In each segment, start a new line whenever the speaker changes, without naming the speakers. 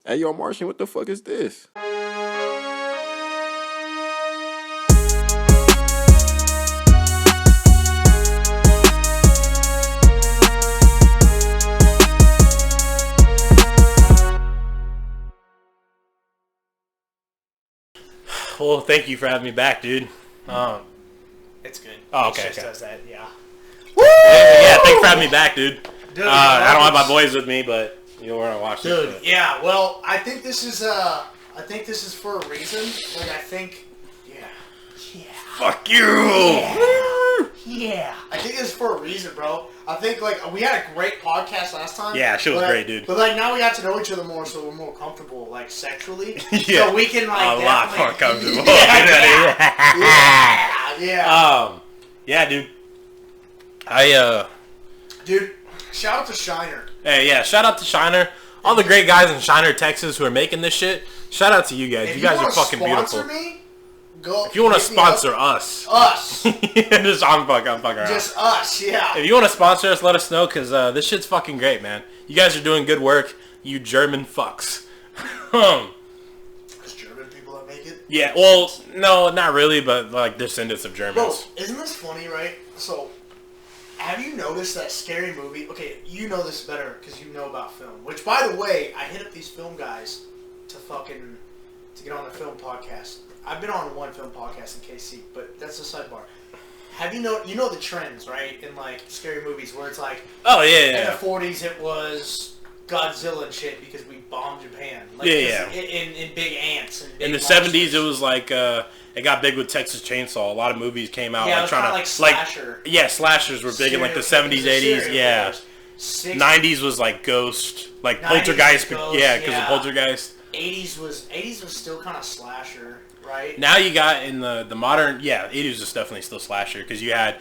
Hey, yo, Martian, what the fuck is this?
Well, thank you for having me back, dude.
It's good.
Oh, okay.
It just does that, yeah.
Yeah, thanks for having me back, dude.
Dude,
I don't have my boys with me, but you'll want to watch this.
Dude, yeah. Well, I think this is for a reason. Like, yeah.
Fuck you.
Yeah. I think this is for a reason, bro. I think like we had a great podcast last time.
Yeah, shit was great, dude.
But like now we got to know each other more, so we're more comfortable, like sexually.
Yeah.
So we can like
a lot more comfortable.
Yeah.
Yeah, dude.
Dude, shout out to Shiner.
Hey, yeah, shout out to Shiner. All the great guys in Shiner, Texas who are making this shit. Shout out to you guys.
If
you guys
wanna
are fucking beautiful.
Me, go.
If you want to sponsor us. I'm fucking around.
Just us, yeah.
If you want to sponsor us, let us know, because this shit's fucking great, man. You guys are doing good work, you German fucks.
There's German people that make it?
Yeah, well, no, not really, but like descendants of Germans.
Bro, isn't this funny, right? So, have you noticed that Scary Movie? Okay, you know this better because you know about film. Which, by the way, I hit up these film guys to get on the film podcast. I've been on one film podcast in KC, but that's a sidebar. Have you know the trends, right? In like scary movies where it's like,
oh yeah.
In the 40s it was Godzilla and shit because we bombed Japan. Like,
yeah.
In big ants. And big
in the
monsters.
70s, it was like it got big with Texas Chainsaw. A lot of movies came out
yeah,
like trying to
like slasher.
yeah, slashers were big in like the 70s, 80s. Yeah. 90s was like Ghost, like Poltergeist.
Ghost,
yeah, because of Poltergeist.
80s was still kind of slasher. Right.
Now you got in the modern, 80s was definitely still slasher because you had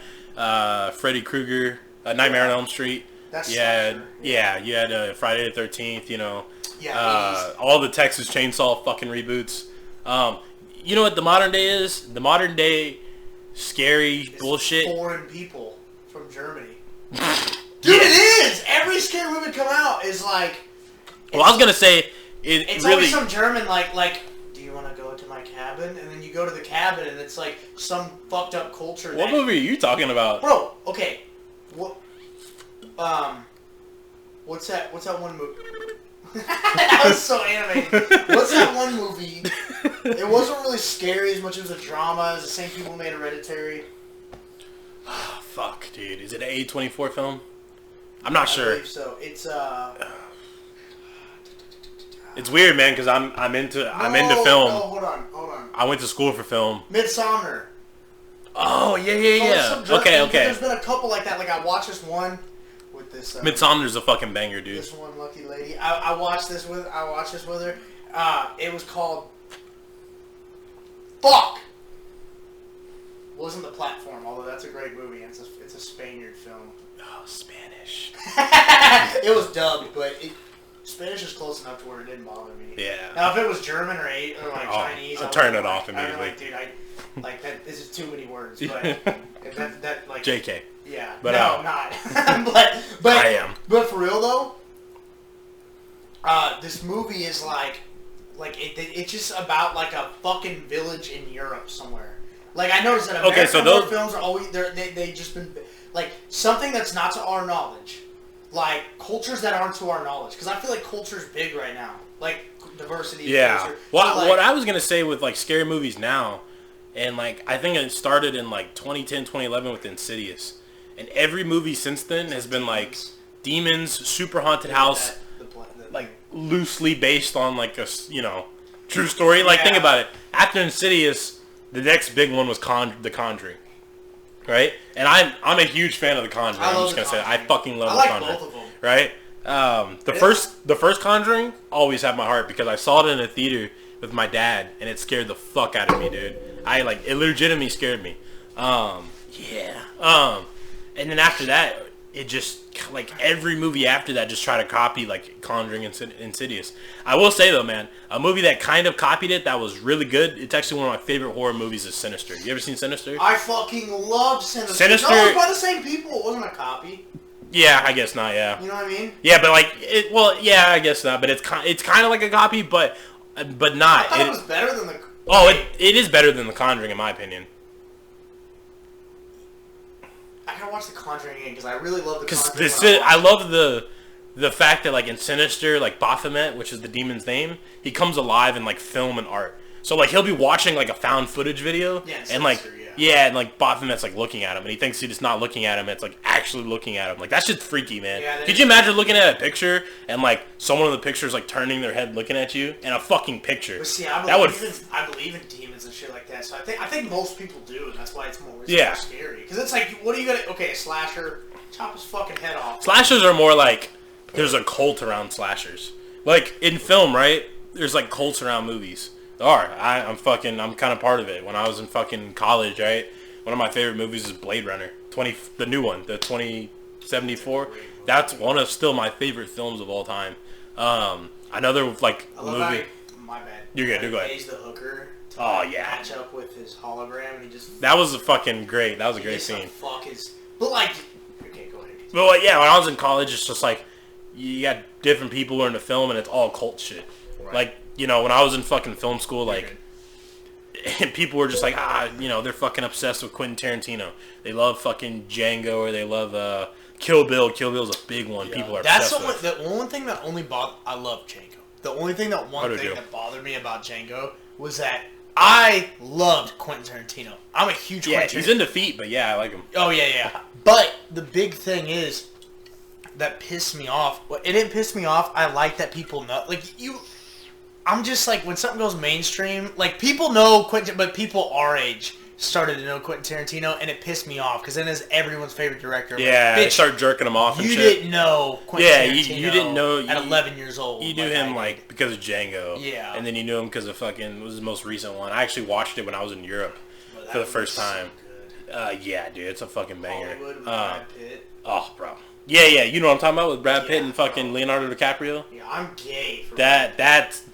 Freddy Krueger, Nightmare on Elm Street.
That's
you had you had Friday the 13th. You know,
yeah,
all the Texas Chainsaw fucking reboots. You know what the modern day is? The modern day scary bullshit.
Foreign people from Germany. Dude, it is. Every scary movie come out is like.
Well, I was gonna say
it's
really
always some German like. Do you want to go to my cabin? And then you go to the cabin, and it's like some fucked up culture.
What movie are you talking about,
bro? Okay, what? What's that one movie? That was so animated. What's that one movie? It wasn't really scary as much as it was a drama. It was the same people who made Hereditary.
Oh, fuck, dude. Is it an A24 film? I'm not sure.
I believe so.
It's weird, man, because I'm into film.
No, hold on.
I went to school for film.
Midsommar.
Oh yeah. Okay.
There's been a couple like that. Like I watched this one with this.
Midsommar's a fucking banger, dude.
This one lucky lady. I watched this with her. It was called. Fuck. Wasn't The Platform, although that's a great movie. It's a Spaniard film.
Oh, Spanish.
It was dubbed, but Spanish is close enough to where it didn't bother me.
Yeah.
Now, if it was German or Chinese,
I'd turn it off immediately.
Dude, like that. This is too many words. But that like.
JK.
Yeah.
But
no, not. but
I am.
But for real though, this movie is like it's just about like a fucking village in Europe somewhere. Like I noticed that American horror films are always they just been like something that's not to our knowledge. Like, cultures that aren't to our knowledge. Because I feel like culture's big right now. Like, diversity.
Yeah.
Culture.
Well,
like,
what I was going to say with, like, scary movies now, and, like, I think it started in, like, 2010, 2011 with Insidious. And every movie since then has been, like, demons, super haunted house, like, loosely based on, like, a, true story. Like, think about it. After Insidious, the next big one was The Conjuring. Right? And I'm a huge fan of The Conjuring. I'm just going to say I fucking love The Conjuring.
Both of them.
Right? The first Conjuring always had my heart because I saw it in a theater with my dad and it scared the fuck out of me, dude. It legitimately scared me. And then after that, it just like every movie after that just try to copy like Conjuring and Insidious. I will say though, man, a movie that kind of copied it that was really good. It's actually one of my favorite horror movies is Sinister. You ever seen Sinister?
I fucking loved Sinister.
Sinister.
No, it was by the same people. It wasn't a copy.
Yeah, I guess not. Yeah.
You know what I mean?
Yeah, but like, yeah, I guess not. But it's kind of like a copy, but not.
I thought it was better than the.
Oh, it is better than The Conjuring in my opinion.
I gotta watch The Conjuring again because I really love The Conjuring.
Because I love the fact that like in Sinister, like Baphomet, which is the demon's name, he comes alive in like film and art. So like he'll be watching like a found footage video, and like and like Baphomet's like looking at him, and he thinks he's just not looking at him. It's like actually looking at him. Like that's just freaky, man. Yeah, could you imagine looking at a picture and like someone in the picture is like turning their head looking at you, and a fucking picture?
But see, I believe in demons and shit like that. So I think most people do, and that's why it's more scary. Because it's like, what are you gonna? Okay, a slasher, chop his fucking head off.
Slashers are more like there's a cult around slashers. Like in film, right? There's like cults around movies. I'm kind of part of it. When I was in fucking college, right? One of my favorite movies is Blade Runner, the new one, the 2074. That's one of still my favorite films of all time. Another like movie.
My bad.
You're good. You're good.
He's the hooker.
Match
up with his hologram, and he just.
That was a fucking great. That was a great scene.
But like, okay, go ahead.
But like, yeah, when I was in college, it's just like you got different people who are into film, and it's all cult shit. Right. Like. You know, when I was in fucking film school, like, people were just like, they're fucking obsessed with Quentin Tarantino. They love fucking Django, or they love Kill Bill. Kill Bill's a big one. Yeah. People are obsessed with.
The only thing that I love Django. The only thing that bothered me about Django was that I loved Quentin Tarantino. I'm a huge Quentin Tarantino.
He's in Defeat, but yeah, I like him.
Oh, yeah. But the big thing is that pissed me off. Well, it didn't piss me off. I like that people know. Like, I'm just like, when something goes mainstream, like, people know Quentin, but people our age started to know Quentin Tarantino, and it pissed me off, because then it's everyone's favorite director.
Yeah, they start jerking him off and shit.
You didn't know Quentin Tarantino
you didn't know,
at 11 years old.
You knew him, like, because of Django.
Yeah.
And then you knew him because of fucking, was his most recent one. I actually watched it when I was in Europe for the first time. So yeah, dude, it's a fucking banger.
Hollywood with Brad Pitt.
Oh, bro. Yeah, you know what I'm talking about with Brad Pitt and fucking Leonardo DiCaprio?
Yeah, I'm gay for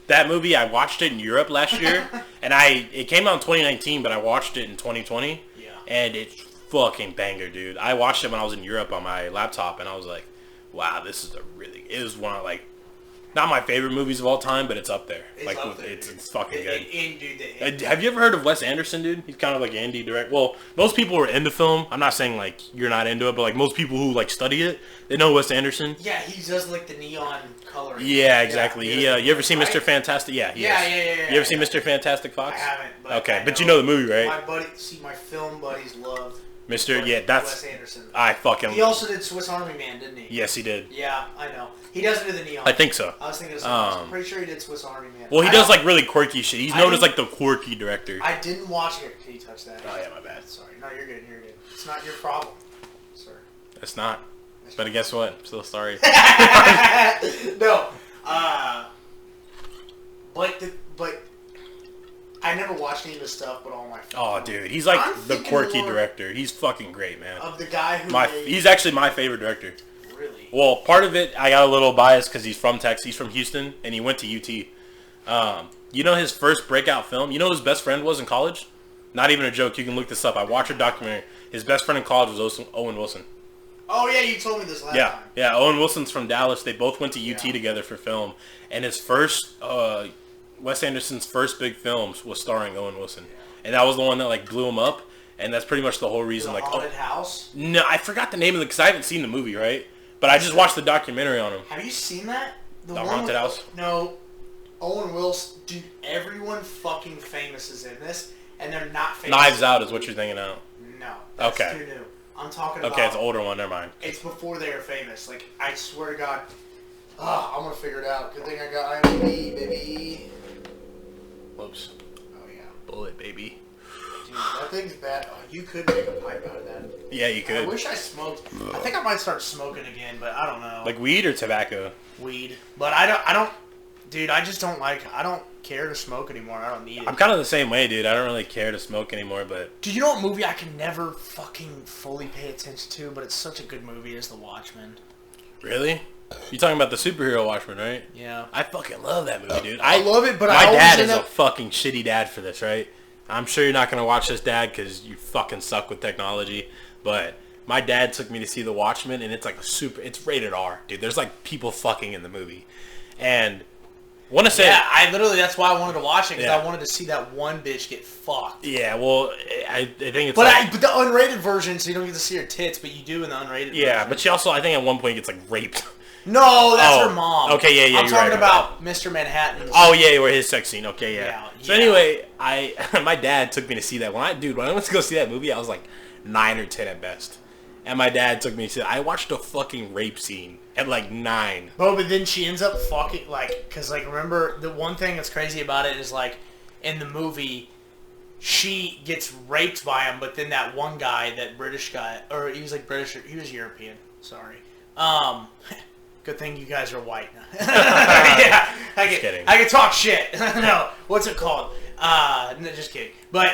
that movie. I watched it in Europe last year, and it came out in 2019, but I watched it in 2020.
Yeah.
And it's fucking banger, dude. I watched it when I was in Europe on my laptop, and I was like, wow, this is it was one of, like, not my favorite movies of all time, but it's up there. It's fucking good. Have you ever heard of Wes Anderson, dude? He's kind of like an indie director. Well, most people who are into film, I'm not saying like you're not into it, but like most people who like study it, they know Wes Anderson.
Yeah, he does like the neon coloring.
Yeah, exactly. You ever seen Mr. Fantastic? Yeah.
Yeah.
You ever seen Mr. Fantastic Fox?
I haven't. But
okay, but you know the movie, right?
My film buddies love
that's
Wes Anderson. He also did Swiss Army Man, didn't he?
Yes, he did.
Yeah, I know. He doesn't do the neon.
I think so.
I was thinking of something else. I'm pretty sure he did Swiss Army Man.
Well, he does like really quirky shit. He's known as like the quirky director.
I didn't watch it. Can you touch that?
Oh yeah, my bad.
Sorry. No, you're good. You're good. It's not your problem, sir.
It's not. But guess what? I'm still sorry.
No. But I never watched any of his stuff, but all my friends.
Oh, dude, he's like the quirky director. He's fucking great, man.
Of the guy who
he's actually my favorite director.
Really?
Well, part of it, I got a little biased because he's from Texas. He's from Houston, and he went to UT. You know his first breakout film? You know who his best friend was in college? Not even a joke. You can look this up. I watched a documentary. His best friend in college was Owen Wilson.
Oh, yeah, you told me this last time.
Yeah, Owen Wilson's from Dallas. They both went to UT together for film. And his first, Wes Anderson's first big films was starring Owen Wilson. And that was the one that, like, blew him up. And that's pretty much the whole reason.
The Haunted House?
No, I forgot the name of it because I haven't seen the movie, right? But I just watched the documentary on him.
Have you seen that?
The Haunted House?
No. Owen Wilson. Dude, everyone fucking famous is in this. And they're not famous.
Knives Out is what you're thinking of.
No. That's too new. I'm talking about...
Okay, it's an older one. Never mind.
It's before they were famous. Like, I swear to God. I'm going to figure it out. Good thing I got IMDb, baby.
Whoops.
Oh, yeah.
Bullet, baby.
Dude, that thing's bad. Oh, you could make a pipe out of that.
Yeah, you could.
I wish I smoked. I think I might start smoking again, but I don't know.
Like weed or tobacco?
Weed. But I don't... Dude, I just don't like... I don't care to smoke anymore. I don't need it.
I'm kind of the same way, dude. I don't really care to smoke anymore, but...
Dude, you know what movie I can never fucking fully pay attention to, but it's such a good movie, is The Watchmen.
Really? You talking about the superhero Watchmen, right?
Yeah.
I fucking love that movie, dude.
I love it, but
my dad is a fucking shitty dad for this, right? I'm sure you're not going to watch this, Dad, because you fucking suck with technology, but My dad took me to see The Watchmen, and it's like it's rated R, dude. There's like people fucking in the movie, and want to say
that's why I wanted to watch it because I wanted to see that one bitch get fucked.
Yeah, well, I think it's.
But but the unrated version, so you don't get to see her tits, but you do in the unrated version.
Yeah, but she also, I think, at one point gets like raped.
No, that's her mom.
Okay, yeah,
I'm talking about Mr. Manhattan.
Oh yeah, where his sex scene. Okay, yeah. So
yeah.
anyway, my dad took me to see that. When I went to go see that movie, I was like 9 or 10 at best. And my dad took me to. I watched a fucking rape scene at like 9.
Bro, but then she ends up fucking because remember the one thing that's crazy about it is like in the movie, she gets raped by him, but then that one guy, that British guy, or he was like British, he was European. Sorry. Good thing you guys are white. Yeah, I can talk shit. No, what's it called? No, just kidding. But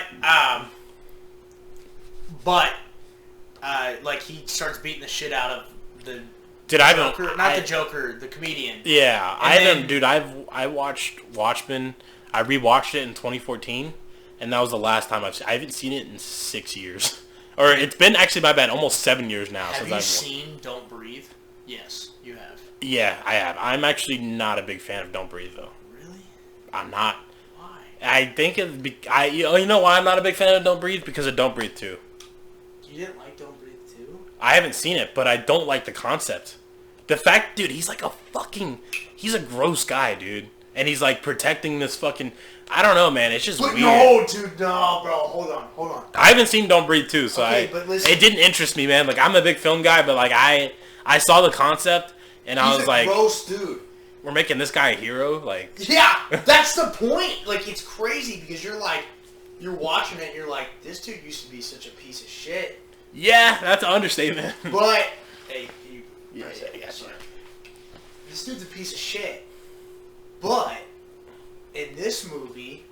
like he starts beating the shit out of the Joker, the Joker, the comedian.
Yeah, I watched Watchmen. I rewatched it in 2014, and that was the last time I haven't seen it in 6 years, or it's been actually my bad, almost 7 years now.
Have you seen Don't Breathe? Yes, you have.
Yeah, I have. I'm actually not a big fan of Don't Breathe though.
Really?
I'm not.
Why?
I think you know why I'm not a big fan of Don't Breathe? Because of Don't Breathe 2.
You didn't like Don't Breathe 2?
I haven't seen it, but I don't like the concept. The fact, dude, he's like he's a gross guy, dude. And he's like protecting this fucking, I don't know, man. It's just weird.
No, dude, no, bro. Hold on.
I haven't seen Don't Breathe 2, so
but listen.
it didn't interest me, man. Like, I'm a big film guy, but like I saw the concept, and I was like,
gross dude.
We're making this guy a hero? Like,
yeah, that's the point. Like, it's crazy because you're watching it and you're like, this dude used to be such a piece of shit.
Yeah, that's an understatement.
But, hey,
yeah.
This dude's a piece of shit. But, in this movie,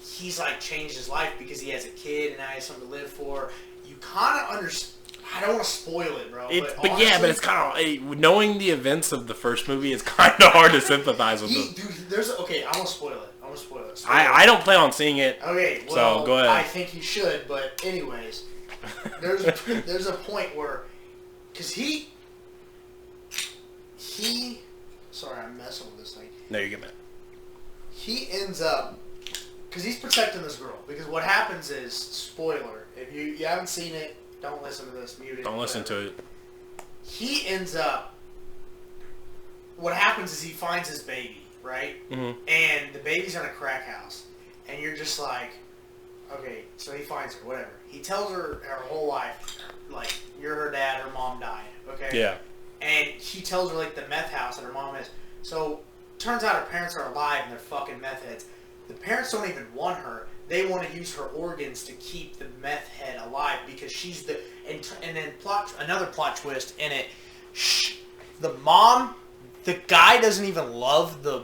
he's like changed his life because he has a kid and now he has something to live for. You kind of understand. I don't want to spoil it, bro. But honestly,
it's kind of knowing the events of the first movie. It's kind of hard to sympathize with them.
Dude, I'm gonna spoil it.
I don't plan on seeing it.
Okay, well,
so go ahead.
I think you should. But anyways, there's a point where, because he. Sorry, I'm messing with this thing.
No, you're good, man.
He ends up, because he's protecting this girl. Because what happens is, spoiler, if you haven't seen it, don't listen to this, mute it.
Don't listen to it.
He ends up, what happens is he finds his baby, right?
Mm-hmm.
And the baby's in a crack house. And you're just like, okay, so he finds her, whatever. He tells her whole life, like, you're her dad, her mom died, okay?
Yeah.
And he tells her, like, the meth house that her mom is. So, turns out her parents are alive and they're fucking meth heads. The parents don't even want her. They want to use her organs to keep the meth head alive because she's the... And then another plot twist in it. The mom... The guy doesn't even love the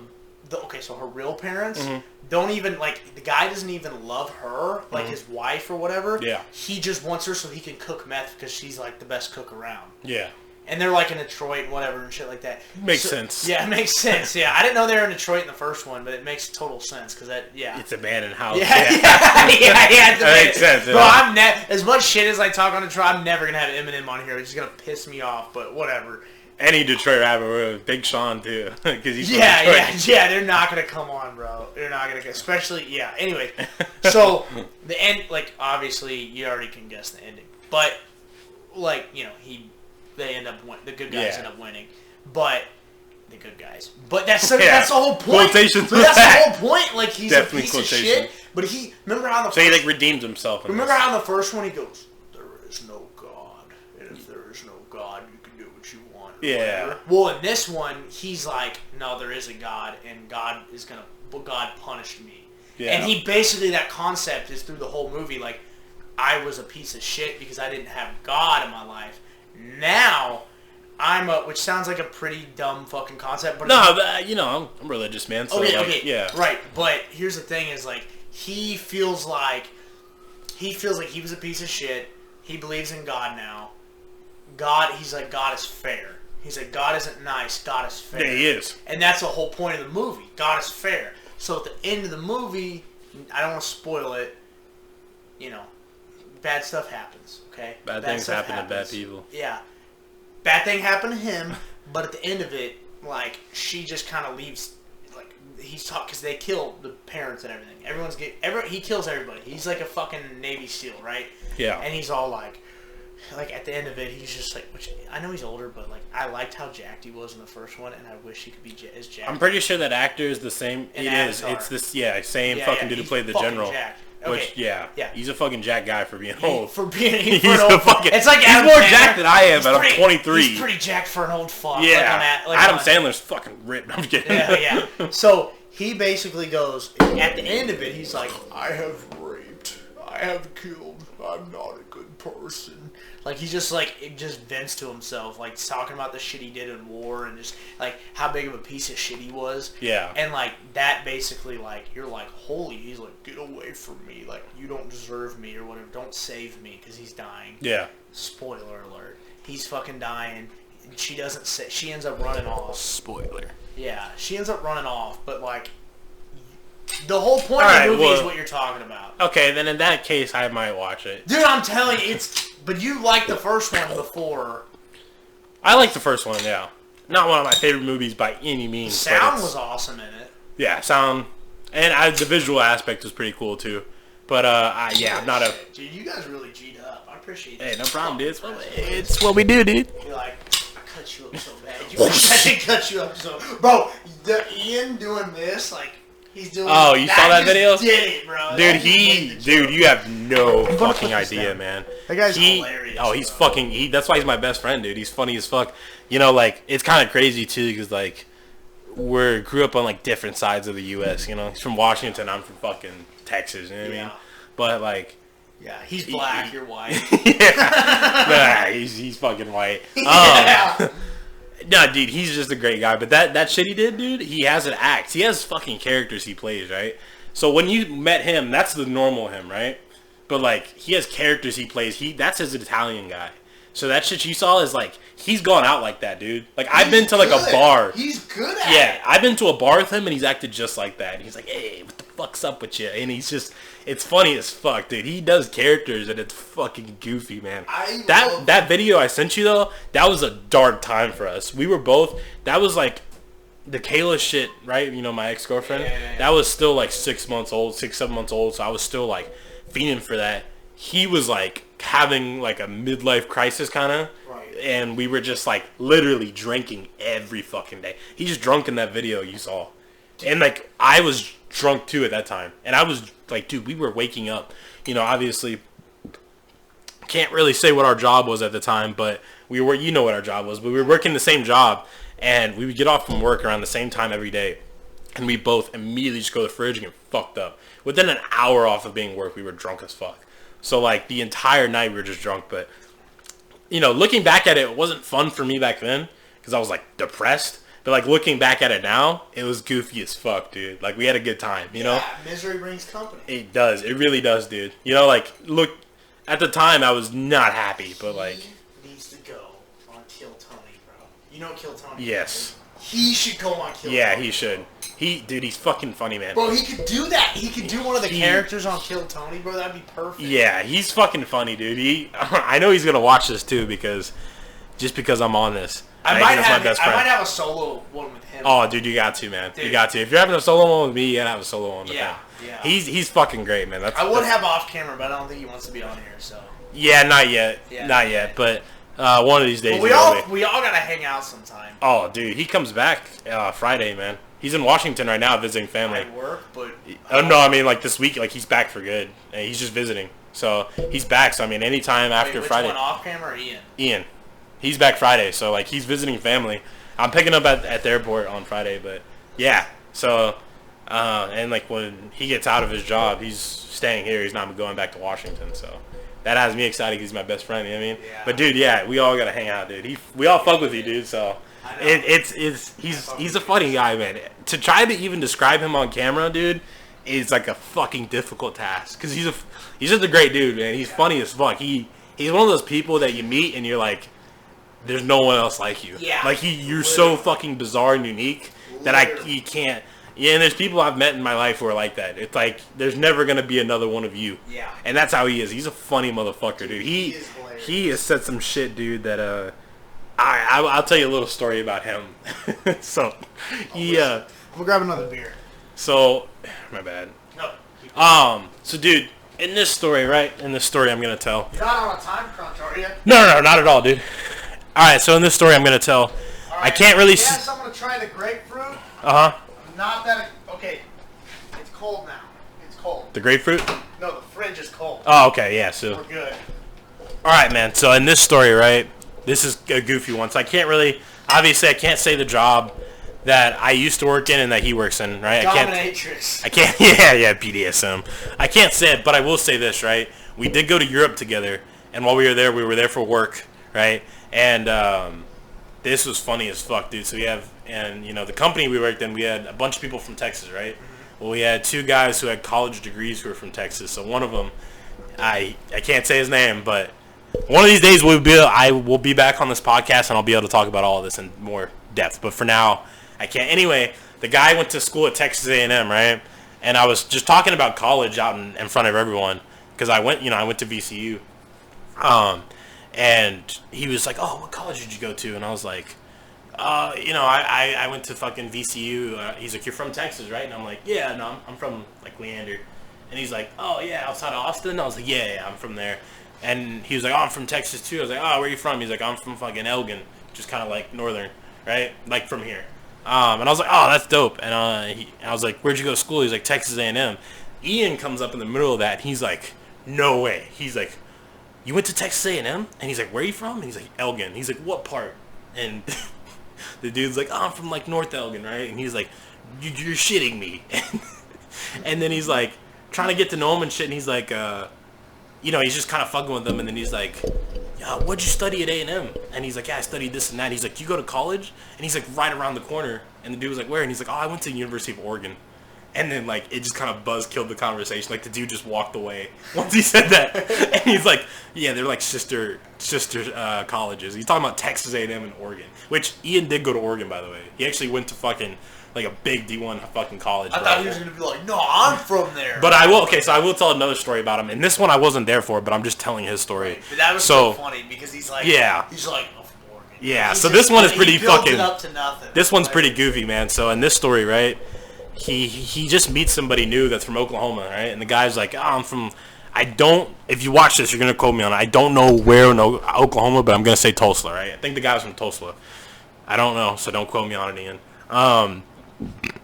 okay, so her real parents don't even, like, the guy doesn't even love her, like his wife or whatever.
Yeah.
He just wants her so he can cook meth because she's, like, the best cook around.
Yeah.
And they're like in Detroit and whatever and shit like that.
Makes sense.
Yeah, it makes sense. Yeah, I didn't know they were in Detroit in the first one, but it makes total sense because
it's abandoned house.
Yeah. That
makes sense.
Bro, as much shit as I talk on Detroit, I'm never gonna have Eminem on here. It's just gonna piss me off. But whatever.
Any Detroit rapper, Big Sean too, because he's
yeah. They're not gonna come on, bro. They're not gonna, especially Anyway, so the end, like obviously you already can guess the ending, but like they end up the good guys end up winning, but the good guys. But that's the whole point.
Quotations.
But that's the whole point. Like he's
definitely
a piece of shit. But remember how
he like redeems himself.
Remember how in the first one he goes, "There is no God, and if there is no God, you can do what you want."
Yeah.
Whatever. Well, in this one, he's like, "No, there is a God, and God punished me." Yeah. And he basically, that concept is through the whole movie. Like, I was a piece of shit because I didn't have God in my life. Now, which sounds like a pretty dumb fucking concept, but
no, I'm a religious man, so
okay,
yeah,
right. But here's the thing: is like he feels like he was a piece of shit. He believes in God now. He's like, God is fair. He's like, God isn't nice. God is fair.
Yeah, he is,
and that's the whole point of the movie. God is fair. So at the end of the movie, I don't want to spoil it. bad stuff happens. Okay,
Bad things happen to bad people.
Yeah, bad thing happened to him, but at the end of it, like she just kind of leaves. Like he's taught because they kill the parents and everything. He kills everybody. He's like a fucking Navy SEAL, right?
Yeah.
And he's all like at the end of it, he's just like, which I know he's older, but like I liked how jacked he was in the first one, and I wish he could be as jacked.
I'm pretty sure that actor is the same. It is. It's this. Same fucking dude who played the general.
Jacked. Okay.
Which he's a fucking jack guy for being old.
He's
a fucking.
It's like
he's
Adam
more
Sandler.
jacked than I am, but I'm 23.
He's pretty jacked for an old fuck.
Yeah, Adam Sandler's fucking ripped. I'm kidding.
Yeah. So he basically goes at the end of it. He's like, I have raped. I have killed. I'm not a good person. Like he just vents to himself, like talking about the shit he did in war and just like how big of a piece of shit he was.
Yeah.
And like that basically like you're like, holy, he's like, get away from me, like you don't deserve me or whatever, don't save me because he's dying.
Yeah.
Spoiler alert, he's fucking dying. And she doesn't say. She ends up running off.
Spoiler.
Yeah, she ends up running off, but like the whole point of the movie is what you're talking about.
Okay, then in that case, I might watch it.
Dude, I'm telling you, but you liked the first one before.
I like the first one, yeah. Not one of my favorite movies by any means.
The sound was awesome in it.
Yeah, sound. And the visual aspect was pretty cool, too. But, I'm not a...
Dude, you guys really G'd up. I appreciate that.
Hey, no problem, dude. It's what we do, dude.
You're like, I cut you up so bad. I didn't cut you up so... Bro, Ian doing this, like... He's doing.
Oh, you saw that video?
Did it, bro?
Dude, you have no fucking idea, man.
That guy's hilarious.
Oh, he's fucking. That's why he's my best friend, dude. He's funny as fuck. You know, like it's kind of crazy too, because like grew up on like different sides of the U.S. You know, he's from Washington. I'm from fucking Texas. You know what I mean? But like.
Yeah, he's black. You're white.
Yeah, he's fucking white.
Yeah.
No, dude, he's just a great guy. But that shit he did, dude, he has an act. He has fucking characters he plays, right? So when you met him, that's the normal him, right? But like, he has characters he plays. That's his Italian guy. So that shit you saw is like, he's gone out like that, dude. Like, I've been to like a bar.
He's good at it.
Yeah, I've been to a bar with him and he's acted just like that. And he's like, hey, what the fuck's up with you? And he's just, it's funny as fuck, dude. He does characters and it's fucking goofy, man. That video I sent you though, that was a dark time for us. We were both, that was like the Kayla shit, right? You know, my ex-girlfriend. Yeah. That was still like 7 months old. So I was still like fiending for that. He was like having like a midlife crisis kind of. Right. And we were just like literally drinking every fucking day. He's drunk in that video you saw. And like I was drunk too at that time. And I was like, dude, we were waking up. You know, obviously can't really say what our job was at the time, but we were, you know what our job was, but we were working the same job and we would get off from work around the same time every day. And we both immediately just go to the fridge and get fucked up. Within an hour off of being work, we were drunk as fuck. So like the entire night we were just drunk. But you know, looking back at it, it wasn't fun for me back then because I was like depressed. But like looking back at it now, it was goofy as fuck, dude. Like we had a good time, you know?
Misery brings company.
It does. It really does, dude. You know, like look, at the time I was not happy, but like
he needs to go on Kill Tony, bro. You know Kill Tony?
Yes.
Right? He should go on Kill Tony.
Yeah, he should. Dude, he's fucking funny, man.
Bro, he could do that. He could do one of the characters on Kill Tony, bro. That'd be perfect.
Yeah, he's fucking funny, dude. I know he's gonna watch this too because I'm on this.
I might have a solo one with him.
Oh, dude, you got to, man. Dude. You got to. If you're having a solo one with me, you gotta have a solo one with him. Yeah. He's fucking great, man.
I would have off camera, but I don't think he wants to be on here. So.
Yeah, not yet. Not yet. But one of these days.
Well, we all gotta hang out sometime.
Oh, dude, he comes back Friday, man. He's in Washington right now visiting family.
I work, but...
no, I mean, like, this week, like, he's back for good. And he's just visiting. So, he's back. So, I mean, anytime after Friday...
Which one, off camera or Ian?
Ian. He's back Friday. So, like, he's visiting family. I'm picking up at the airport on Friday, but, yeah. So, and, like, when he gets out of his job, he's staying here. He's not going back to Washington, so... That has me excited because he's my best friend, you know what I mean? Yeah. But, dude, yeah, we all got to hang out, dude. We all fuck with you, dude, so... He's a funny guy, man. To try to even describe him on camera, dude, is like a fucking difficult task. Because he's just a great dude, man. He's funny as fuck. He's one of those people that you meet and you're like, there's no one else like you.
Yeah.
Like you're so fucking bizarre and unique that you can't. Yeah, and there's people I've met in my life who are like that. It's like there's never gonna be another one of you.
Yeah.
And that's how he is. He's a funny motherfucker, dude.
He is hilarious.
He has said some shit, dude. That I'll tell you a little story about him. So he
We'll grab another beer.
So my bad.
No.
So dude, in this story, right? In this story I'm gonna tell.
You're not on a time crunch, are you?
No, not at all, dude. All right, so in this story I'm gonna tell.
Right.
I can't really.
Yes, I'm gonna try the grapefruit.
Uh huh.
Not that. Okay. It's cold now. It's cold.
The grapefruit?
No, the fridge is cold.
Oh, okay, yeah. So.
We're good.
All right, man. So in this story, right? This is a goofy one. So I can't really. Obviously, I can't say the job that I used to work in and that he works in, right?
Dominatrix.
I can't. Yeah, BDSM. I can't say it, but I will say this, right? We did go to Europe together, and while we were there for work, right? And this was funny as fuck, dude. So we have, and you know, the company we worked in, we had a bunch of people from Texas, right? Well, we had two guys who had college degrees who were from Texas. So one of them, I can't say his name, but one of these days I will be back on this podcast and I'll be able to talk about all of this in more depth. But for now, I can't. Anyway, the guy went to school at Texas A&M, right? And I was just talking about college out in front of everyone because I went to VCU. And he was like, "Oh, what college did you go to?" And I was like, I went to fucking VCU. He's like, "You're from Texas, right?" And I'm like, "Yeah, no, I'm from like Leander." And he's like, "Oh yeah, outside of Austin?" I was like, "Yeah, I'm from there." And he was like, "Oh, I'm from Texas too." I was like, "Oh, where are you from?" He's like, "I'm from fucking Elgin, just kind of like northern, right? Like from here." And I was like, "Oh, that's dope." And I was like, "Where'd you go to school?" He's like, "Texas A&M." Ian comes up in the middle of that. And he's like, "No way." He's like, "You went to Texas A&M?" And he's like, "Where are you from?" And he's like, "Elgin." He's like, "What part?" And the dude's like, "Oh, I'm from like North Elgin, right?" And he's like, "You're shitting me." And then he's like trying to get to know him and shit. And he's like, he's just kind of fucking with them. And then he's like, "Yeah, what'd you study at A&M?" And he's like, "Yeah, I studied this and that." And he's like, "You go to college?" And he's like, "Right around the corner." And the dude was like, "Where?" And he's like, "Oh, I went to the University of Oregon." And then, like, it just kind of killed the conversation. Like, the dude just walked away once he said that. And he's like, "Yeah, they're like sister colleges." He's talking about Texas A&M and Oregon. Which, Ian did go to Oregon, by the way. He actually went to fucking, like, a big D1 fucking college.
I thought he was going to be like, "No, I'm from there."
But I will tell another story about him. And this one I wasn't there for, but I'm just telling his story.
Right. But that was so funny because he's like,
yeah.
He's like, "I'm from Oregon."
Yeah, so this one is pretty fucking...
it up to nothing.
This one's pretty goofy, man. So in this story, right... He just meets somebody new that's from Oklahoma, right? And the guy's like, "Oh, I'm from, if you watch this, you're going to quote me on it. I don't know where in Oklahoma, but I'm going to say Tulsa, right? I think the guy was from Tulsa. I don't know, so don't quote me on it, Ian.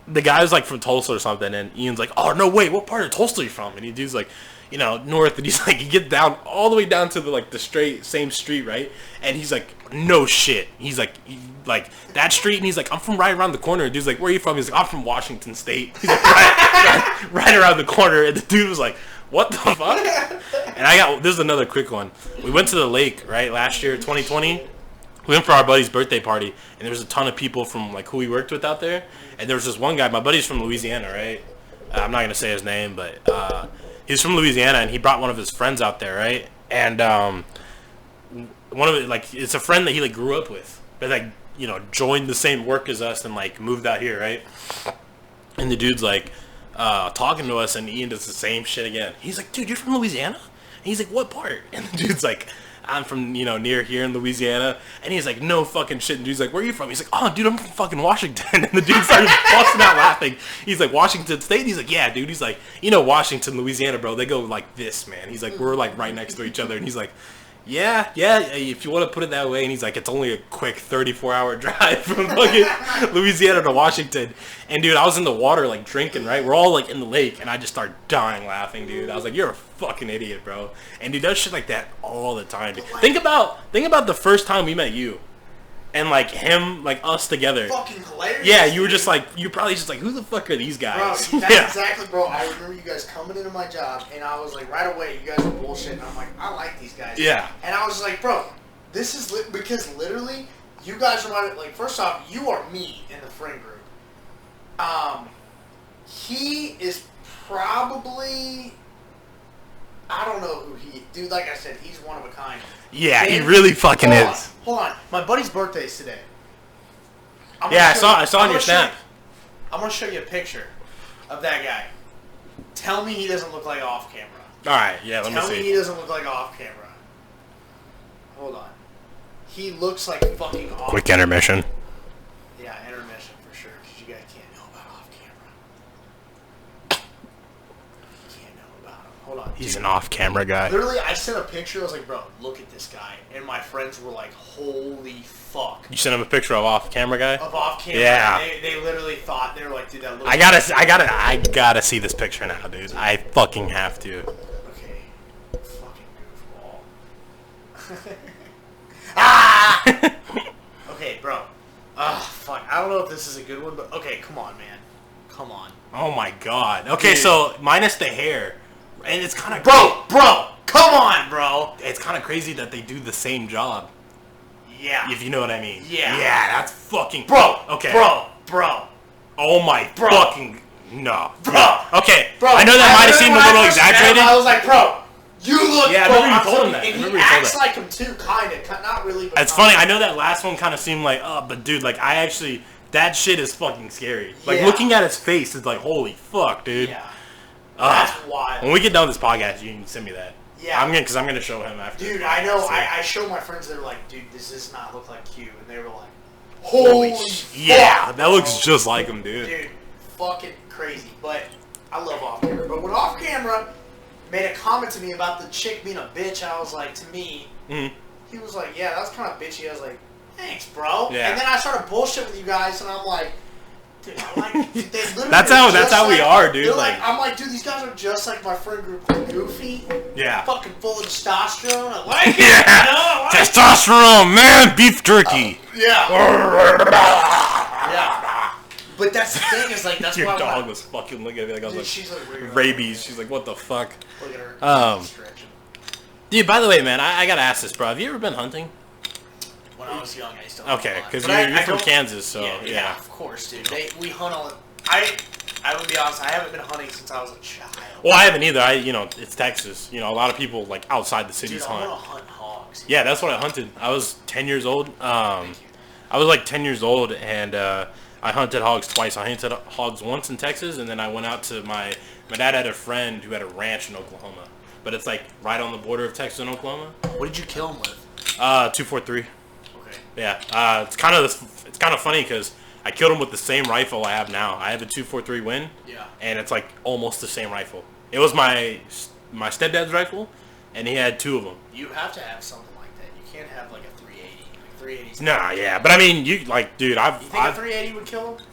The guy's like from Tulsa or something, and Ian's like, "Oh, no, wait, what part of Tulsa are you from?" And the dude's like, north, and he's like, he gets down, all the way down to the same street, right? And he's like, "No shit." He's like, that street, and he's like, "I'm from right around the corner." And dude's like, "Where are you from?" He's like, "I'm from Washington State." He's like, right around the corner. And the dude was like, "What the fuck?" And this is another quick one. We went to the lake, right, last year, 2020. We went for our buddy's birthday party, and there was a ton of people from, like, who we worked with out there. And there was this one guy, my buddy's from Louisiana, right? I'm not going to say his name, but he's from Louisiana, and he brought one of his friends out there, right? And one of it, like, it's a friend that he, like, grew up with. But, like, joined the same work as us and, like, moved out here, right? And the dude's, like, talking to us, and Ian does the same shit again. He's like, "Dude, you're from Louisiana?" And he's like, "What part?" And the dude's like, "I'm from, near here in Louisiana." And he's like, "No fucking shit." And the dude's like, "Where are you from?" He's like, "Oh, dude, I'm from fucking Washington." And the dude started busting out laughing. He's like, "Washington State?" He's like, "Yeah, dude." He's like, "Washington, Louisiana, bro, they go like this, man." He's like, "We're like right next to each other." And he's like, Yeah, if you want to put it that way. And he's like, "It's only a quick 34-hour drive from fucking Louisiana to Washington." And dude, I was in the water, like, drinking, right? We're all like in the lake, and I just started dying laughing, dude. I was like, "You're a fucking idiot, bro." And dude does shit like that all the time, dude. Think about the first time we met you. And, like, him, like, us together.
Fucking hilarious.
Yeah, you were just like, you're probably just like, "Who the fuck are these guys?"
Bro, that's exactly, bro. I remember you guys coming into my job, and I was like, right away, you guys are bullshit. And I'm like, I like these guys.
Yeah.
And I was like, bro, this is because literally, you guys reminded, like, first off, you are me in the friend group. He is probably, I don't know who dude, like I said, he's one of a kind.
Yeah, he really fucking is.
Hold on. My buddy's birthday is today.
Yeah, I saw on your snap.
I'm gonna show you a picture of that guy. Tell me he doesn't look like off camera.
All right, yeah, let me see.
Tell me he doesn't look like off camera. Hold on. He looks like fucking off.
Quick intermission.
Yeah, intermission for sure, because you guys can't know about off camera. You can't know about him. Hold on.
He's an off-camera guy.
Literally, I sent a picture. I was like, bro, look at this guy. And my friends were like, holy fuck.
You sent him a picture of off-camera guy?
Of off camera.
Yeah.
They literally thought, they were like, dude, that looks
I gotta see this picture now, dude. I fucking have to.
Okay. Fucking goofball. Ah! Okay, bro. Fuck. I don't know if this is a good one, but okay, come on, man. Come on.
Oh my god. Okay,
Dude.
so minus the hair. And it's kind of...
Bro! Come on, bro!
It's kind of crazy that they do the same job.
Yeah.
If you know what I mean.
Yeah.
Yeah, that's fucking...
Bro!
Okay.
Bro!
Oh my
Bro.
fucking... No.
Bro.
No. Okay.
Bro!
I know that might have seemed a little exaggerated.
I was like, bro, you look...
Yeah, I
bro,
remember you
I'm
told him
telling
that.
you,
I
and
remember
he
you told
acts
that.
like him too, kinda. Not really, but...
It's funny. I know that last one kind of seemed like, but dude, like, I actually... That shit is fucking scary. Like,
Yeah.
looking at his face is like, holy fuck, dude.
Yeah. That's wild.
When we get done with this podcast, you can send me that.
Yeah.
Because I'm gonna show him after.
Dude,
the
I know.
podcast, so.
I showed my friends. They were like, "Dude, this does not look like Q," and they were like, "Holy fuck,
yeah, that looks
bro."
just like him, dude.
Dude, fucking crazy. But I love off camera. But when off camera made a comment to me about the chick being a bitch, I was like, to me,
Mhm.
he was like, "Yeah, that's kind of bitchy." I was like, "Thanks, bro."
Yeah.
And then I started bullshit with you guys, and I'm like. Dude, I'm like, dude, they literally
That's how we are, dude.
They're
Like,
I'm like, dude, these guys are just like my friend group, Goofy.
yeah.
Fucking full of testosterone. I like it.
Yeah.
You know, I like it.
Testosterone, man, beef jerky.
Yeah. Yeah. But that's the thing is like that's
Your
why
dog was fucking looking at me like I was
Dude,
like,
she's like weird.
rabies. She's like, what the fuck?
Look at her. Stretching.
Dude, by the way, man, I gotta ask this, bro. Have you ever been hunting?
When I was young, I used to
Okay,
hunt a lot.
because
But
you're
I
from
don't-
Kansas, so
yeah, of course, dude. We hunt all. I would be honest. I haven't been hunting since I was a child.
Well, I haven't either. It's Texas. You know, a lot of people like outside the
Dude,
cities
I want
hunt.
to hunt hogs.
Yeah, that's what I hunted. I was 10 years old. I was like 10 years old, and I hunted hogs twice. I hunted hogs once in Texas, and then I went out to my dad had a friend who had a ranch in Oklahoma, but it's like right on the border of Texas and Oklahoma.
What did you kill him with?
243.
Okay.
Yeah. It's kind of funny because I killed him with the same rifle I have now. I have a 243 Win.
Yeah.
And it's like almost the same rifle. It was my stepdad's rifle, and he had two of them.
You have to have something like that. You can't have like a 380. Like 380's
Nah, yeah, but I mean, you like, dude,
You think a 380 would kill him?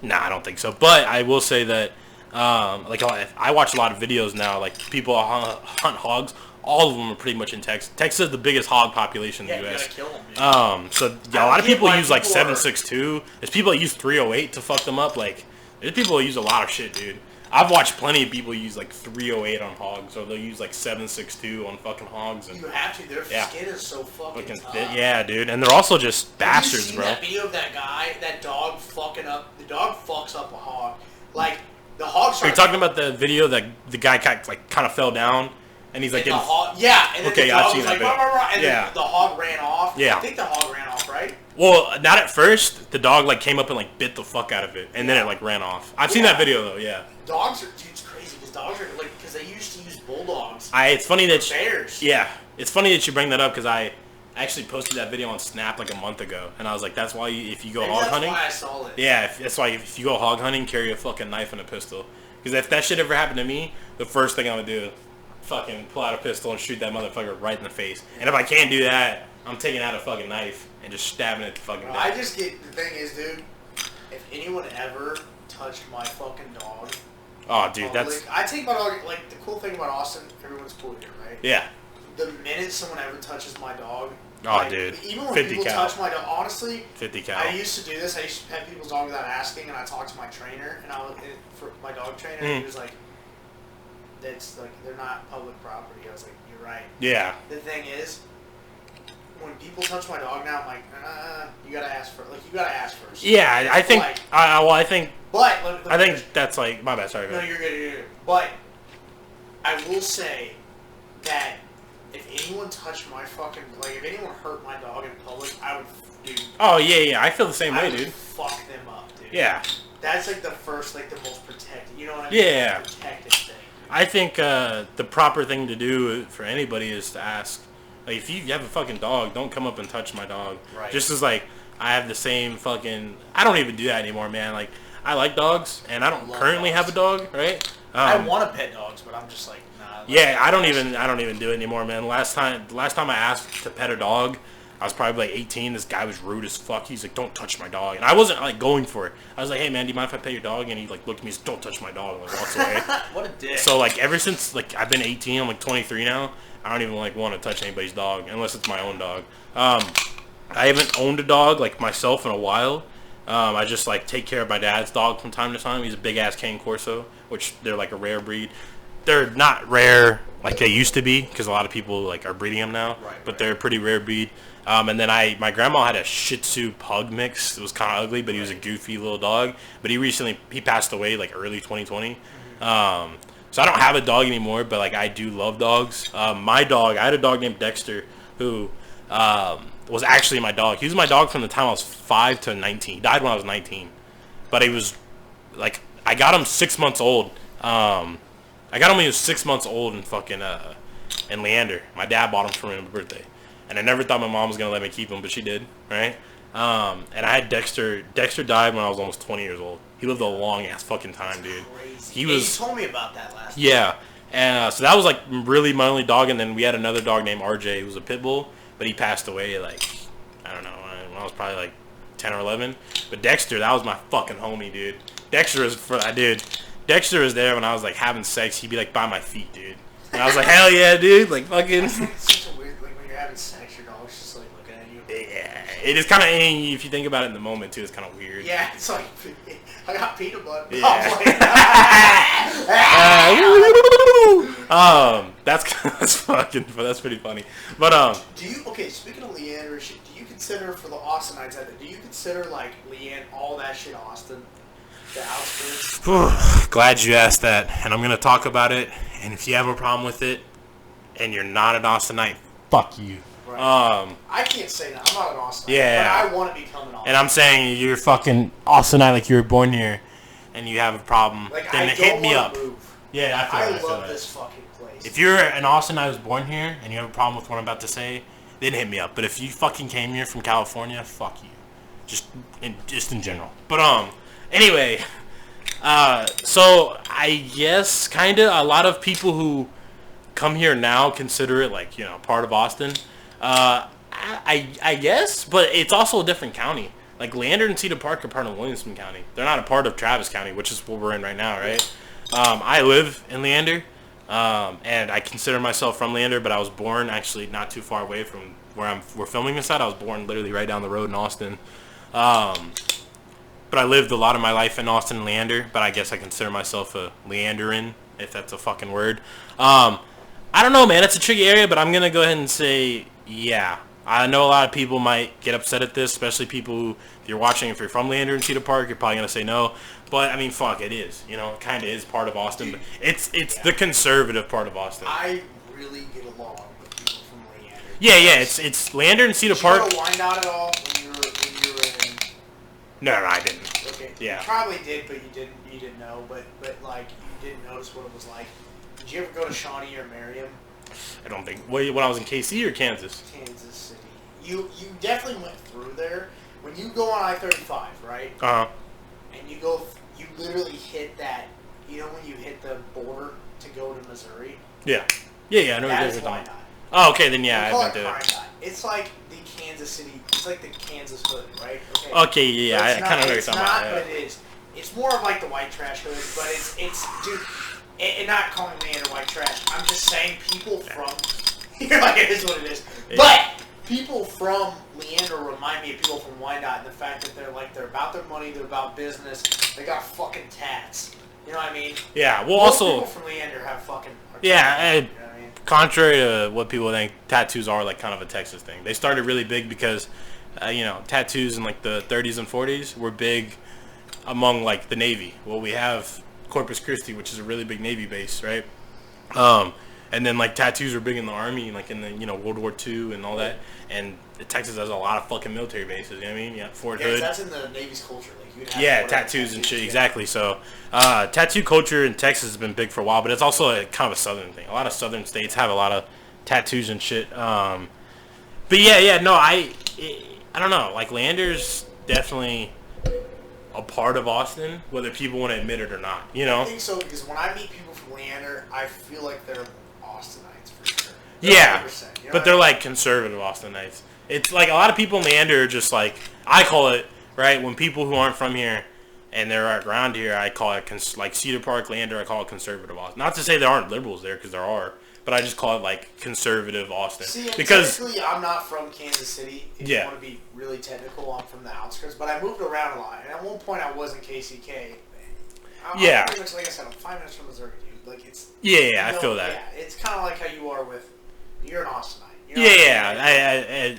No.
Nah, I don't think so. But I will say that, like, I watch a lot of videos now. Like, people hunt hogs. All of them are pretty much in Texas. Texas is the biggest hog population in
Yeah,
the
you
U.S.
gotta kill him.
So yeah, a lot of people use like
people are-
7.62. There's people that use 308 to fuck them up. Like, there's people that use a lot of shit, dude. I've watched plenty of people use like 308 on hogs, or they'll use like 7.62 on fucking hogs. And
You have to. Their
Yeah.
skin is so fucking
fucking
tough.
yeah, dude. And they're also just bastards,
Have you seen
bro.
that video of that guy, that dog fucking up? The dog fucks up a hog. Like, the hog
Are you
starts...
talking about the video that the guy kind of fell down, and he's like,
and the
getting,
hog, yeah, and then
Okay,
the
I've
dog
seen
was like,
that
rah, rah, rah, and
Yeah.
then the hog ran off.
Yeah.
I think the hog ran off, right?
well, not at first. The dog like came up and like bit the fuck out of it, and then it like ran off. I've seen
Yeah.
that video though. Yeah.
Dogs are, dude, it's crazy, because dogs are, like, because they used to use bulldogs.
It's funny that
Bears.
Yeah, it's funny that you bring that up because I actually posted that video on Snap like a month ago, and I was like, that's why if you go
Maybe
hog
that's
hunting,
why I saw it.
yeah, that's why if you go hog hunting, carry a fucking knife and a pistol. Because if that shit ever happened to me, the first thing I would do, fucking pull out a pistol and shoot that motherfucker right in the face. And if I can't do that, I'm taking out a fucking knife and just stabbing it to fucking
I
death.
just get, the thing is, dude, if anyone ever touched my fucking dog,
Oh, dude,
public,
that's
I take my dog, like, the cool thing about Austin, everyone's cool here, right?
yeah.
The minute someone ever touches my dog,
Oh,
like,
dude,
even when
50
people
cal.
touch my dog, honestly,
50 cal.
I used to do this. I used to pet people's dog without asking, and I talked to my trainer, and for my dog trainer, and he was like, "That's like they're not public property." I was like, "You're right."
Yeah.
The thing is, when people touch my dog now, I'm like, you gotta ask for, like, you gotta ask first.
Yeah, I think.
Like,
I think.
but
I think that's like my bad. Sorry. Go
no,
ahead.
you're good. You're good. But I will say that if anyone touched my fucking, like, if anyone hurt my dog in public, I would, dude.
Oh yeah. I feel the same
I
way,
would
dude.
fuck them up, dude.
Yeah.
That's like the first, like the most protected. You know what I mean?
Yeah.
Protected thing.
I think the proper thing to do for anybody is to ask. Like, if you have a fucking dog, don't come up and touch my dog.
Right.
Just as, like, I have the same fucking... I don't even do that anymore, man. Like, I like dogs, and I don't currently have a dog, right?
I want to pet dogs, but I'm just like, nah.
Yeah, I don't even do it anymore, man. Last time I asked to pet a dog, I was probably like 18. This guy was rude as fuck. He's like, "Don't touch my dog," and I wasn't like going for it. I was like, "Hey, man, do you mind if I pet your dog?" And he like looked at me, and said, "Don't touch my dog," and like walks away.
What a dick.
So like ever since like I've been 18, I'm like 23 now. I don't even like want to touch anybody's dog unless it's my own dog. I haven't owned a dog like myself in a while. I just like take care of my dad's dog from time to time. He's a big ass Cane Corso, which they're like a rare breed. They're not rare like they used to be because a lot of people like are breeding them now, but they're a pretty rare breed. And then my grandma had a Shih Tzu Pug mix. It was kind of ugly, but he was a goofy little dog. But he passed away like early 2020. So I don't have a dog anymore, but like I do love dogs. My dog, I had a dog named Dexter who was actually my dog. He was my dog from the time I was 5 to 19. He died when I was 19, but he was like I got him 6 months old. I got him when he was 6 months old in Leander. My dad bought him for me on my birthday. And I never thought my mom was going to let me keep him, but she did, right? And I had Dexter. Dexter died when I was almost 20 years old. He lived a long-ass fucking time, dude.
Crazy.
He was...
You told me about that last time.
Yeah. And so that was, like, really my only dog. And then we had another dog named RJ who was a pit bull. But he passed away, like, I don't know, when I was probably, like, 10 or 11. But Dexter, that was my fucking homie, dude. Dexter was there when I was, like, having sex. He'd be, like, by my feet, dude. And I was like, hell yeah, dude. Like, fucking...
It's such a weird, like, when you're having sex, your dog's just, like, looking at you.
Yeah, it is kind of, if you think about it in the moment, too, it's kind of weird.
Yeah, it's like, I got peanut butter.
Yeah. That's pretty funny. But,
okay, speaking of Leander shit, do you consider, for the Austinites out there, do you consider, like, all that shit Austin? The outskirts?
Glad you asked that, and I'm going to talk about it, and if you have a problem with it, and you're not an Austinite, fuck you.
Right. I can't say that. I'm not an Austinite.
Yeah.
But I want to become an Austinite.
And I'm saying you're fucking Austinite like you were born here, and you have a problem,
like,
then hit me up. Move. Yeah,
I love this fucking place.
If you're an Austinite who's born here, and you have a problem with what I'm about to say, then hit me up. But if you fucking came here from California, fuck you. Just in general. But, anyway, so I guess kind of a lot of people who come here now consider it like, you know, part of Austin. I guess, but it's also a different county. Like Leander and Cedar Park are part of Williamson County. They're not a part of Travis County, which is what we're in right now, right? I live in Leander, and I consider myself from Leander, but I was born actually not too far away from where we're filming this at. I was born literally right down the road in Austin. But I lived a lot of my life in Austin and Leander, but I guess I consider myself a Leanderin, if that's a fucking word. I don't know, man. It's a tricky area, but I'm going to go ahead and say, yeah. I know a lot of people might get upset at this, especially people who, if you're watching, if you're from Leander and Cedar Park, you're probably going to say no. But, I mean, fuck, it is. You know, it kind of is part of Austin. But it's the conservative part of Austin.
I really get along with people from Leander.
Yeah, it's Leander and Cedar Park.
Did you go to Wyandotte at all when you were in...
No, I didn't.
Okay.
Yeah.
You probably did, but you didn't know. But like, you didn't notice what it was like. Did you ever go to Shawnee or Merriam?
I don't think. When I was in KC or Kansas?
Kansas City. You definitely went through there. When you go on I-35, right?
Uh-huh.
And you literally hit that, you know when you hit the border to go to Missouri?
Yeah. Yeah, I know
that
what
is
you're talking
Wyandotte.
Oh, okay, then yeah,
call
I've been
it
to it.
It's like the Kansas City, it's like the Kansas hood, right?
Okay, yeah, I kind of know what you're talking about.
But it is. It's more of like the white trash hood, but it's dude, and not calling Leander white trash. I'm just saying people from, you're like, it is what it is. Yeah. But people from Leander remind me of people from Wyandotte, and the fact that they're about their money, they're about business, they got fucking tats. You know what I mean?
Yeah, well,
most
also...
people from Leander have fucking...
Yeah,
you know what I mean?
Contrary to what people think, tattoos are like kind of a Texas thing. They started really big because, tattoos in like the 30s and 40s were big among like the Navy. Well, we have Corpus Christi, which is a really big Navy base, right? And And then like tattoos were big in the army, like in the World War II and all that. And Texas has a lot of fucking military bases. You know what I mean? Yeah, Fort Hood.
That's in the Navy's culture. Like you'd have
tattoos and shit. Exactly. So tattoo culture in Texas has been big for a while, but it's also kind of a southern thing. A lot of southern states have a lot of tattoos and shit. But no, I don't know. Like Leander's definitely a part of Austin, whether people want to admit it or not.
I think so because when I meet people from Leander, I feel like they're Austinites for sure.
Yeah, but they're like conservative Austinites. It's like a lot of people in Leander are just like, I call it, right, when people who aren't from here and they're around here, I call it, like Cedar Park, Leander, I call it conservative Austin. Not to say there aren't liberals there, because there are, but I just call it like conservative Austin.
See,
because
technically I'm not from Kansas City. If you want to be really technical, I'm from the outskirts, but I moved around a lot. And at one point I was in KCK. I'm pretty much, like I said, I'm 5 minutes from Missouri, dude. Like it's
I feel that.
Yeah, it's kind of like how you are with, you're an Austinite.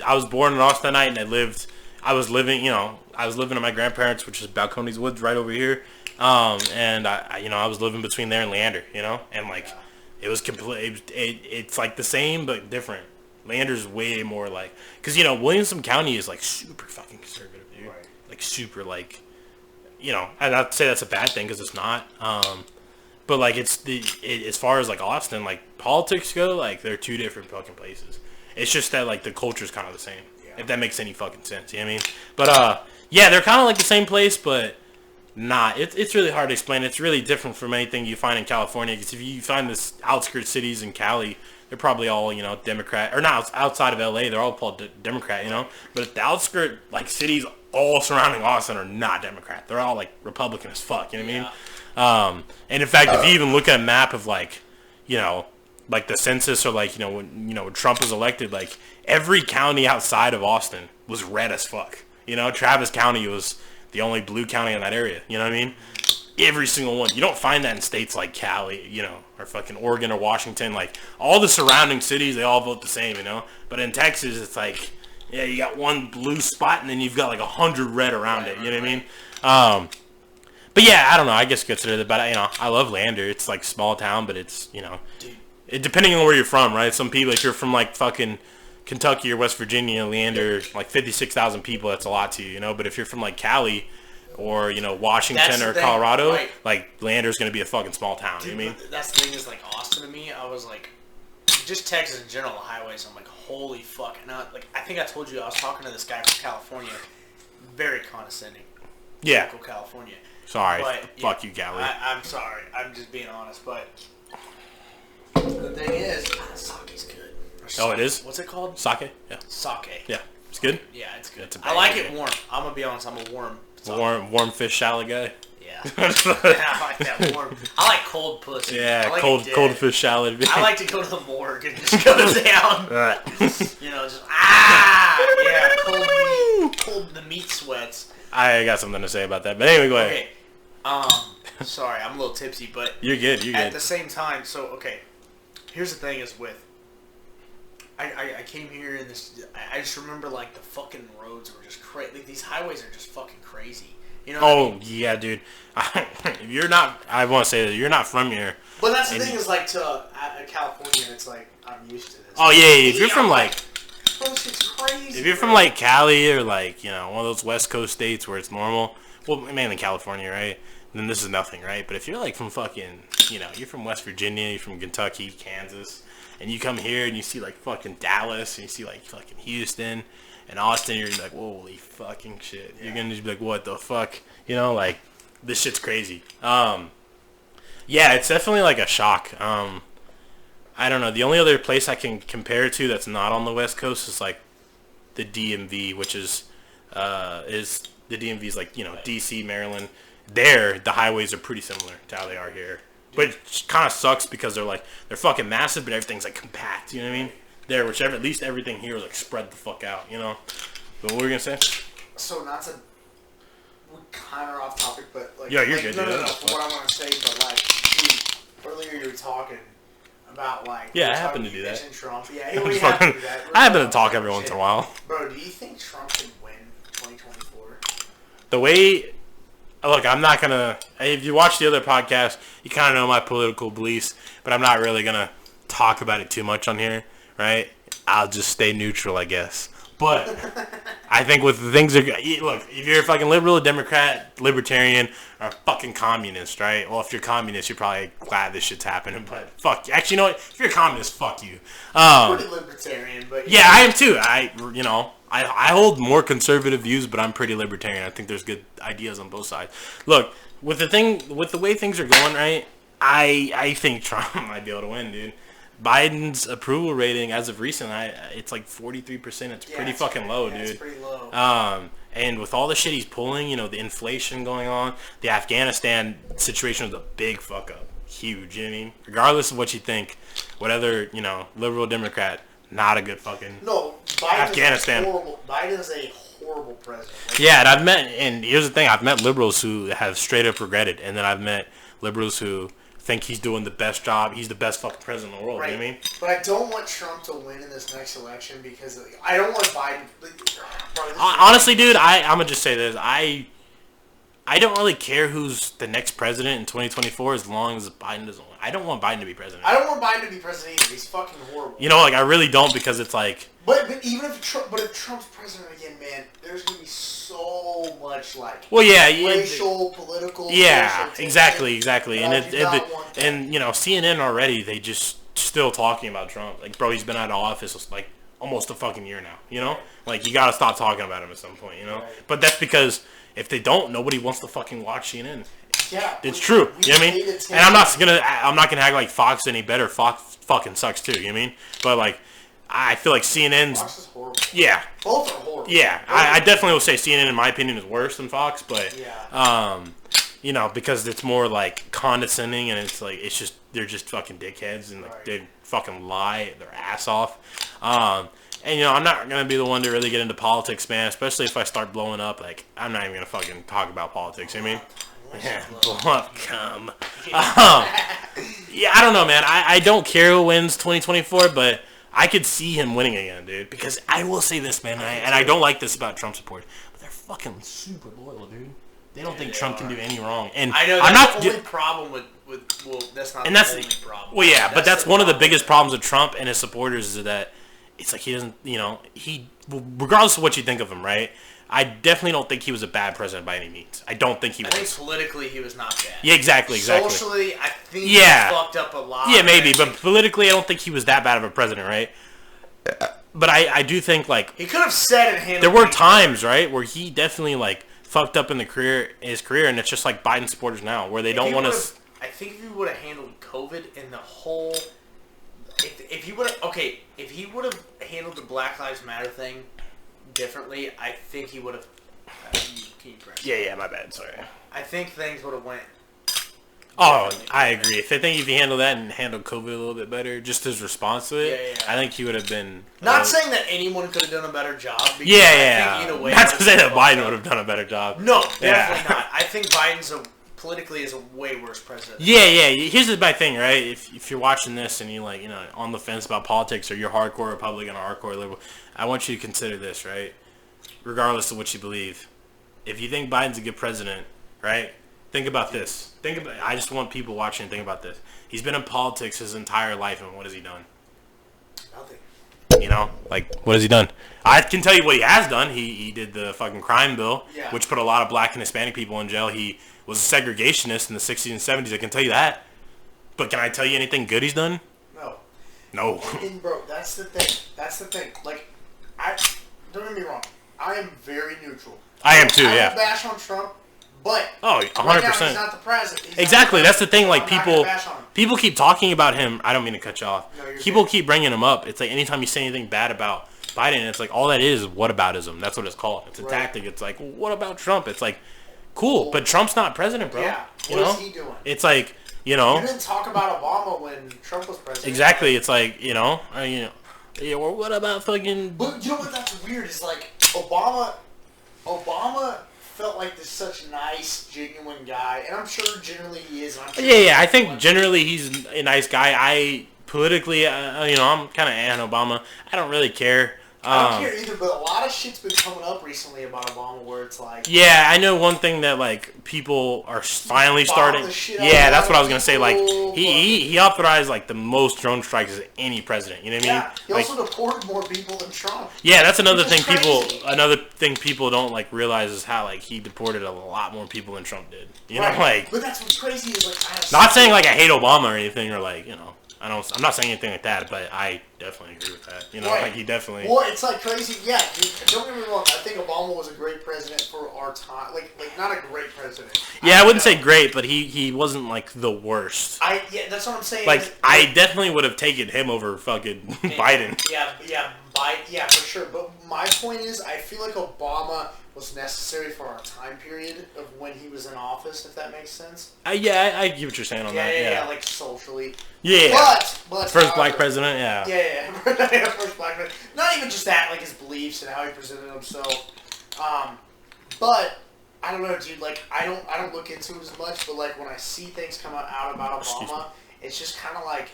I was born in Austinite, and I was living at my grandparents', which is Balcones Woods, right over here. And I was living between there and Leander, and like it was complete. It's like the same but different. Leander's way more like, because Williamson County is like super fucking conservative, dude. Right. Like super like, I'd not say that's a bad thing because it's not. But like as far as like Austin, like politics go, like they're two different fucking places. It's just that like the culture's kind of the same, if that makes any fucking sense. You know what I mean? But they're kind of like the same place, but not. It's really hard to explain. It's really different from anything you find in California. Because if you find this outskirt cities in Cali, they're probably all Democrat, or not outside of LA. They're all called Democrat, But the outskirt like cities all surrounding Austin are not Democrat. They're all like Republican as fuck. You know what I mean? And in fact, if you even look at a map of like the census, or like when Trump was elected, like every county outside of Austin was red as fuck. Travis County was the only blue county in that area. You know what I mean? Every single one. You don't find that in states like Cali, or fucking Oregon or Washington. Like all the surrounding cities, they all vote the same. But in Texas, it's like, you got one blue spot and then you've got like 100 red around it. You know what I mean? But yeah, I don't know. I guess consider it. But I love Leander. It's like small town, but it's depending on where you're from, right? Some people, if you're from like fucking Kentucky or West Virginia, Leander, like 56,000 people, that's a lot to you, But if you're from like Cali or Washington or Colorado, like Leander's gonna be a fucking small town.
Dude,
you know what I mean?
That's the thing is like Austin to me. I was like, just Texas in general, the highways. I'm like, holy fuck! And I think I told you I was talking to this guy from California, very condescending.
Yeah.
Local California.
Sorry, fuck you, Cali.
I'm sorry. I'm just being honest, but the thing is, sake's good.
Oh, it is?
What's it called?
Sake? Yeah.
Sake.
Yeah. It's good?
Yeah, it's good.
It's
I like it warm. I'm going to be honest. I'm a
warm fish shallot guy?
Yeah. I like that warm. I like cold pussy.
Yeah, like cold fish shallot.
I like to go to the morgue and just go down. Cold the meat sweats.
I got something to say about that. But anyway, go ahead.
Okay. Sorry, I'm a little tipsy, but...
You're good.
At the same time, so, okay. Here's the thing is with... I came here and I just remember like the fucking roads were just crazy. Like these highways are just fucking crazy. What I mean?
Yeah, dude. If you're not, I want to say that you're not from here.
But that's the thing is like to California, it's like I'm used to this.
Oh yeah. If you're from like,
it's crazy.
If you're from like Cali or like one of those West Coast states where it's normal, well mainly California, right? Then this is nothing, right? But if you're like from fucking, you're from West Virginia, you're from Kentucky, Kansas. And you come here and you see like fucking Dallas and you see like fucking Houston and Austin, you're like, holy fucking shit. You're gonna just be like, what the fuck? Like this shit's crazy. Yeah, it's definitely like a shock. I don't know. The only other place I can compare it to that's not on the West Coast is like the DMV, which is the DMV is like, DC, Maryland. There, the highways are pretty similar to how they are here. But it kind of sucks because they're fucking massive, but everything's like compact. You know what I mean? There, at least everything here is like spread the fuck out. But what were we gonna say?
So not to, we kind of are off topic, but like
yeah, you're good.
No. For what I want to say, but like earlier you were talking about like
I happen to do that.
Trump. Yeah, we happen to do that.
I happen to talk every once in a while.
Bro, do you think Trump can win 2024?
The way. Look, I'm not gonna. If you watch the other podcast, you kind of know my political beliefs, but I'm not really gonna talk about it too much on here, right? I'll just stay neutral, I guess. But I think with the things look, if you're a fucking liberal, Democrat, libertarian, or a fucking communist, right? Well, if you're communist, you're probably glad this shit's happening. But fuck you. Actually, you know what? If you're a communist, fuck you.
Pretty libertarian, but
yeah, I am too. I hold more conservative views, but I'm pretty libertarian. I think there's good ideas on both sides. Look, with the way things are going, right? I think Trump might be able to win, dude. Biden's approval rating as of recent, it's like 43%. It's pretty fucking low, dude.
It's pretty low.
And with all the shit he's pulling, the inflation going on, the Afghanistan situation was a big fuck up. Huge, you know what I mean? Regardless of what you think, whatever, liberal, Democrat, not a good fucking Afghanistan.
Biden is a horrible president.
Yeah, and here's the thing, I've met liberals who have straight up regretted, and then I've met liberals who think he's doing the best job. He's the best fucking president in the world.
Right.
You know what I mean?
But I don't want Trump to win in this next election because I don't want Biden.
Honestly, dude, I'm gonna just say this. I don't really care who's the next president in 2024 as long as Biden doesn't win. I don't want Biden to be president.
I don't want Biden to be president either. He's fucking horrible.
I really don't, because it's like.
But even if Trump's president again, man, there's gonna be so much racial, political.
Yeah, exactly. And CNN already, they just still talking about Trump. Like, bro, he's been out of office like almost a fucking year now. Like, you gotta stop talking about him at some point. Right. But that's because if they don't, nobody wants to fucking watch CNN.
Yeah,
it's true. You know what I mean? And I'm not gonna act like Fox any better. Fox fucking sucks too. You know what I mean? But like, I feel like CNN's.
Fox is horrible.
Yeah.
Both are horrible.
Yeah, I definitely will say CNN, in my opinion, is worse than Fox. But because it's more like condescending, and it's like they're just fucking dickheads, and like they fucking lie their ass off. And I'm not gonna be the one to really get into politics, man. Especially if I start blowing up. Like, I'm not even gonna fucking talk about politics. You know what I mean? Yeah, blow up, cum. Yeah, I don't know, man. I don't care who wins 2024, but I could see him winning again, dude. Because I will say this, man, and I don't like this about Trump supporters, but they're fucking super loyal, dude. They don't think Trump can do any wrong. And
I know that's the only problem with that's not the only problem.
Well, yeah, but that's one of the biggest problems with Trump and his supporters is that it's like he doesn't, regardless of what you think of him, right? I definitely don't think he was a bad president by any means. I don't think he was.
I think politically he was not bad.
Yeah, exactly.
Socially, I think he fucked up a lot.
Yeah, maybe, but politically I don't think he was that bad of a president, right? But I do think, like...
He could have said and handled...
There were times, right, where he definitely, like, fucked up in his career, and it's just like Biden supporters now, where they don't want to...
I think if he would have handled COVID and the whole... If he would have handled the Black Lives Matter thing differently, I think he would have...
Yeah, my bad, sorry.
I think things would have went...
Oh, I agree. If he handled that and handled COVID a little bit better, just his response to it, I think he would have been...
Not saying that anyone could have done a better job.
I think either way... Not to say that Biden would have done a better job.
No, definitely not. I think Biden's politically is a way worse president.
Yeah. Here's my thing, right? If you're watching this and you're like, on the fence about politics, or you're hardcore Republican or hardcore liberal, I want you to consider this, right? Regardless of what you believe. If you think Biden's a good president, right? Think about this. I just want people watching to think about this. He's been in politics his entire life, and what has he done? Nothing. What has he done? I can tell you what he has done. He did the fucking crime bill, which put a lot of black and Hispanic people in jail. He was a segregationist in the 60s and 70s. I can tell you that. But can I tell you anything good he's done? No.
And bro, that's the thing. Like, don't get me wrong. I am very neutral.
I am too,
I don't bash on Trump. But
100%.
Right now, he's not the president.
Exactly. That's the thing. Like, people keep talking about him. I don't mean to cut you off.
No,
people keep bringing him up. It's like anytime you say anything bad about Biden, it's like all that is whataboutism. That's what it's called. It's a tactic. It's like, well, what about Trump? It's like, cool, but Trump's not president, bro.
Yeah. What is he doing?
It's like,
You didn't talk about Obama when Trump was president.
Exactly. It's like, or what about fucking...
But you know what? That's weird. Is like Obama felt like this such nice, genuine guy, and I'm sure generally he is.
I think generally he's a nice guy. Politically, I'm kind of anti-Obama. I don't really care.
I don't care either, but a lot of shit's been coming up recently about Obama where it's like...
Yeah, I know one thing that, like, people are finally starting... Yeah, that's what I was going to say. Like, he authorized, like, the most drone strikes of any president. You know what I mean?
Yeah, he also deported more people than Trump.
Yeah, that's another thing people don't, like, realize is how, like, he deported a lot more people than Trump did. You know, like...
But that's what's crazy is, like...
Not saying, like, I hate Obama or anything, or, like, you know... I'm not saying anything like that, but I definitely agree with that. You know, like he definitely.
Well, it's like crazy. Yeah, don't get me wrong. I think Obama was a great president for our time. Like not a great president.
Yeah, I wouldn't say great, but he wasn't like the worst.
Yeah, that's what I'm saying.
Like I definitely would have taken him over fucking Biden.
Yeah, Biden. Yeah, for sure. But my point is, I feel like Obama was necessary for our time period of when he was in office, if that makes sense.
Yeah, I get what you're saying on that.
Yeah, like socially.
Yeah.
But
first black president, yeah.
Yeah, first black president. Not even just that, like his beliefs and how he presented himself. But I don't know, dude. Like I don't look into it as much, but like when I see things come out about Obama, it's just kind of like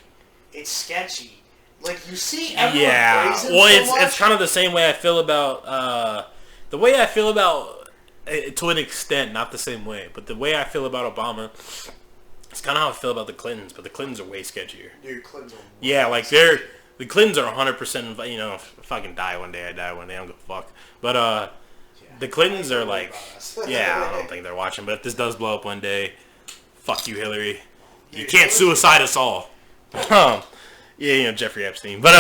it's sketchy. Like you see everyone praise him so much.
It's kind of the same way I feel about the way I feel about to an extent, not the same way, but the way I feel about Obama. It's kind of how I feel about the Clintons, but the Clintons are way sketchier.
Dude, Clintons are
yeah, like the Clintons are 100%. You know, if I can die one day, I die one day. I don't give a fuck. But the Clintons are like, yeah, I don't think they're watching. But if this does blow up one day, fuck you, Hillary. You can't suicide us all. Yeah, you know Jeffrey Epstein. But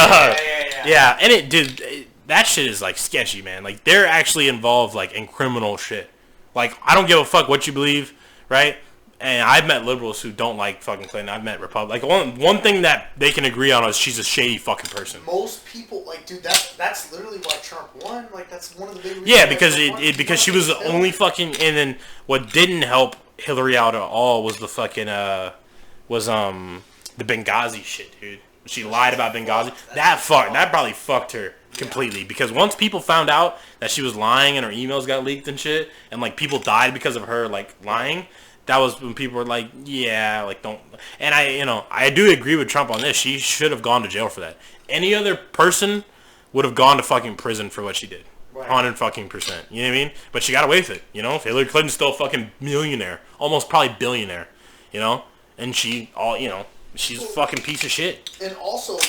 yeah, and dude, that shit is like sketchy, man. Like they're actually involved like in criminal shit. Like I don't give a fuck what you believe, right? And I've met liberals who don't like fucking Clinton. I've met Republicans. Like one thing that they can agree on is she's a shady fucking person.
Most people like, dude. That's literally why Trump won. Like that's one of the big reasons.
Yeah, because she was the only fucking. And then what didn't help Hillary out at all was the fucking the Benghazi shit, dude. She lied about Benghazi. That probably fucked her completely. Because once people found out that she was lying and her emails got leaked and shit, and like people died because of her like lying. That was when people were like, yeah, like don't. And I do agree with Trump on this. She should have gone to jail for that. Any other person would have gone to fucking prison for what she did. 100%. You know what I mean? But she got away with it. You know, Hillary Clinton's still a fucking millionaire, almost probably billionaire. You know, and she's a fucking piece of shit.
And also,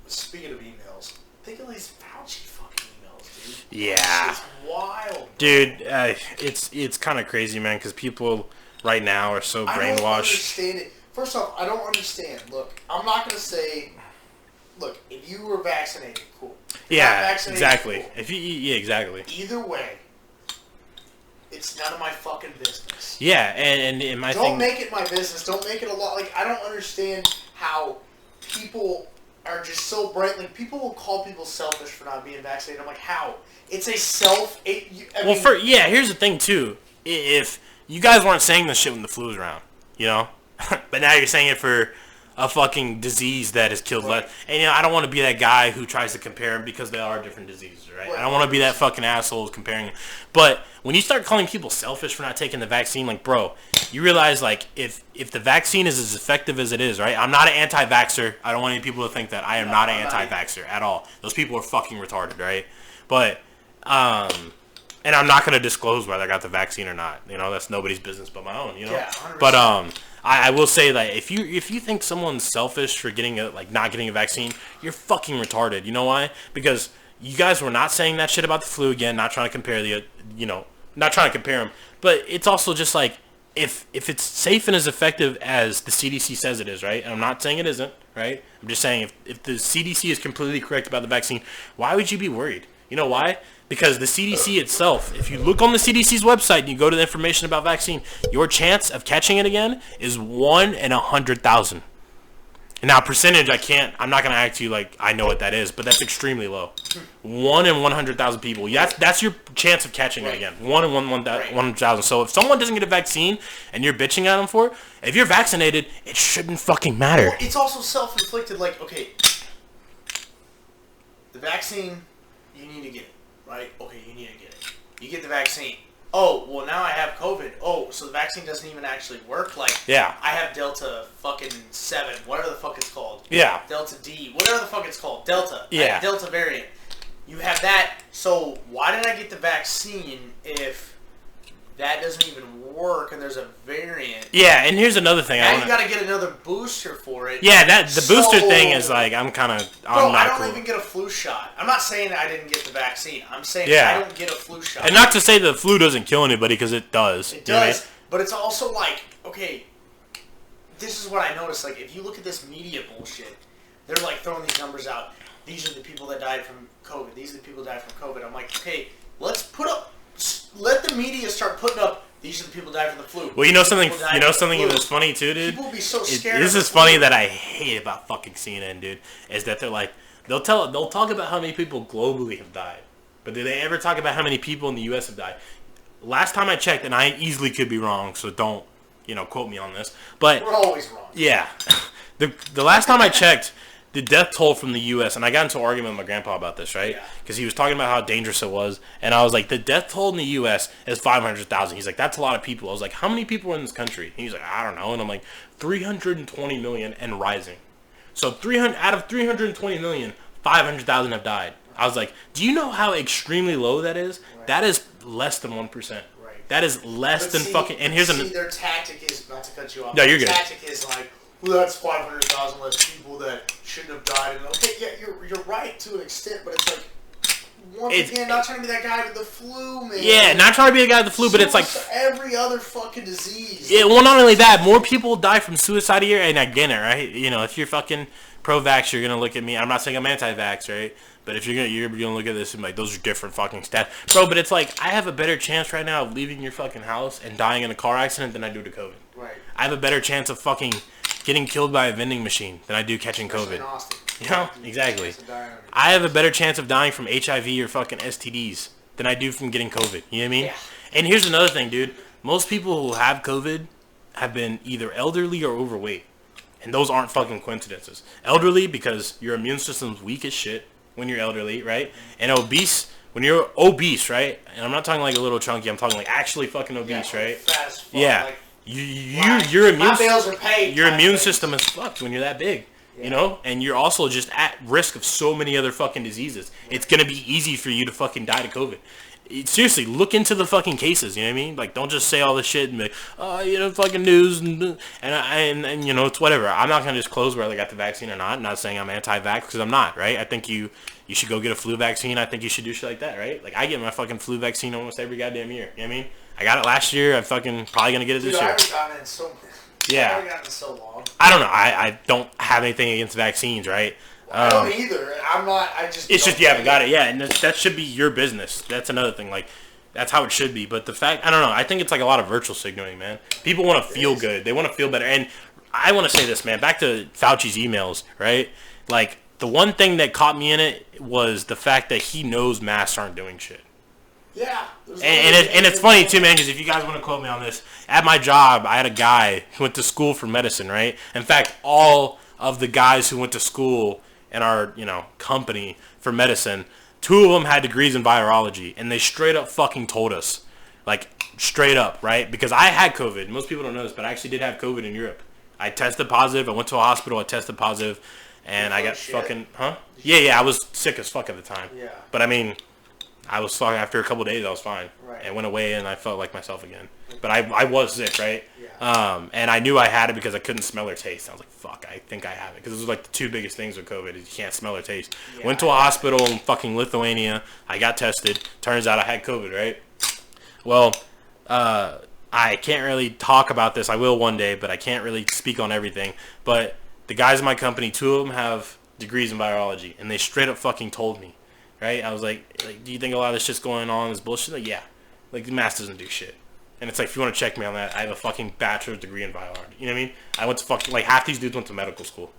speaking of emails, think of these Fauci fucking emails, dude.
Yeah.
It's wild,
dude. It's kind of crazy, man, because people right now are so brainwashed. I don't
understand it. First off, I don't understand. Look, I'm not gonna say. Look, if you were vaccinated, cool.
Yeah, exactly. Cool. Exactly.
Either way, it's none of my fucking business.
Yeah, and my
don't make it my business. Don't make it a lot. Like I don't understand how people are just so bright. Like people will call people selfish for not being vaccinated. I'm like, how? It's a
here's the thing too. If you guys weren't saying this shit when the flu was around, you know, but now you're saying it for a fucking disease that has killed less. And I don't want to be that guy who tries to compare them because they are different diseases, right? I don't want to be that fucking asshole comparing them. But when you start calling people selfish for not taking the vaccine, like, bro, you realize, like, if the vaccine is as effective as it is, right? I'm not an anti-vaxxer. I don't want any people to think that I am not an anti-vaxxer at all. Those people are fucking retarded, right? But, and I'm not going to disclose whether I got the vaccine or not. You know, that's nobody's business but my own, you know? Yeah, 100%. But, I will say that if you think someone's selfish for not getting a vaccine, you're fucking retarded. You know why? Because you guys were not saying that shit about the flu again, not trying to compare not trying to compare them. But it's also just like, if it's safe and as effective as the CDC says it is, right? And I'm not saying it isn't, right? I'm just saying if the CDC is completely correct about the vaccine, why would you be worried? You know why? Because the CDC itself, if you look on the CDC's website and you go to the information about vaccine, your chance of catching it again is 1 in 100,000. And now percentage, I'm not going to act to you like I know what that is, but that's extremely low. 1 in 100,000 people. That's your chance of catching it again. 1 in 100,000. So if someone doesn't get a vaccine and you're bitching at them for it, if you're vaccinated, it shouldn't fucking matter.
Well, it's also self-inflicted. Like, okay, the vaccine, you need to get it. Right? Okay, you need to get it. You get the vaccine. oh, well, now I have COVID. Oh, so the vaccine doesn't even actually work? Like,
Yeah.
I have Delta fucking 7, whatever the fuck it's called.
Yeah.
Delta D, whatever the fuck it's called. Delta.
Yeah.
Delta variant. You have that, so why did I get the vaccine if that doesn't even work and there's a variant?
Yeah, and here's another thing.
Now you gotta get another booster for it.
Yeah, the booster thing is like, I'm kind of...
Bro, I don't even get a flu shot. I'm not saying I didn't get the vaccine. I'm saying I don't get a flu shot.
And not to say the flu doesn't kill anybody, because it does.
It does, but it's also like, okay, this is what I noticed. Like, if you look at this media bullshit, they're like throwing these numbers out. These are the people that died from COVID. These are the people that died from COVID. I'm like, okay, let's put up... Let the media start putting up, these are the people that died from the flu.
Well, you know something that's funny too, dude?
People will be so scared.
This is funny that I hate about fucking CNN, dude. Is that they're like, they'll talk about how many people globally have died. But do they ever talk about how many people in the US have died? Last time I checked, and I easily could be wrong, so don't, quote me on this. But
we're always wrong.
Yeah. The last time I checked, the death toll from the U.S., and I got into an argument with my grandpa about this, right? Because he was talking about how dangerous it was, and I was like, the death toll in the U.S. is 500,000. He's like, that's a lot of people. I was like, how many people are in this country? And he's like, I don't know. And I'm like, 320 million and rising. So out of 320 million, 500,000 have died. I was like, do you know how extremely low that is? Right. That is less than 1%. Right. That is less than fucking... And here's
their tactic is, not to cut you off,
no, you're good.
Their tactic is like, well, that's 500,000 less people that shouldn't have died. And okay, yeah, you're right to an extent, but it's like, once again, not trying to be that guy with the flu, man.
Yeah, not trying to be the guy with the flu, but it's like
every other fucking disease.
Yeah, well, not only that, more people die from suicide a year, and I get it, right? If you're fucking pro-vax, you're gonna look at me. I'm not saying I'm anti-vax, right? But if you're gonna look at this and be like, those are different fucking stats, bro. But it's like, I have a better chance right now of leaving your fucking house and dying in a car accident than I do to COVID.
Right.
I have a better chance of fucking getting killed by a vending machine than I do catching
Especially
COVID.
in Austin.
Exactly. I have a better chance of dying from HIV or fucking STDs than I do from getting COVID. You know what I mean?
Yeah.
And here's another thing, dude. Most people who have COVID have been either elderly or overweight. And those aren't fucking coincidences. Elderly, because your immune system's weak as shit when you're elderly, right? And obese, when you're obese, right? And I'm not talking like a little chunky. I'm talking like actually fucking obese, right?
Fat as fuck,
yeah.
like,
your immune system is fucked when you're that big.
Yeah.
And you're also just at risk of so many other fucking diseases. It's gonna be easy for you to fucking die to COVID. Seriously, look into the fucking cases. You know what I mean? Like, don't just say all this shit and be like, oh, fucking news and it's whatever. I'm not gonna just close whether I got the vaccine or not. I'm not saying I'm anti-vax because I'm not, right? I think you should go get a flu vaccine. I think you should do shit like that, right? Like, I get my fucking flu vaccine almost every goddamn year. You know what I mean? I got it last year. I'm fucking probably gonna get it this year.
I haven't gotten it in so long.
I don't know. I don't have anything against vaccines, right?
I don't either. I'm not.
It's just you haven't got it. Yeah, and that should be your business. That's another thing. Like, that's how it should be. But the fact, I don't know. I think it's like a lot of virtual signaling, man. People want to feel good. They want to feel better. And I want to say this, man. Back to Fauci's emails, right? Like, the one thing that caught me in it was the fact that he knows masks aren't doing shit.
Yeah.
And it's funny too, man, because if you guys want to quote me on this, at my job, I had a guy who went to school for medicine, right? In fact, all of the guys who went to school in our, company for medicine, 2 of them had degrees in virology, and they straight up fucking told us, like, straight up, right? Because I had COVID. Most people don't know this, but I actually did have COVID in Europe. I tested positive. I went to a hospital. I tested positive, and I got fucking, Yeah, I was sick as fuck at the time.
Yeah.
But I mean, I was fine. After a couple of days, I was fine.
Right.
It went away, and I felt like myself again. But I was sick, right?
Yeah.
And I knew I had it because I couldn't smell or taste. I was like, fuck, I think I have it. Because those was like the 2 biggest things with COVID is you can't smell or taste. Yeah, went to a hospital in fucking Lithuania. I got tested. Turns out I had COVID, right? Well, I can't really talk about this. I will one day, but I can't really speak on everything. But the guys in my company, 2 of them have degrees in virology. And they straight up fucking told me. Right? I was like, do you think a lot of this shit's going on is bullshit? Like, yeah. Like, the math doesn't do shit. And it's like, if you want to check me on that, I have a fucking bachelor's degree in biology. You know what I mean? I went to fucking, like, half these dudes went to medical school.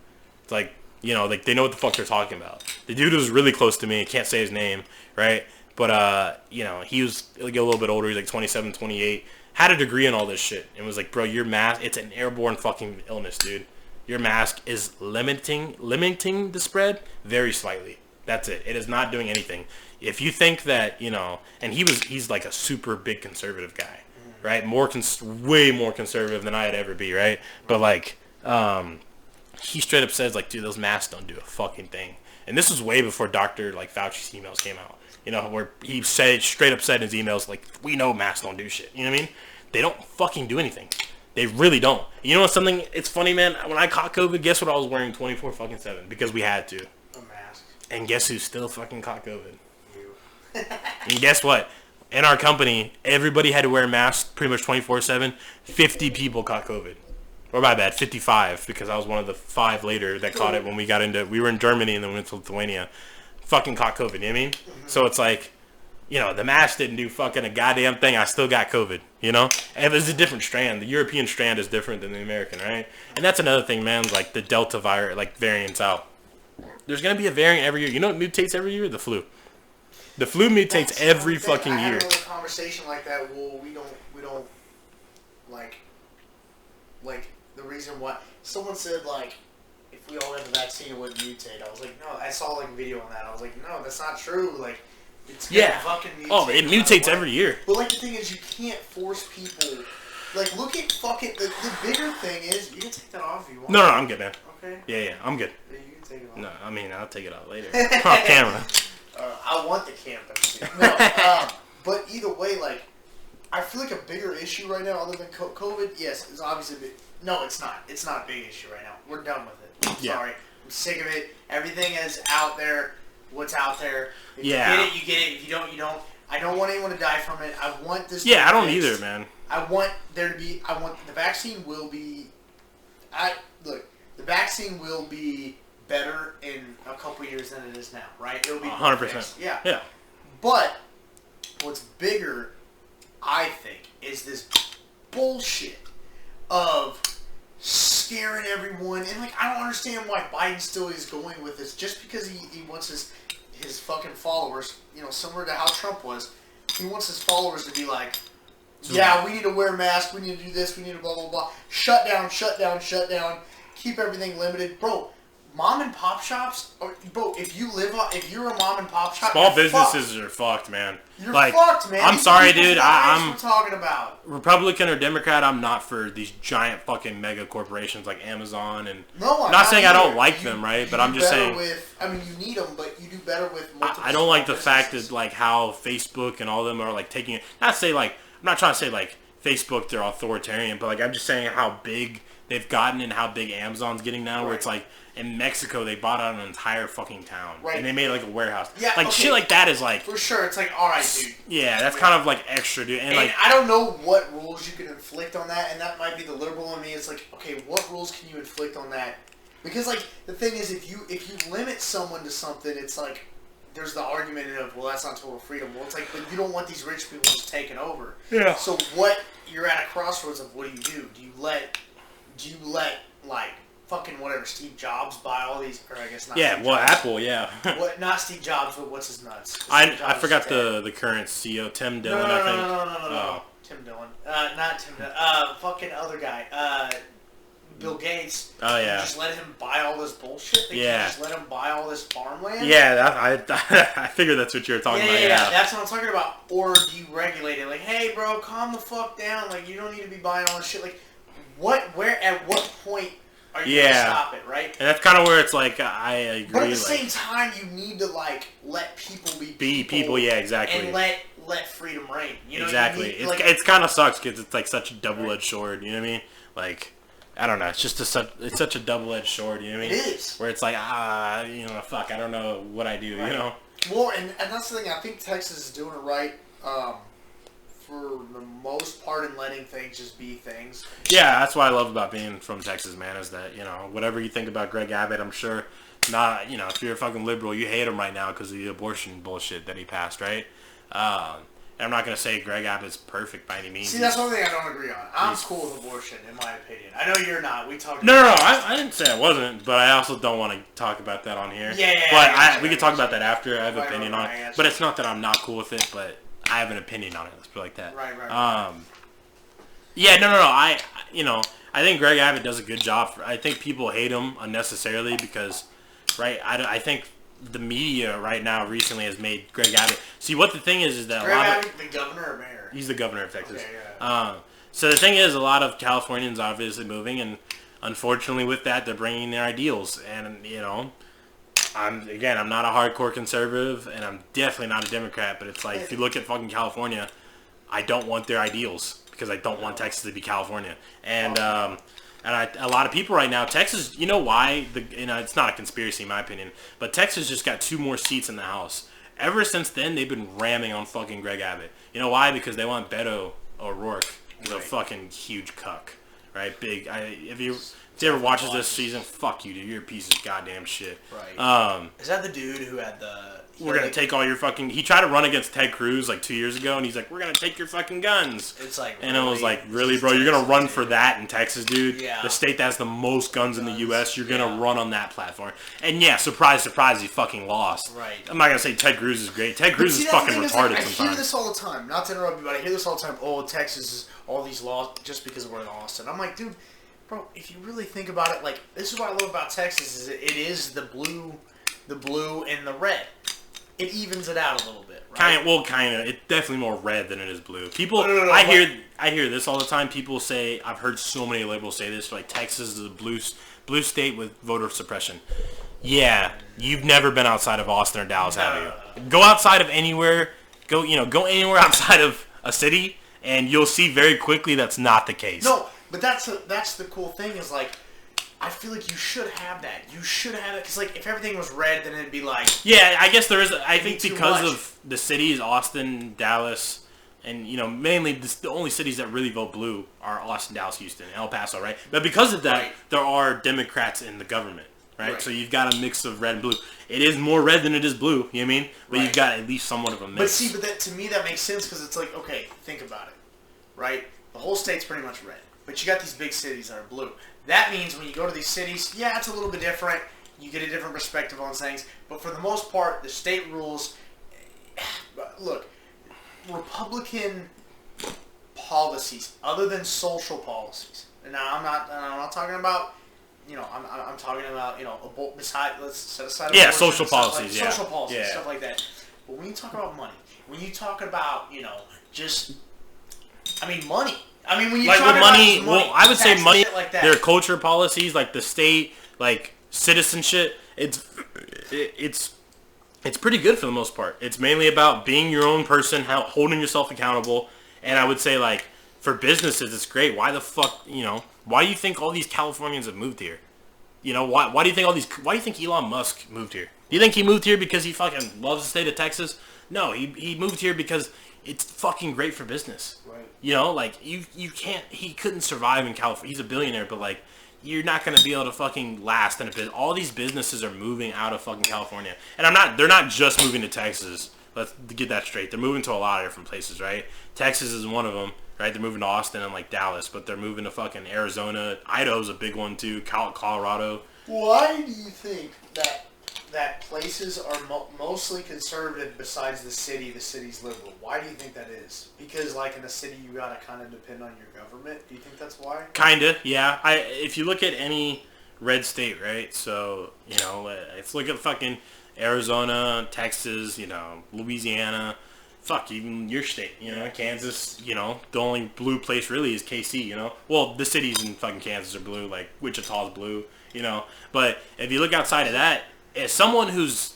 It's like, like, they know what the fuck they're talking about. The dude was really close to me. I can't say his name, right? But, he was, like, a little bit older. He's, like, 27, 28. Had a degree in all this shit. And was like, bro, your mask, it's an airborne fucking illness, dude. Your mask is limiting the spread very slightly. That's it. It is not doing anything. If you think that, you know, and he's like a super big conservative guy, right? Way more conservative than I'd ever be, right? But like, he straight up says like, dude, those masks don't do a fucking thing. And this was way before Dr. like Fauci's emails came out. You know, where he straight up said in his emails like, we know masks don't do shit. You know what I mean? They don't fucking do anything. They really don't. You know what? Something. It's funny, man. When I caught COVID, guess what I was wearing 24/7 because we had to.
A mask.
And guess who still fucking caught COVID? And guess what? In our company, everybody had to wear masks pretty much 24/7. 50 people caught COVID. Or my bad, 55, because I was one of the 5 later that caught it when we were in Germany and then we went to Lithuania. Fucking caught COVID, you know what I mean? So it's like, you know, the mask didn't do fucking a goddamn thing. I still got COVID, you know? And it was a different strand. The European strand is different than the American, right? And that's another thing, man, like the Delta variants out. There's going to be a variant every year. You know what mutates every year? The flu. The flu mutates every fucking year.
I had another conversation like that. Well, we don't like the reason why someone said like if we all had the vaccine it wouldn't mutate. I was like, no. I saw like a video on that. I was like, no, that's not true. Like, it's gonna fucking mutate.
Oh, it mutates every year.
But like the thing is, you can't force people. Like, look at fucking the bigger thing is you can take that off if you want.
No, I'm good, man.
Okay.
Yeah, I'm good.
Yeah, you can take it off.
No, I mean I'll take it off later. Off camera.
I want the camera. No, but either way, like, I feel like a bigger issue right now, other than COVID. Yes, it's obviously big. No, it's not. It's not a big issue right now. We're done with it. I'm sorry. I'm sick of it. Everything is out there. What's out there? If you get it, you get it. If you don't, you don't. I don't want anyone to die from it. I want this.
Yeah, I don't either, man.
I want there to be. I want the vaccine will be. The vaccine will be better in a couple years than it is now, right? It'll be
100%.
Yeah.
Yeah.
But what's bigger, I think, is this bullshit of scaring everyone. And like, I don't understand why Biden still is going with this. Just because he wants his fucking followers, you know, similar to how Trump was, he wants his followers to be like, yeah, we need to wear masks, we need to do this, we need to blah, blah, blah. Shut down, shut down, shut down. Keep everything limited. Bro, mom and pop shops, bro, if you're a mom and pop shop,
small businesses are fucked, man.
You're fucked, man.
I'm sorry, dude.
I'm talking about
Republican or Democrat. I'm not for these giant fucking mega corporations like Amazon and.
No,
I'm not saying I don't like them, right? But I'm just saying.
I mean, you need them, but you do better with multiple.
I don't like the fact that like how Facebook and all of them are like taking it. I'm not trying to say like Facebook they're authoritarian, but like I'm just saying how big they've gotten and how big Amazon's getting now, where it's like. In Mexico, they bought out an entire fucking town. Right. And they made like a warehouse. Yeah, like, shit like that is like...
For sure. It's like, alright, dude.
Yeah, that's kind of like extra, dude. And like,
I don't know what rules you can inflict on that, and that might be the liberal in me. It's like, okay, what rules can you inflict on that? Because, like, the thing is, if you limit someone to something, it's like, there's the argument of, well, that's not total freedom. Well, it's like, but you don't want these rich people just taking over. Yeah. So you're at a crossroads of what do? Do you let, like... fucking whatever, Steve Jobs buy all these, or I guess not.
Yeah,
Steve
well,
Jobs.
Apple, yeah.
Not Steve Jobs, but what's his nuts?
I forgot the current CEO, Tim Dillon, I think.
No. Tim Dillon. Not Tim Dillon. Fucking other guy. Bill Gates.
Oh, yeah.
Just let him buy all this bullshit? They can't just let him buy all this farmland?
Yeah, I figured that's what you were talking about.
Yeah, that's what I'm talking about. Or do you regulate it? Like, hey, bro, calm the fuck down. Like, you don't need to be buying all this shit. Like, at what point... are you gonna stop it, right?
And that's kind of where it's like, I agree.
But at the same time, you need to, like, let people be
people, yeah, exactly.
And let freedom reign. You know,
exactly. It's kind of sucks because it's, like, such a double-edged sword, you know what I mean? Like, I don't know. It's just it's such a double-edged sword, you know what I mean?
It is.
Where it's like, fuck, I don't know what I do, you know?
Well, and that's the thing. I think Texas is doing it right. For the most part in letting things just be things.
Yeah, that's what I love about being from Texas, man, is that, you know, whatever you think about Greg Abbott, I'm sure not, you know, if you're a fucking liberal, you hate him right now because of the abortion bullshit that he passed, right? And I'm not going to say Greg Abbott's perfect by any means.
See, that's one thing I don't agree on. I'm cool with abortion, in my opinion. I know you're not. We talked
No, I didn't say I wasn't, but I also don't want to talk about that on here.
Yeah.
But we can talk about that after. I have an opinion on it. But it's not that I'm not cool with it, but I have an opinion on it. Let's put it like that.
Right.
Yeah, no. I think Greg Abbott does a good job. I think people hate him unnecessarily because, right? I think the media right now recently has made Greg Abbott. See, what the thing is that
Greg Abbott, the governor or mayor?
He's the governor of Texas.
Okay, yeah.
So the thing is, a lot of Californians obviously moving, and unfortunately with that, they're bringing their ideals. And, you know, I'm not a hardcore conservative, and I'm definitely not a Democrat, but it's like, if you look at fucking California, I don't want their ideals because I don't want Texas to be California. And a lot of people right now, Texas, you know why? It's not a conspiracy in my opinion, but Texas just got 2 more seats in the House. Ever since then, they've been ramming on fucking Greg Abbott. You know why? Because they want Beto O'Rourke, who's a fucking huge cuck, right? If you ever watches this season, fuck you, dude. You're a piece of goddamn shit.
Right. Is that the dude who had the...
We're going to take all your fucking... He tried to run against Ted Cruz like 2 years ago, and he's like, we're going to take your fucking guns.
It's like...
And I was like, really, bro? You're going to run for that in Texas, dude?
Yeah.
The state that has the most guns in the U.S., you're going to run on that platform. And yeah, surprise, surprise, he fucking lost.
Right.
I'm not going to say Ted Cruz is great. Ted Cruz is fucking retarded sometimes.
I hear this all the time. Not to interrupt you, but I hear this all the time. Oh, Texas is all these laws just because we're in Austin. I'm like, dude, bro, if you really think about it, like, this is what I love about Texas is it is the blue and the red. It evens it out a little bit, right?
Kind of. It's definitely more red than it is blue. People,
No,
I hear this all the time. People say, I've heard so many liberals say this, like Texas is a blue state with voter suppression. Yeah, you've never been outside of Austin or Dallas, have you? Go outside of anywhere. Go anywhere outside of a city, and you'll see very quickly that's not the case.
No, but that's the cool thing is like. I feel like you should have that. You should have it because, like, if everything was red, then it'd be like.
Yeah, I guess there is. I think because
much.
of the cities, Austin, Dallas, and mainly the only cities that really vote blue are Austin, Dallas, Houston, and El Paso, right? But because of that, there are Democrats in the government, right? So you've got a mix of red and blue. It is more red than it is blue. You know what I mean? But you've got at least somewhat of a mix.
But to me that makes sense because it's like, okay, think about it, right? The whole state's pretty much red, but you got these big cities that are blue. That means when you go to these cities, yeah, it's a little bit different. You get a different perspective on things. But for the most part, the state rules. Look, Republican policies, other than social policies. And now I'm not talking about. I'm talking about let's set aside.
Social policies,
social policies, stuff like that. But when you talk about money, when you talk about money. I mean, when you
like
talk
with money,
about money,
I would say money.
Like that.
Their culture policies, like the state, like citizenship. It's pretty good for the most part. It's mainly about being your own person, holding yourself accountable. And I would say, like, for businesses, it's great. Why the fuck, why do you think all these Californians have moved here? Why do you think Elon Musk moved here? Do you think he moved here because he fucking loves the state of Texas? No, he moved here because it's fucking great for business. Right. You can't, he couldn't survive in California. He's a billionaire, but like, you're not going to be able to fucking last in a business. All these businesses are moving out of fucking California. And they're not just moving to Texas. Let's get that straight. They're moving to a lot of different places, right? Texas is one of them, right? They're moving to Austin and like Dallas, but they're moving to fucking Arizona. Idaho's a big one too. Colorado.
Why do you think that places are mostly conservative besides the city's liberal? Why do you think that is? Because like in a city you gotta kind of depend on your government. Do you think that's why?
Kinda, yeah. If you look at any red state, right? So let's look at fucking Arizona, Texas, Louisiana, fuck, even your state, Kansas, the only blue place really is KC, Well, the cities in fucking Kansas are blue, like Wichita's blue, But if you look outside of that, as someone who's,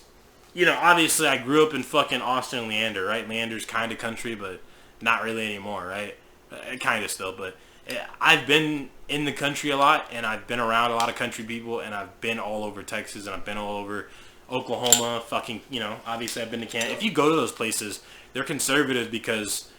obviously I grew up in fucking Austin and Leander, right? Leander's kind of country, but not really anymore, right? Kind of still, but I've been in the country a lot, and I've been around a lot of country people, and I've been all over Texas, and I've been all over Oklahoma, fucking, obviously I've been to Canada. If you go to those places, they're conservative because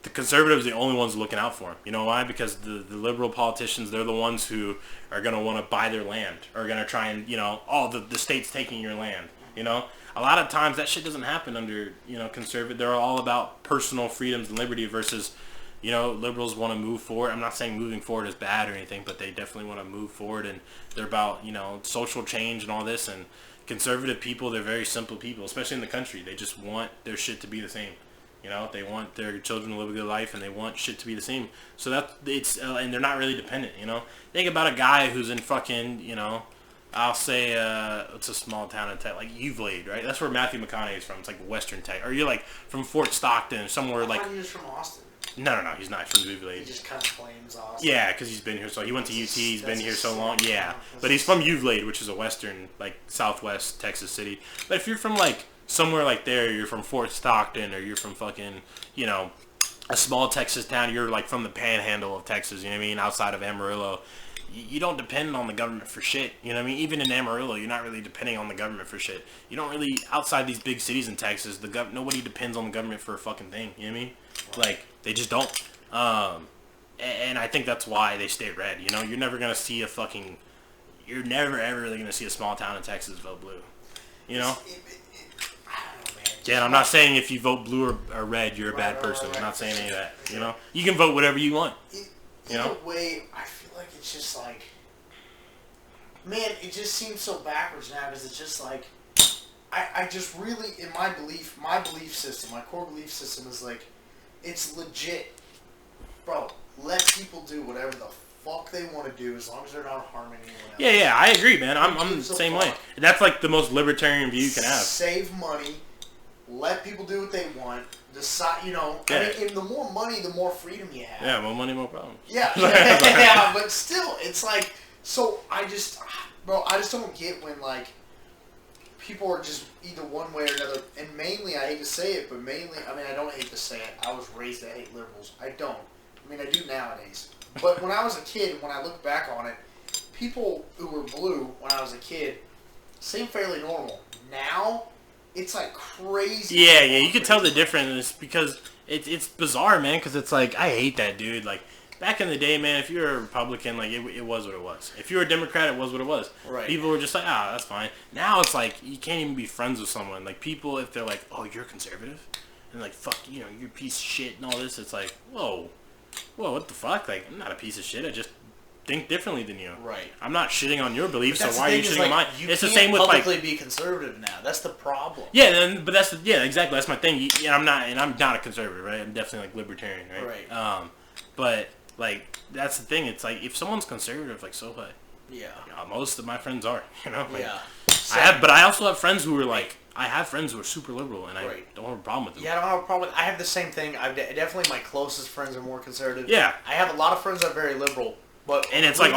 the conservatives are the only ones looking out for them. You know why? Because the liberal politicians, they're the ones who are going to want to buy their land, or going to try and, the state's taking your land, A lot of times that shit doesn't happen under, conservative. They're all about personal freedoms and liberty versus, liberals want to move forward. I'm not saying moving forward is bad or anything, but they definitely want to move forward, and they're about, social change and all this, and conservative people, they're very simple people, especially in the country. They just want their shit to be the same. They want their children to live a good life, and they want shit to be the same. So and they're not really dependent. Think about a guy who's in fucking, I'll say it's a small town in Texas, like Uvalde, right? That's where Matthew McConaughey is from. It's like Western Texas. Or you're like from Fort Stockton, somewhere like.
I thought he was from Austin.
No, he's not from Uvalde.
He just kind of claims Austin.
Yeah, because he's been here. So he went to UT. He's been here so long. Yeah, but he's from Uvalde, which is a western, like southwest Texas city. But if you're from like somewhere like there, you're from Fort Stockton, or you're from fucking, you know, a small Texas town. You're like from the panhandle of Texas. You know what I mean? Outside of Amarillo. You don't depend on the government for shit. You know what I mean? Even in Amarillo, you're not really depending on the government for shit. You don't really, outside these big cities in Texas, nobody depends on the government for a fucking thing. You know what I mean? Like, they just don't. And I think that's why they stay red. You know, you're never going to see you're never ever really going to see a small town in Texas vote blue. You know?
I don't know, man.
Yeah, and I'm not saying if you vote blue or red, you're a bad person. I'm not saying any of that. You know? You can vote whatever you want. You know?
Either way, I feel like it's just like, man, it just seems so backwards now because it's just like, I just really, in my belief system, my core belief system is like, it's legit. Bro, let people do whatever the fuck they want to do as long as they're not harming anyone else.
Yeah, I agree, man. I'm the same way. That's like the most libertarian view you can have.
Save money, let people do what they want. Decide, you know,
yeah.
I mean, and the more money, the more freedom you have.
Yeah, more money, more problems.
Yeah, yeah, but still, it's like, so I just don't get when, like, people are just either one way or another, and mainly, I hate to say it, but mainly, I mean, I don't hate to say it, I was raised to hate liberals. I don't. I mean, I do nowadays. But when I was a kid, when I look back on it, people who were blue when I was a kid seemed fairly normal. Now, it's like crazy.
Yeah, you can tell the difference because it's bizarre, man. Because it's like I hate that dude. Like back in the day, man, if you were a Republican, like it was what it was. If you were a Democrat, it was what it was.
Right.
People were just like, that's fine. Now it's like you can't even be friends with someone. Like people, if they're like, oh, you're conservative, and like fuck, you know, you're a piece of shit and all this. It's like, whoa, what the fuck? Like I'm not a piece of shit. I just think differently than you.
Right.
I'm not shitting on your beliefs, so why are you shitting on mine?
It's the same with publicly be conservative now. That's the problem.
Yeah, but exactly. That's my thing. Yeah, I'm not a conservative, right? I'm definitely like libertarian, right?
Right.
But like that's the thing. It's like if someone's conservative, like so what?
Yeah.
Most of my friends are, you know. Like,
yeah.
But I also have friends who are like. I have friends who are super liberal, and I don't have a problem with them.
Yeah, I don't have a problem with. I have the same thing. Definitely my closest friends are more conservative.
Yeah.
I have a lot of friends that are very liberal. But
and it's like,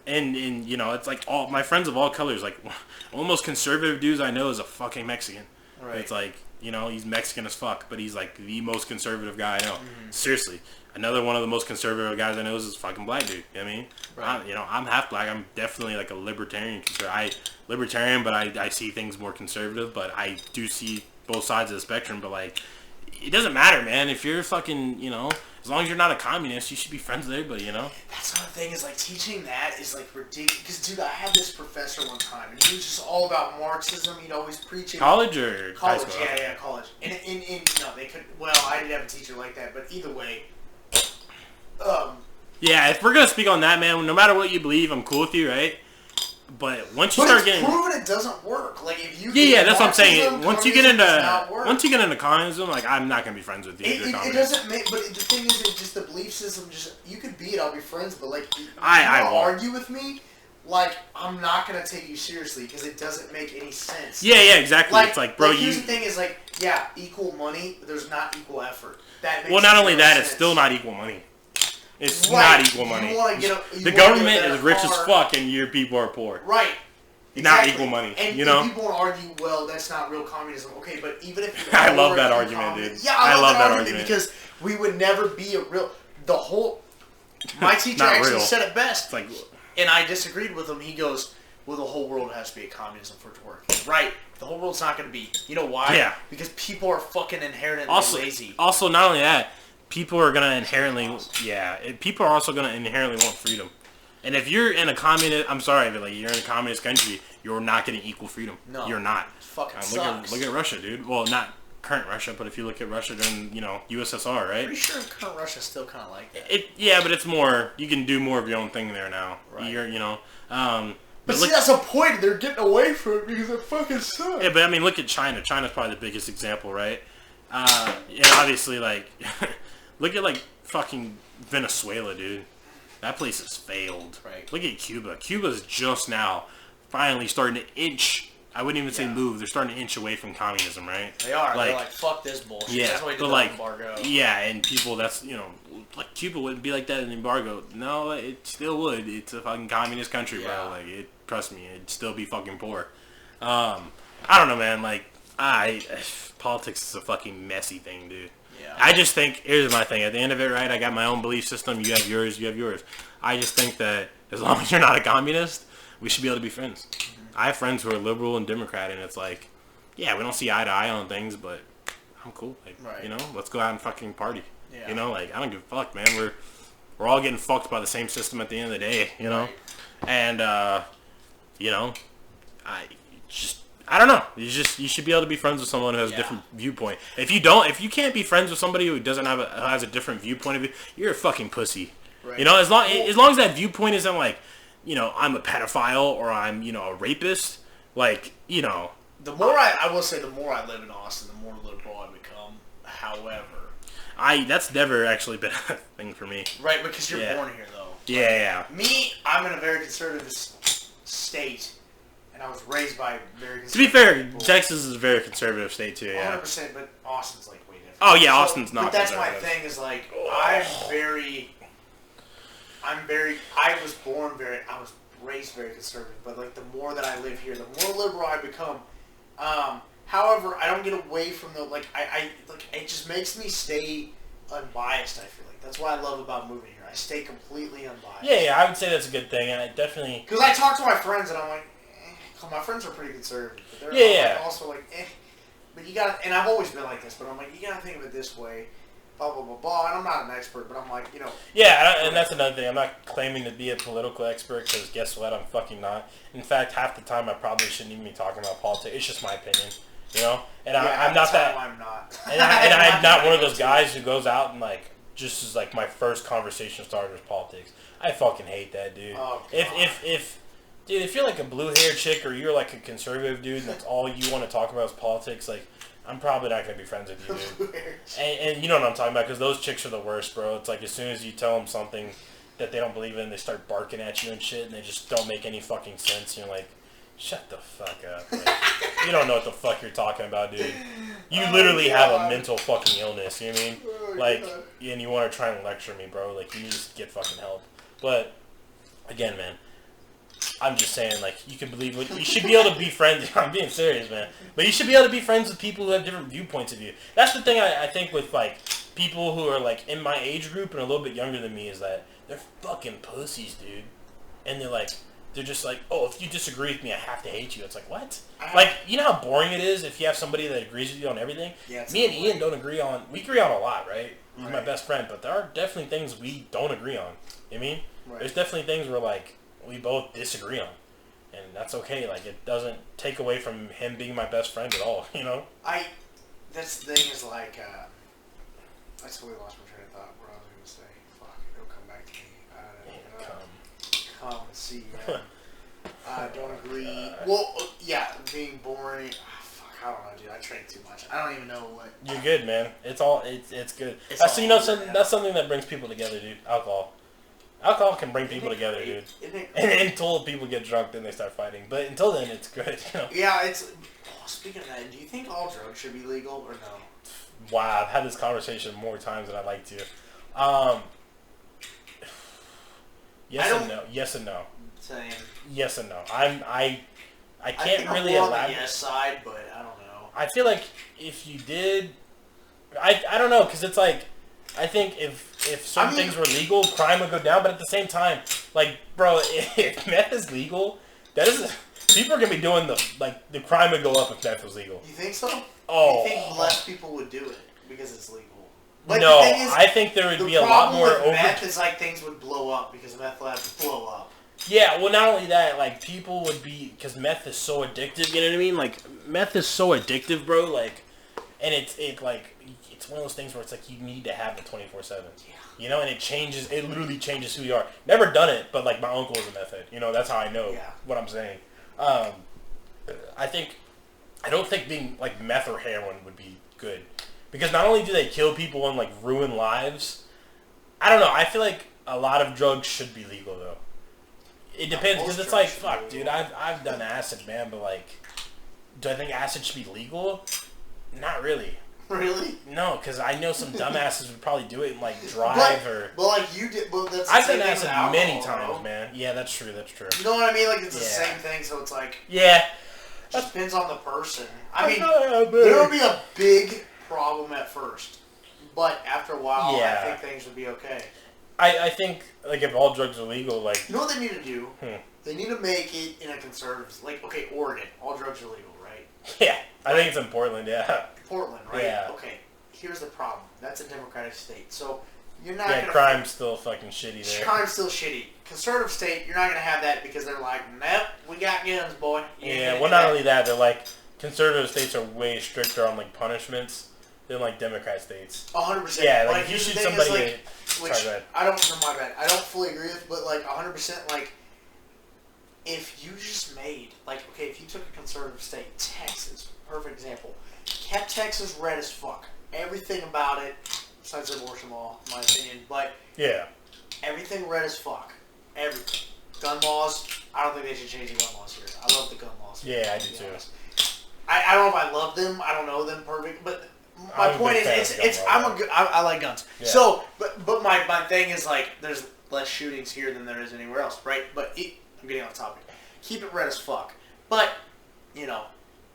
and you know, it's like all my friends of all colors. Like, one of the most conservative dudes I know is a fucking Mexican.
Right.
It's like, you know, he's Mexican as fuck, but he's like the most conservative guy I know.
Mm-hmm.
Seriously, another one of the most conservative guys I know is this fucking black dude. You know what I mean?
Right.
I'm half black. I'm definitely like a libertarian. Libertarian, but I see things more conservative. But I do see both sides of the spectrum. But like, it doesn't matter, man. If you're fucking, you know. As long as you're not a communist, you should be friends with everybody, you know? That's
another thing, is like teaching that is like ridiculous. Because, dude, I had this professor one time, and he was just all about Marxism. He'd always preach it.
College or
college?
High school?
Yeah, college. And no, they could. Well, I didn't have a teacher like that, but either way.
Yeah, if we're gonna speak on that, man, no matter what you believe, I'm cool with you, right? But once you start getting
proven it doesn't work. Like if you
yeah, that's what I'm saying. Once you get into communism, like I'm not gonna be friends with you.
It doesn't make. But the thing is, it's just the belief system. Just you could be it. I'll be friends. But like,
I won't
argue with me. Like I'm not gonna take you seriously because it doesn't make any sense.
Yeah, exactly. Like, it's like, bro,
here's the thing: is like, yeah, equal money. But there's not equal effort. That makes
not only that,
sense.
it's still not equal money. It's not equal money. The government is rich as fuck, and your people are poor.
Right.
Not equal money.
And
you know.
People want to argue, well, that's not real communism. Okay, but even if
I love that argument, dude.
Yeah, I love that argument because we would never be a real. My teacher actually said it best.
It's like,
and I disagreed with him. He goes, "Well, the whole world has to be a communism for it to work." Right. The whole world's not going to be. You know why?
Yeah.
Because people are fucking inherently lazy.
Also, not only that. People are gonna inherently, people are also gonna inherently want freedom, and if you're in a communist, I'm sorry, but like you're in a communist country, you're not getting equal freedom.
No,
you're not.
It fucking
sucks. Look at Russia, dude. Well, not current Russia, but if you look at Russia during, USSR, right?
Pretty sure current Russia's still kind of like that.
But it's more. You can do more of your own thing there now. Right.
But see, that's the point. They're getting away from it because it fucking sucks.
Yeah, but I mean, look at China. China's probably the biggest example, right? Obviously, like. Look at, like, fucking Venezuela, dude. That place has failed.
Right.
Look at Cuba. Cuba's just now finally starting to inch. I wouldn't even say move. They're starting to inch away from communism, right?
They are. They're like, fuck this bullshit.
Yeah,
that's why we did
but
the
like,
embargo.
yeah, and people, that's, you know, like Cuba wouldn't be like that in the embargo. No, it still would. It's a fucking communist country, bro. Like, trust me, it'd still be fucking poor. I don't know, man. Like, politics is a fucking messy thing, dude. Yeah. I just think, here's my thing. At the end of it, right, I got my own belief system. You have yours. You have yours. I just think that as long as you're not a communist, we should be able to be friends. I have friends who are liberal and Democrat, and it's like, yeah, we don't see eye to eye on things, but I'm cool. Like, you know, let's go out and fucking party. Yeah. You know, like, I don't give a fuck, man. We're all getting fucked by the same system at the end of the day, you know? And, you know, I don't know. You should be able to be friends with someone who has a different viewpoint. If you can't be friends with somebody who doesn't has a different viewpoint of view, you're a fucking pussy. Right. You know, as long as that viewpoint isn't like, you know, I'm a pedophile or I'm, you know, a rapist, like, you know.
The more I will say, the more I live in Austin, the more liberal I become. However,
that's never actually been a thing for me.
Right, because you're born here, though.
Yeah.
Me, I'm in a very conservative state, and I was raised by very conservative
To be fair,
people.
Texas is a very conservative state too. Yeah.
100%, but Austin's like way different.
Oh yeah, Austin's not.
But that's my thing. Is like I was raised very conservative, but like the more that I live here, the more liberal I become. However, I don't get away from the it just makes me stay unbiased. I feel like that's what I love about moving here. I stay completely unbiased.
Yeah, I would say that's a good thing, and I definitely
because I talk to my friends and I'm like, my friends are pretty conservative, but they're also like, but you gotta, and I've always been like this, but I'm like, you gotta think of it this way. Blah, blah, blah, blah. And I'm not an expert, but I'm like, you know.
Yeah, and that's another thing. I'm not claiming to be a political expert because guess what? I'm fucking not. In fact, half the time I probably shouldn't even be talking about politics. It's just my opinion, you know? And I'm not that.
I'm not.
And I'm not one of those guys who goes out and like, just as like my first conversation starter is politics. I fucking hate that, dude.
Oh,
Dude, if you're like a blue-haired chick or you're like a conservative dude and that's all you want to talk about is politics, like, I'm probably not going to be friends with you, dude. and you know what I'm talking about, because those chicks are the worst, bro. It's like as soon as you tell them something that they don't believe in, they start barking at you and shit, and they just don't make any fucking sense. You're like, shut the fuck up. Like, you don't know what the fuck you're talking about, dude. You literally have a mental fucking illness, you know what I mean? Like, and you want to try and lecture me, bro. Like, you need to get fucking help. But, again, man, I'm just saying, like, you can believe what you should be able to be friends. I'm being serious, man. But you should be able to be friends with people who have different viewpoints of you. That's the thing I think with, like, people who are, like, in my age group and a little bit younger than me is that they're fucking pussies, dude. And they're just like, oh, if you disagree with me, I have to hate you. It's like, what? Like, you know how boring it is if you have somebody that agrees with you on everything? Yeah, me and Ian don't agree on, we agree on a lot, right? He's my best friend, but there are definitely things we don't agree on. You know what I mean? Right. There's definitely things where, like, we both disagree on, and that's okay. Like, it doesn't take away from him being my best friend at all, you know?
That's the thing is, like, I totally lost my train of thought. What I was going to say. Fuck, it'll come back to me. Come and see, man. I don't agree. Well, yeah, being boring. Fuck, I don't know, dude. I drink too much. I don't even know what.
You're good, man. It's good. So, you know, that's something that brings people together, dude. Alcohol can bring people together, dude. Until people get drunk, then they start fighting. But until then, it's good, you know?
Yeah, speaking of that, do you think all drugs should be legal or no?
Wow, I've had this conversation more times than I'd like to. Yes and no. Yes and no.
Same.
Yes and no. I can't really
I'm on the yes side, but I don't know.
I feel like if you did, I don't know, because it's like, I think if certain things were legal, crime would go down. But at the same time, like, bro, if meth is legal, people are gonna be doing the crime would go up if meth was legal.
You think so?
Oh,
you think less people would do it because it's legal?
But no, the thing is, I think there would be a lot more.
The problem with meth is like things would blow up because meth labs blow up.
Yeah, well, not only that, like, people would be, because meth is so addictive. You know what I mean? Like, meth is so addictive, bro. Like, and it's one of those things where it's like you need to have it 24/7. Yeah. You know, and it literally changes who you are. Never done it, but like my uncle is a meth head. You know, that's how I know what I'm saying. I don't think being like meth or heroin would be good. Because not only do they kill people and like ruin lives, I don't know, I feel like a lot of drugs should be legal though. It depends, because
Most
it's like,
drugs should
fuck,
be
dude, I've done acid, man, but like, do I think acid should be legal? Not really.
Really?
No, because I know some dumbasses would probably do it and like drive or.
But like you did, but that's.
I've
the
done
same thing
acid
with alcohol,
many times,
bro.
man. Yeah, that's true. That's true.
You know what I mean? Like it's the
Yeah.
same thing, so it's like
Yeah.
it just depends on the person. I mean,
Yeah,
there will be a big problem at first, but after a while,
Yeah.
I think things would be okay.
I think like if all drugs are legal, like
You know what they need to do?
Hmm.
They need to make it in a conservative, like okay, Oregon, all drugs are legal, right?
yeah, I think it's in Portland. Yeah.
Portland, right?
Yeah.
Okay. Here's the problem. That's a democratic state, so you're not
Yeah,
gonna.
crime's still fucking shitty there.
Crime's still shitty. Conservative state, you're not gonna have that because they're like, nope, we got guns, boy. You ain't
Yeah,
gonna
well,
do
not
that.
only that, they're like conservative states are way stricter on like punishments than like Democrat states.
100%.
Yeah,
But
like if you
here's the
shoot
thing
somebody,
is, like, which
sorry, go ahead.
I don't. No, my bad. I don't fully agree with, but like 100%. Like, if you just made like okay, if you took a conservative state, Texas, perfect example, kept Texas red as fuck. Everything about it, besides the abortion law, in my opinion, but
Yeah.
everything red as fuck. Everything. Gun laws. I don't think they should change the gun laws here. I love the gun laws here.
Yeah, I
to
do
be
too.
honest. I don't know if I love them. I don't know them perfect, but my
I'm a
point
big fan
is,
of gun
it's
laws,
I'm
though.
a good. I like guns.
Yeah.
So, but my thing is like, there's less shootings here than there is anywhere else, right? But I'm getting off topic. Keep it red as fuck. But you know,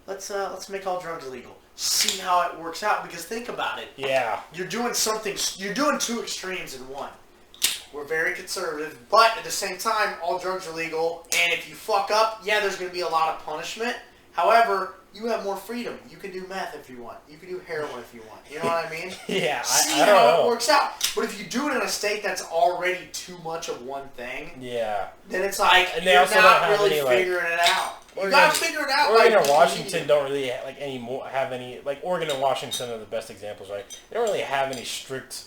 let's make all drugs illegal. See how it works out, because think about it.
Yeah.
You're doing something. You're doing two extremes in one. We're very conservative, but at the same time, all drugs are legal. And if you fuck up, yeah, there's going to be a lot of punishment. However, you have more freedom. You can do meth if you want. You can do heroin if you want. You know what I mean?
Yeah,
See
I don't
how
know.
it works out. But if you do it in a state that's already too much of one thing,
Yeah.
then it's like
And they
you're
also don't
not
have
really
any, like-
figuring it out. You
Oregon-
got to figure it out.
Oregon
like,
and Washington don't really have any like Oregon and Washington are the best examples, right? They don't really have any strict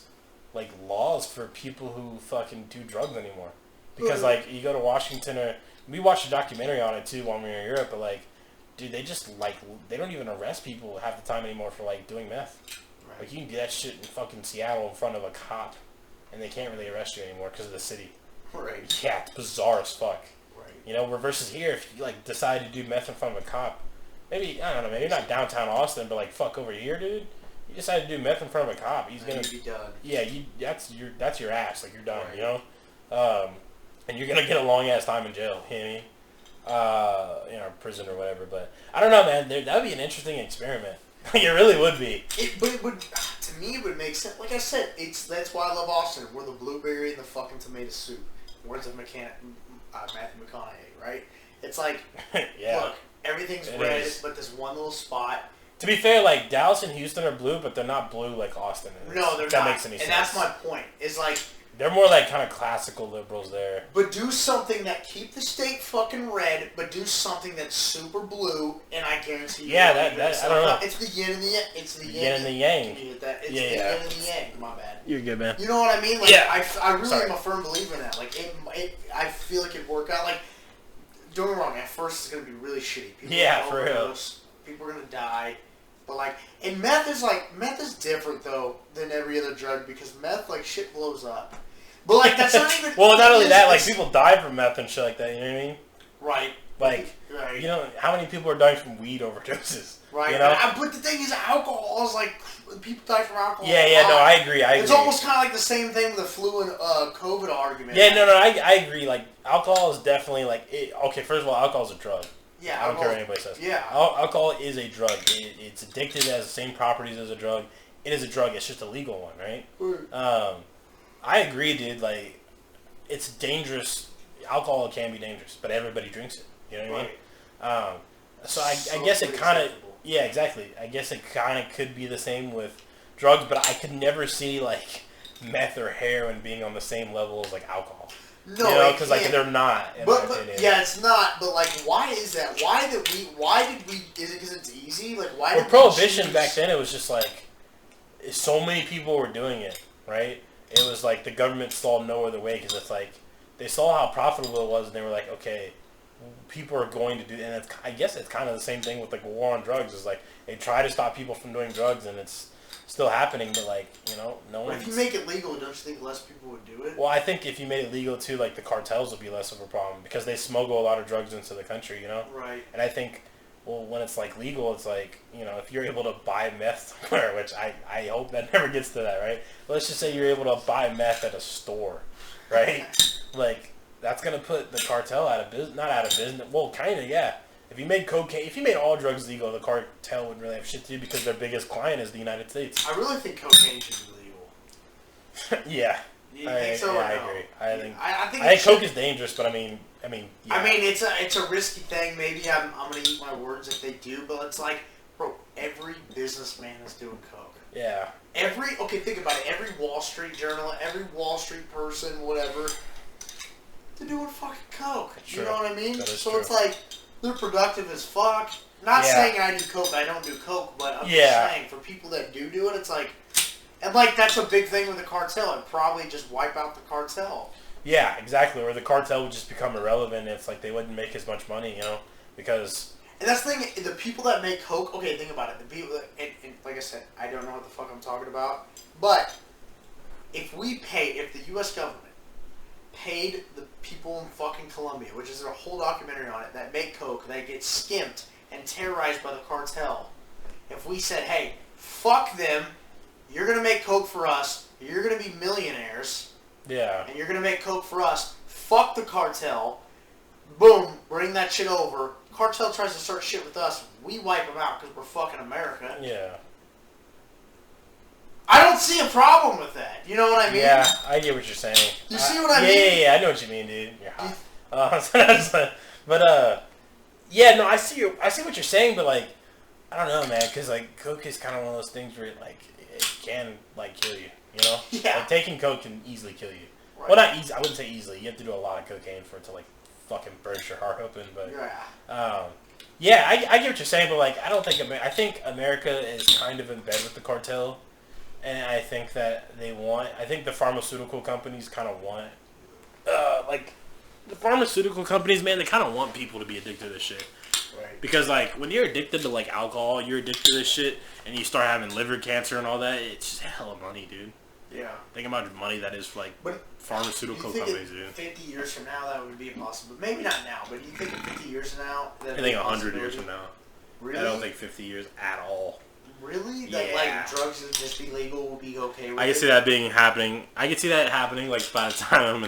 like laws for people who fucking do drugs anymore. Because like you go to Washington, or we watched a documentary on it too when we were in Europe, but like, dude, they just like they don't even arrest people half the time anymore for like doing meth.
Right.
Like you can do that shit in fucking Seattle in front of a cop, and they can't really arrest you anymore because of the city.
Right.
Yeah, it's bizarre as fuck.
Right.
You know, versus here, if you like decide to do meth in front of a cop, maybe I don't know, maybe not downtown Austin, but like fuck over here, dude. You decide to do meth in front of a cop, he's gonna
be done.
Yeah, that's your ass, like you're done,
Right.
you know, and you're gonna get a long ass time in jail. You know what I mean? Prison or whatever. But I don't know, man. That would be an interesting experiment. It really would be.
But it would, to me, it would make sense. Like I said, that's why I love Austin. We're the blueberry and the fucking tomato soup. Words of Matthew McConaughey, right? It's like,
Yeah.
look, everything's
It
red,
is.
but this one little spot.
To be fair, like Dallas and Houston are blue, but they're not blue like Austin is.
No, they're
if that
not.
makes any
and
sense.
that's my point. Is like,
They're more like kind of classical liberals there.
but do something that keep the state fucking red, but do something that's super blue, and I guarantee you.
Yeah,
won't
that-
even
that- I
accept
don't know.
it. It's the yin and the yang. It's the
Yin and the yang.
Can you get that? It's
Yeah,
the
yeah.
yin and the yang. My bad.
You're good, man.
You know what I mean? Like,
Yeah.
I really
Sorry.
am a firm believer in that. Like, I feel like it'd work out. Like, don't get me wrong. At first, it's gonna be really shitty. People
Yeah,
are
for real.
overdose, people are gonna die. But like, and meth is different though than every other drug, because meth, like, shit blows up. But like, that's not even.
Well, not only that, like
it's-
people die from meth and shit like that. You know what I mean?
Right.
Like,
Right.
you know, how many people are dying from weed overdoses?
Right.
You know?
But the thing is, alcohol is like, people die from alcohol.
Yeah,
a
yeah, no,
lot.
I agree. I
It's
agree.
almost kind of like the same thing with the flu and COVID argument.
Yeah, no, I agree. Like, alcohol is definitely like okay. First of all, alcohol is a drug.
Yeah.
I don't care what
alcohol-
anybody says.
Yeah.
Alcohol is a drug. It's addictive. It has the same properties as a drug. It is a drug. It's just a legal one, right? I agree, dude. Like, it's dangerous. Alcohol can be dangerous, but everybody drinks it. You know what I mean? So I guess it
pretty
kind of,
acceptable.
yeah, exactly. I guess it kind of could be the same with drugs, but I could never see like meth or heroin being on the same level as like alcohol.
No,
you know,
it
because like
can't.
they're not. In my
But
opinion.
yeah, it's not. But like, why is that? Why did we? Is it because it's easy? Like, why?
Well,
did
prohibition
we choose-
back then, it was just like so many people were doing it, right? It was like the government saw no other way because it's like they saw how profitable it was, and they were like, okay, people are going to do, and I guess it's kind of the same thing with like war on drugs. Is like they try to stop people from doing drugs, and it's still happening, but like, no
But
one.
if you make it legal, don't you think less people would do it?
Well, I think if you made it legal too, like the cartels would be less of a problem because they smuggle a lot of drugs into the country,
Right.
And I think, well, when it's like legal, it's like, if you're able to buy meth somewhere, which I hope that never gets to that, right? But let's just say you're able to buy meth at a store, right? Like, that's going to put the cartel out of business, not out of business. Well, kind of, yeah. If you made all drugs legal, the cartel wouldn't really have shit to do because their biggest client is the United States.
I really think cocaine should be legal.
Yeah.
Do you think so?
Yeah,
Or
I
no?
agree.
I
think coke is dangerous, but I mean, yeah.
I mean, it's a risky thing. Maybe I'm gonna eat my words if they do, but it's like, bro, every businessman is doing coke.
Yeah.
Think about it. Every Wall Street journalist, every Wall Street person, whatever, they're doing fucking coke.
True.
You know what I mean?
That is
So
true.
it's like they're productive as fuck. Not saying I do coke. I don't do coke, but I'm just saying for people that do it, it's like, and like that's a big thing with the cartel. It'd probably just wipe out the cartel.
Yeah, exactly. Or the cartel would just become irrelevant. It's like they wouldn't make as much money, because.
And that's the thing. The people that make coke. Okay, think about it. The people that, and like I said, I don't know what the fuck I'm talking about. But if the U.S. government paid the people in fucking Colombia, which is a whole documentary on it, that make coke, that get skimped and terrorized by the cartel. If we said, hey, fuck them, you're going to make coke for us, you're going to be millionaires,
Yeah.
and you're going to make coke for us, fuck the cartel, boom, bring that shit over, cartel tries to start shit with us, we wipe them out because we're fucking America.
Yeah.
I don't see a problem with that. You know what I mean?
Yeah, I get what you're saying.
You see what I mean?
Yeah, I know what you mean, dude. You're hot. Yeah, no, I see what you're saying, but like, I don't know, man, because like coke is kind of one of those things where it can like kill you,
Yeah.
Like taking coke can easily kill you.
Right.
Well, not easy. I wouldn't say easily. You have to do a lot of cocaine for it to like fucking burst your heart open. But
Yeah.
I get what you're saying, but like, I don't think I think America is kind of in bed with the cartel, and I think that I think the pharmaceutical companies kind of want, like, the pharmaceutical companies, man, they kind of want people to be addicted to this shit.
Right.
Because, like, when you're addicted to, like, alcohol, you're addicted to this shit, and you start having liver cancer and all that, it's just hella money, dude.
Yeah.
Think about the money that is for, like,
But
pharmaceutical
you think
companies, dude.
50 years from now, that would be impossible. Maybe not now, but you think 50 years from now?
I think 100 years from now.
Really?
I don't think 50 years at all.
Really? That
Yeah.
like drugs would just be legal, would be okay with
I can see that happening. I can see that happening, like, by the time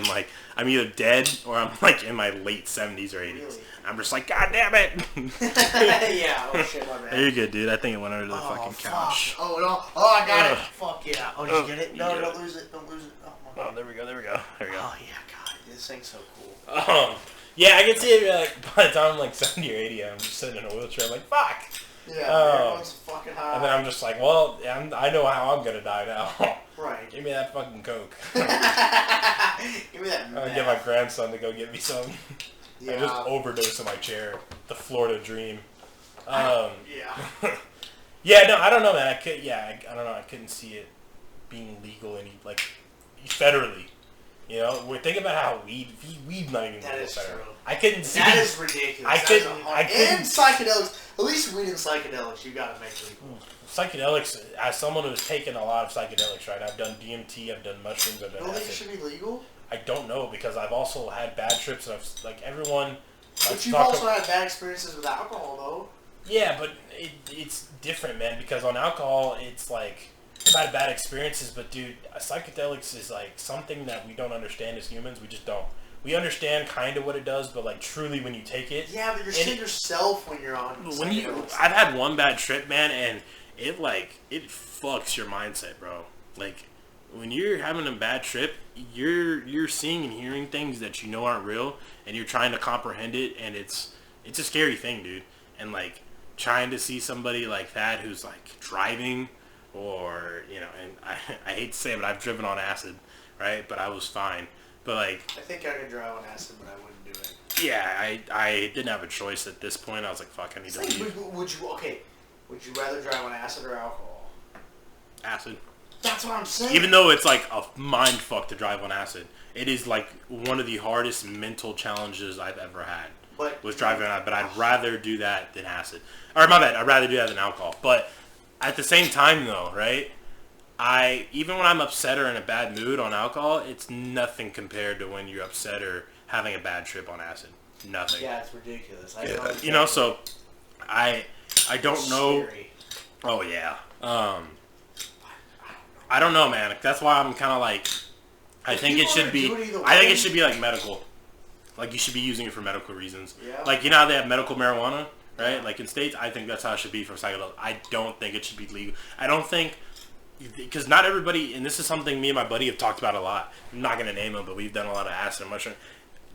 I'm either dead or I'm, like, in my late 70s or 80s.
Really?
I'm just like, God damn it!
Yeah, oh shit, my bad.
You're good, dude. I think it went under the fucking couch.
Fuck. Oh, no. Oh, I got it.
Ugh.
Fuck yeah. Oh, did you get it? No,
Yeah.
don't lose it. Don't lose it. Oh, my God.
Oh, there we go. Oh,
yeah, God. This thing's so cool.
Yeah, I can see it, like, by the time I'm, like, 70 or 80, I'm just sitting in a wheelchair, like, fuck!
Yeah,
Oh.
everyone's fucking high.
And then I'm just like, well, I know how I'm gonna die now.
Right.
Give me that fucking coke.
Give me that
I'm gonna get my grandson to go get me some.
Yeah.
I just overdose in my chair. The Florida dream.
Yeah.
Yeah, no, I don't know, man. I don't know. I couldn't see it being legal like federally. We're thinking about how weed's not even
That
legal
is
federally.
true.
I couldn't see.
That is ridiculous.
I couldn't.
And psychedelics. At least weed and psychedelics, you gotta make legal.
Psychedelics, as someone who's taken a lot of psychedelics, right? I've done DMT, I've done mushrooms, I've
You
done
don't think it
acid.
should be legal?
I don't know because I've also had bad trips. And everyone.
But you've also had bad experiences with alcohol, though.
Yeah, but it's different, man. Because on alcohol, it's like I've had bad experiences, but dude, psychedelics is like something that we don't understand as humans. We just don't. We understand kind of what it does, but like truly, when you take it,
Yeah, but you're seeing yourself when you're on.
I've had one bad trip, man, and it fucks your mindset, bro. Like when you're having a bad trip, you're seeing and hearing things that you know aren't real, and you're trying to comprehend it, and it's a scary thing, dude. And like trying to see somebody like that who's like driving, or and I hate to say it, but I've driven on acid, right? But I was fine. But like,
I think I could drive on acid, but I wouldn't do it.
yeah, I didn't have a choice at this point. I was like, fuck, I need to leave.
Would you rather drive on acid or alcohol?
Acid.
That's what I'm saying.
Even though it's like a mind fuck to drive on acid, it is like one of the hardest mental challenges I've ever had. Was driving on acid, but I'd rather do that than acid. Or my bad, I'd rather do that than alcohol. But at the same time though, right? even when I'm upset or in a bad mood on alcohol, it's nothing compared to when you're upset or having a bad trip on acid. Nothing.
Yeah, it's ridiculous.
You know, so I don't know.
Scary.
Oh yeah. I don't know, man. That's why I'm kind of like, I think it should be. I think it should be like medical. Like you should be using it for medical reasons.
Yeah.
Like you know how they have medical marijuana, right? Like in states, I think that's how it should be for psychedelics. I don't think it should be legal. I don't think, because not everybody, and this is something me and my buddy have talked about a lot. I'm not gonna name him, but we've done a lot of acid and mushroom.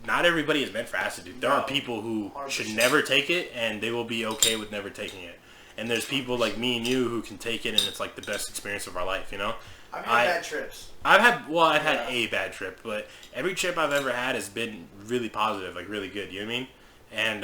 Not everybody is meant for acid, dude. There are people who
100%.
should never take it, and they will be okay with never taking it. And there's people like me and you who can take it, and it's like the best experience of our life, you know?
I've had bad trips.
I've had a bad trip, but every trip I've ever had has been really positive, like really good, you know what I mean? And,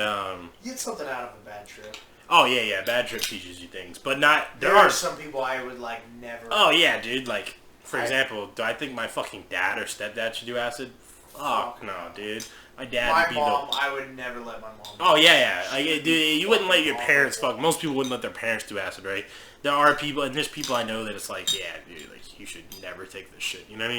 You get something out of a bad trip.
oh yeah, bad trip teaches you things, but not,
There are some people I would, like, never...
Oh yeah, dude, like, for example, do I think my fucking dad or stepdad should do acid? Fuck no, dude. My dad
My
would be
mom, I would never let my mom.
Oh yeah. Like, dude, you wouldn't let your parents fuck. Most people wouldn't let their parents do acid, right? There are people, and there's people I know that it's like, yeah, dude, like you should never take this shit. You know what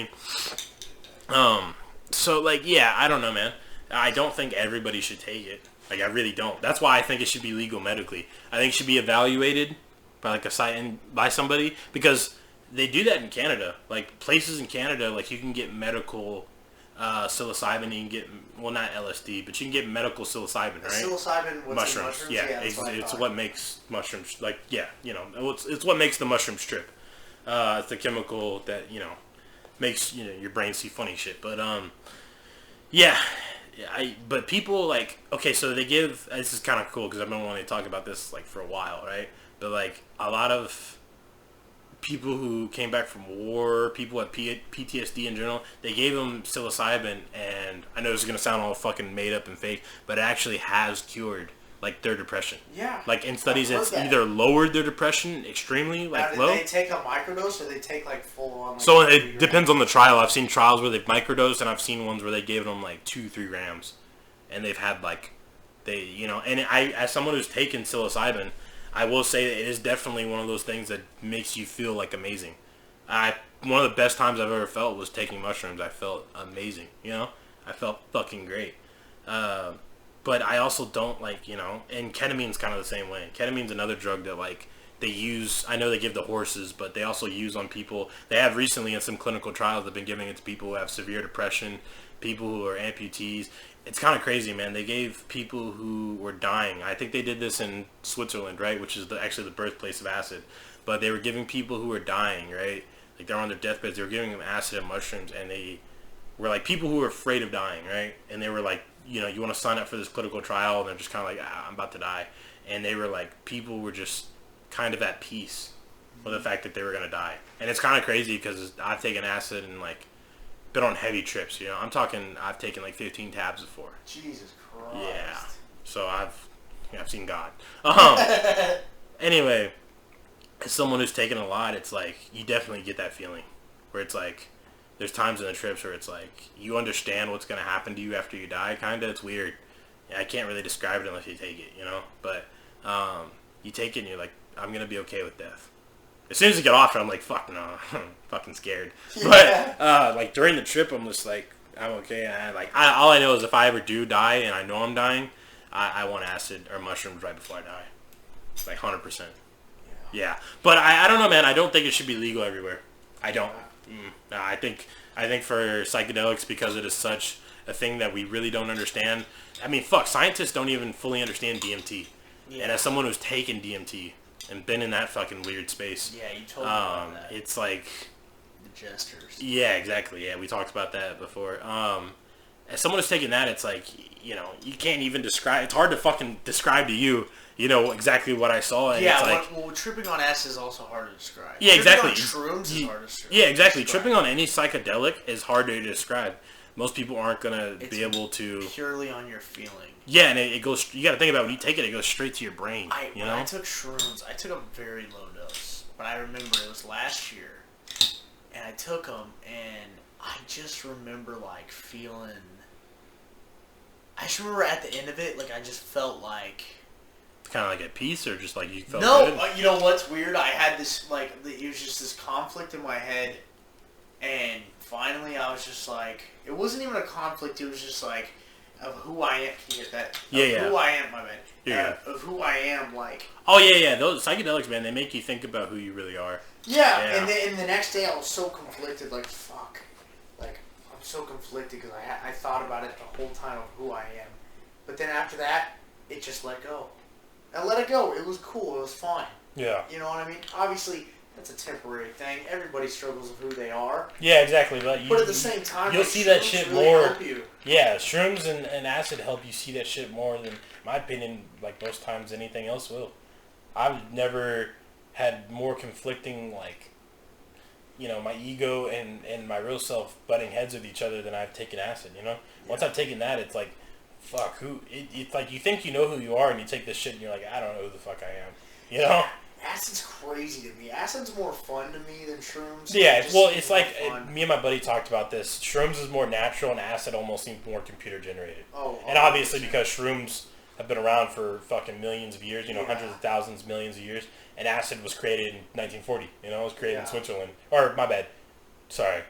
I mean? So like, yeah, I don't know, man. I don't think everybody should take it. Like, I really don't. That's why I think it should be legal medically. I think it should be evaluated by like a site and by somebody, because they do that in Canada. Like places in Canada, like you can get medical. Psilocybin, you can get, well, not LSD, but you can get medical psilocybin, right?
Psilocybin, what's
mushrooms.
in mushrooms?
Yeah, it's what makes mushrooms, like, yeah, you know, it's what makes the mushroom strip. It's the chemical that, you know, makes, you know, your brain see funny shit. But, yeah, but people, like, okay, so they give, this is kind of cool, because I've been wanting to talk about this, like, for a while, right? But, like, a lot of people who came back from war, people with PTSD in general, they gave them psilocybin, and I know this is going to sound all fucking made up and fake, but it actually has cured, like, their depression.
Yeah.
Like, in studies, it's either lowered their depression extremely, like,
now,
low.
Did they take a microdose, or they take, like, full-on? Like,
so it depends on the trial. I've seen trials where they've microdosed, and I've seen ones where they gave them, like, 2-3 grams, and they've had, like, they, you know, and I, as someone who's taken psilocybin, I will say that it is definitely one of those things that makes you feel like amazing. One of the best times I've ever felt was taking mushrooms. I felt amazing, you know? I felt fucking great. But I also don't, like, you know, and ketamine's kind of the same way. Ketamine's another drug that, like, they use, I know they give to horses, but they also use on people. They have recently in some clinical trials, they've been giving it to people who have severe depression, people who are amputees. It's kind of crazy, man. They gave people who were dying. I think they did this in Switzerland, right, which is actually the birthplace of acid. But they were giving people who were dying, right, like they're on their deathbeds. They were giving them acid and mushrooms, and they were like people who were afraid of dying, right? And they were like, you know, you want to sign up for this clinical trial, and they're just kind of like, I'm about to die. And they were like, people were just kind of at peace with the fact that they were going to die. And it's kind of crazy because I've taken acid and, like, been on heavy trips, you know. I'm talking, I've taken like 15 tabs before.
Jesus Christ.
Yeah. So I've seen God. Anyway, as someone who's taken a lot, it's like you definitely get that feeling where it's like there's times in the trips where it's like you understand what's gonna happen to you after you die. Kinda, it's weird. I can't really describe it unless you take it, you know. But you take it and you're like, I'm gonna be okay with death. As soon as I get off it, I'm like, fuck no, I'm fucking scared.
Yeah.
But like during the trip, I'm just like, I'm okay. All I know is if I ever do die and I know I'm dying, I want acid or mushrooms right before I die, like 100%. Yeah, but I don't know, man. I don't think it should be legal everywhere. I don't. No, I think for psychedelics, because it is such a thing that we really don't understand. I mean, fuck, scientists don't even fully understand DMT. Yeah. And as someone who's taken DMT and been in that fucking weird space,
yeah, you told me about that.
It's like
The gestures.
Yeah, exactly. Yeah, we talked about that before. As someone who's taken that, it's like, you know, you can't even describe. It's hard to fucking describe to you, you know, exactly what I saw. And
yeah,
it's like,
well, tripping on acid is also hard to describe.
Yeah, exactly.
Tripping on shrooms is hard to describe.
Yeah, exactly. Tripping on any psychedelic is hard to describe. Most people aren't gonna be able to.
Purely on your feeling.
Yeah, and it goes. You got to think about it, when you take it, it goes straight to your brain.
When I took shrooms, I took a very low dose, but I remember it was last year, and I took them, and I just remember like feeling. I just remember at the end of it, like I just felt like
kind of like at peace, or just like you felt
No,
good?
you know what's weird? I had this, like, it was just this conflict in my head, and finally I was just like, it wasn't even a conflict, it was just like, of who I am, can you get that? Who I am, my man. Of who I am, like...
Oh, yeah, those psychedelics, man, they make you think about who you really are.
Yeah. And then the next day I was so conflicted, like, fuck. Like, I'm so conflicted because I thought about it the whole time of who I am. But then after that, it just let go. I let it go. It was cool. It was fine.
Yeah.
You know what I mean? Obviously, that's a temporary thing. Everybody struggles with who they are.
Yeah, exactly. But
at the same time,
you'll
like,
see that shit
really
more.
help you.
Yeah, shrooms and acid help you see that shit more than, in my opinion, like most times anything else will. I've never had more conflicting, like, you know, my ego and my real self butting heads with each other than I've taken acid, you know? Once I've taken that, it's like, fuck, it's like you think you know who you are and you take this shit and you're like, I don't know who the fuck I am, you know?
Acid's crazy to me. Acid's more fun to me than shrooms.
Yeah, well, it's like, me and my buddy talked about this. Shrooms is more natural and acid almost seems more computer generated.
Oh,
and obviously because shrooms have been around for fucking millions of years, you know, hundreds of thousands, millions of years, and acid was created in 1940, you know, it was created in Switzerland. Or, my bad, sorry.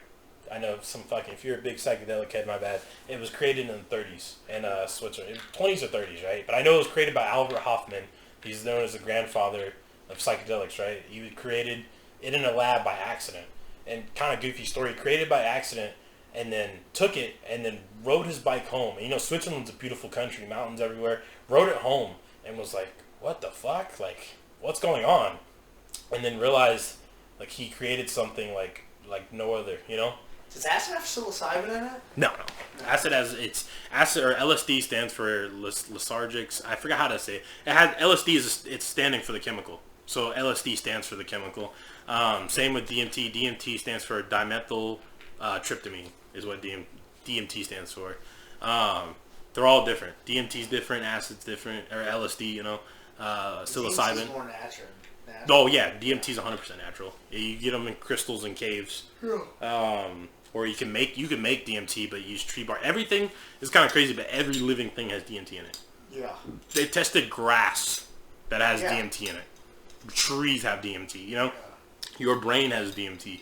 I know some fucking, if you're a big psychedelic head, my bad. It was created in the 30s in Switzerland. 20s or 30s, right? But I know it was created by Albert Hofmann. He's known as the grandfather of psychedelics, right? He created it in a lab by accident. And kind of goofy story, created by accident and then took it and then rode his bike home. And, you know, Switzerland's a beautiful country, mountains everywhere. Rode it home and was like, what the fuck? Like, what's going on? And then realized, like, he created something like no other, you know?
Does acid have psilocybin in it?
No. Acid has, it's acid, or LSD stands for lethargics. I forgot how to say it. It has LSD it's standing for the chemical. So LSD stands for the chemical. Same with DMT. DMT stands for dimethyl tryptamine is what DMT stands for. They're all different. DMT's different, acid's different, or LSD, you know. Psilocybin.
DMT's more natural.
Oh yeah, DMT's 100% natural. You get them in crystals and caves. Or you can make DMT, but use tree bark. Everything is kind of crazy, but every living thing has DMT in it.
Yeah.
They tested grass that has DMT in it. Trees have DMT. You know, your brain has DMT.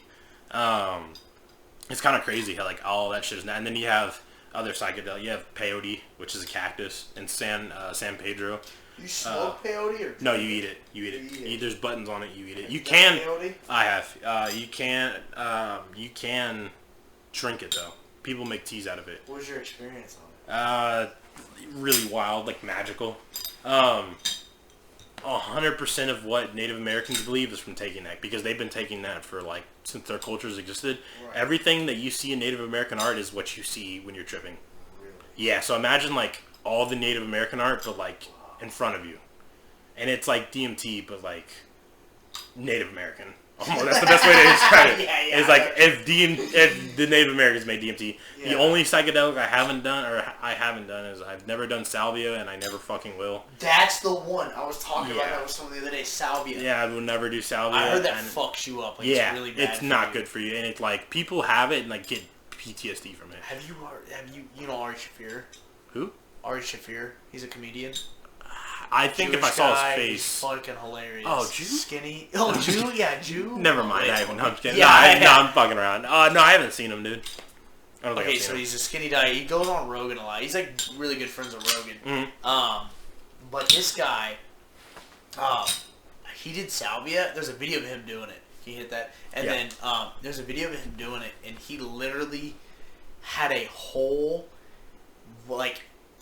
It's kind of crazy how like all that shit is. And then you have other psychedelics. You have peyote, which is a cactus, and San Pedro.
You smoke peyote or
no? You eat it. There's buttons on it. You eat it. You
you
can.
peyote?
I have. You can. You can drink it though. People make teas out of it.
What was your experience on it?
Really wild, like magical. 100% of what Native Americans believe is from taking that, because they've been taking that for like since their cultures existed. Right. Everything that you see in Native American art is what you see when you're tripping.
Really?
Yeah. So imagine like all the Native American art, but like in front of you, and it's like DMT, but like Native American. Almost, that's the best way to describe it. Yeah, it's like if the Native Americans made DMT. Yeah. The only psychedelic I haven't done is I've never done salvia, and I never fucking will.
That's the one I was talking about. That with someone the other day. Salvia.
Yeah, I will never do salvia.
I heard that fucks you up. Like,
yeah,
it's really bad.
It's not good for you, and it's like people have it and like get PTSD from it.
Have you know Ari Shafir?
Who?
Ari Shafir. He's a comedian.
I think
Jewish
if I saw
guy,
his face,
he's fucking hilarious.
Oh, Jew?
Skinny. Oh, Jew? Yeah, Jew.
Never mind. I haven't. No, I'm kidding.
Yeah,
no, I'm fucking around. No, I haven't seen him, dude. I don't think I've seen him.
He's a skinny guy. He goes on Rogan a lot. He's like really good friends with Rogan.
Mm-hmm.
But this guy, he did salvia. There's a video of him doing it. He hit that, and then there's a video of him doing it, and he literally had a whole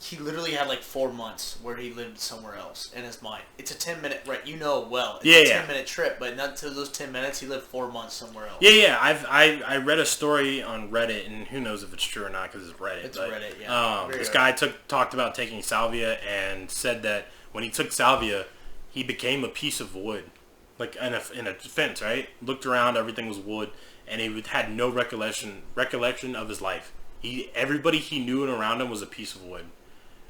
He literally had like 4 months where he lived somewhere else in his mind. It's a 10-minute, right? You know well. It's a 10-minute trip, but not to those 10 minutes, he lived 4 months somewhere else.
Yeah. I read a story on Reddit, and who knows if it's true or not because it's Reddit.
It's Reddit, yeah.
This guy talked about taking salvia and said that when he took salvia, he became a piece of wood, like in a fence, right? Looked around, everything was wood, and he had no recollection of his life. Everybody he knew and around him was a piece of wood.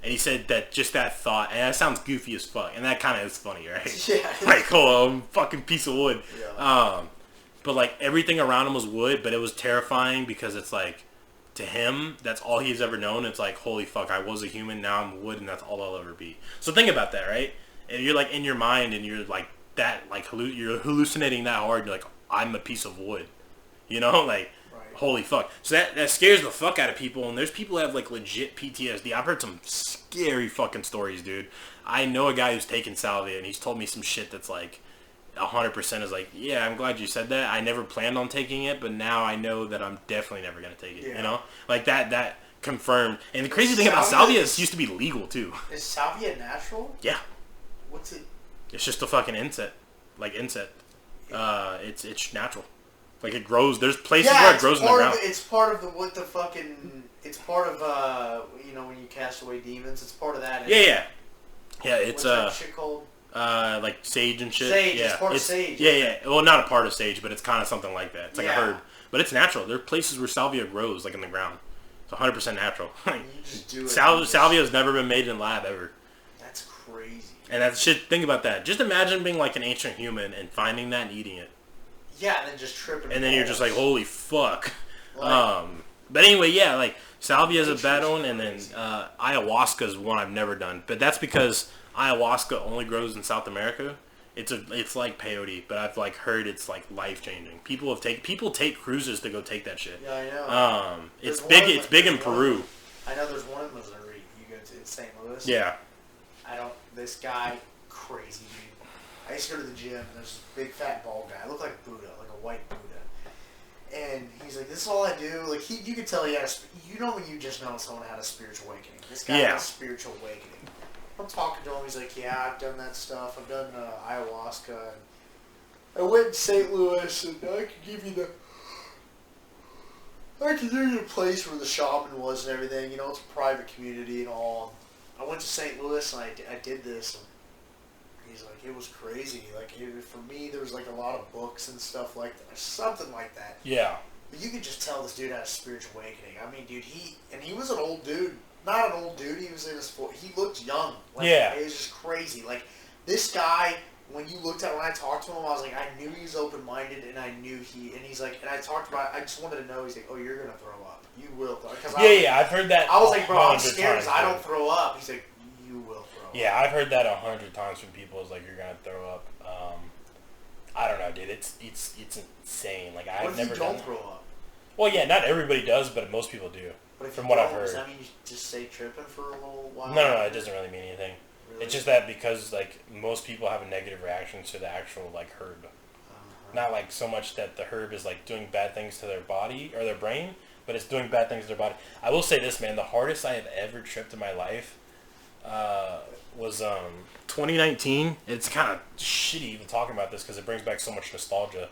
And he said that just that thought, and that sounds goofy as fuck, and that kind of is funny, right?
Yeah.
Like, fucking piece of wood. Yeah. But like everything around him was wood, but it was terrifying because it's like, to him, that's all he's ever known. It's like, holy fuck, I was a human, now I'm wood, and that's all I'll ever be. So think about that, right? and you're like in your mind, and you're like that, like you're hallucinating that hard. You're like, I'm a piece of wood, you know, like. Holy fuck. So that scares the fuck out of people, and there's people who have, like, legit PTSD. I've heard some scary fucking stories, dude. I know a guy who's taken salvia, and he's told me some shit that's, like, 100% is like, yeah, I'm glad you said that. I never planned on taking it, but now I know that I'm definitely never going to take it, you know? Like, that confirmed. And the crazy thing about salvia is it used to be legal, too.
Is salvia natural?
Yeah.
What's it?
It's just a fucking insect. Like, insect. It's natural. Like, it grows. There's places where it grows in the ground.
It's part of it's part of, you know, when you cast away demons. It's part of that.
Yeah, it's,
what's that shit called?
Like sage and shit.
Sage,
yeah.
it's part of sage.
Yeah. Well, not a part of sage, but it's kind of something like that. It's like a herb. But it's natural. There are places where salvia grows, like in the ground. It's 100% natural.
You just do it.
Salvia has never been made in lab ever.
That's crazy.
And that shit, think about that. Just imagine being like an ancient human and finding that and eating it.
Yeah, and then just tripping.
And then you're just like, holy fuck. Like, but anyway, yeah, like salvia is a bad one, and then ayahuasca is one I've never done. But that's because ayahuasca only grows in South America. It's like peyote, but I've like heard it's like life changing. People take cruises to go take that shit.
Yeah, I know.
It's big in Peru.
I know there's one in Missouri. You go to in St. Louis.
Yeah.
This guy, crazy dude. I used to go to the gym, and there's this big fat bald guy. I look like Buddha, like a white Buddha. And he's like, this is all I do. Like, you could tell he had you know when you just know someone had a spiritual awakening. This guy had a spiritual awakening. I'm talking to him, he's like, yeah, I've done that stuff. I've done ayahuasca. And I went to St. Louis, and I could give you the place where the shaman was and everything. You know, it's a private community and all. I went to St. Louis, and I did this. And he's like, it was crazy. Like, for me, there was like a lot of books and stuff like that, something like that.
Yeah.
But you could just tell this dude had a spiritual awakening. I mean, dude, he was an old dude. Not an old dude. He was in his 40s. He looked young. Like,
yeah.
It was just crazy. Like, this guy, when I talked to him, I was like, I knew he was open-minded, and I knew he's like, and I talked about, I just wanted to know, he's like, oh, you're going to throw up. You will throw up.
I've heard that.
I was like, bro, I'm scared because I don't throw up. He's like, you will throw up.
Yeah, I've heard that 100 times from people. It's like, you're going to throw up. I don't know, dude. It's insane. Like, I've never done.
What if you don't throw up?
Well, yeah, not everybody does, but most people do.
But if
from
you
what
don't,
I've heard.
Does that mean you just stay tripping for a little while?
No, it doesn't really mean anything.
Really?
It's just that because, like, most people have a negative reaction to the actual, like, herb. Not, like, so much that the herb is, like, doing bad things to their body or their brain, but it's doing bad things to their body. I will say this, man. The hardest I have ever tripped in my life was 2019. It's kind of shitty even talking about this because it brings back so much nostalgia.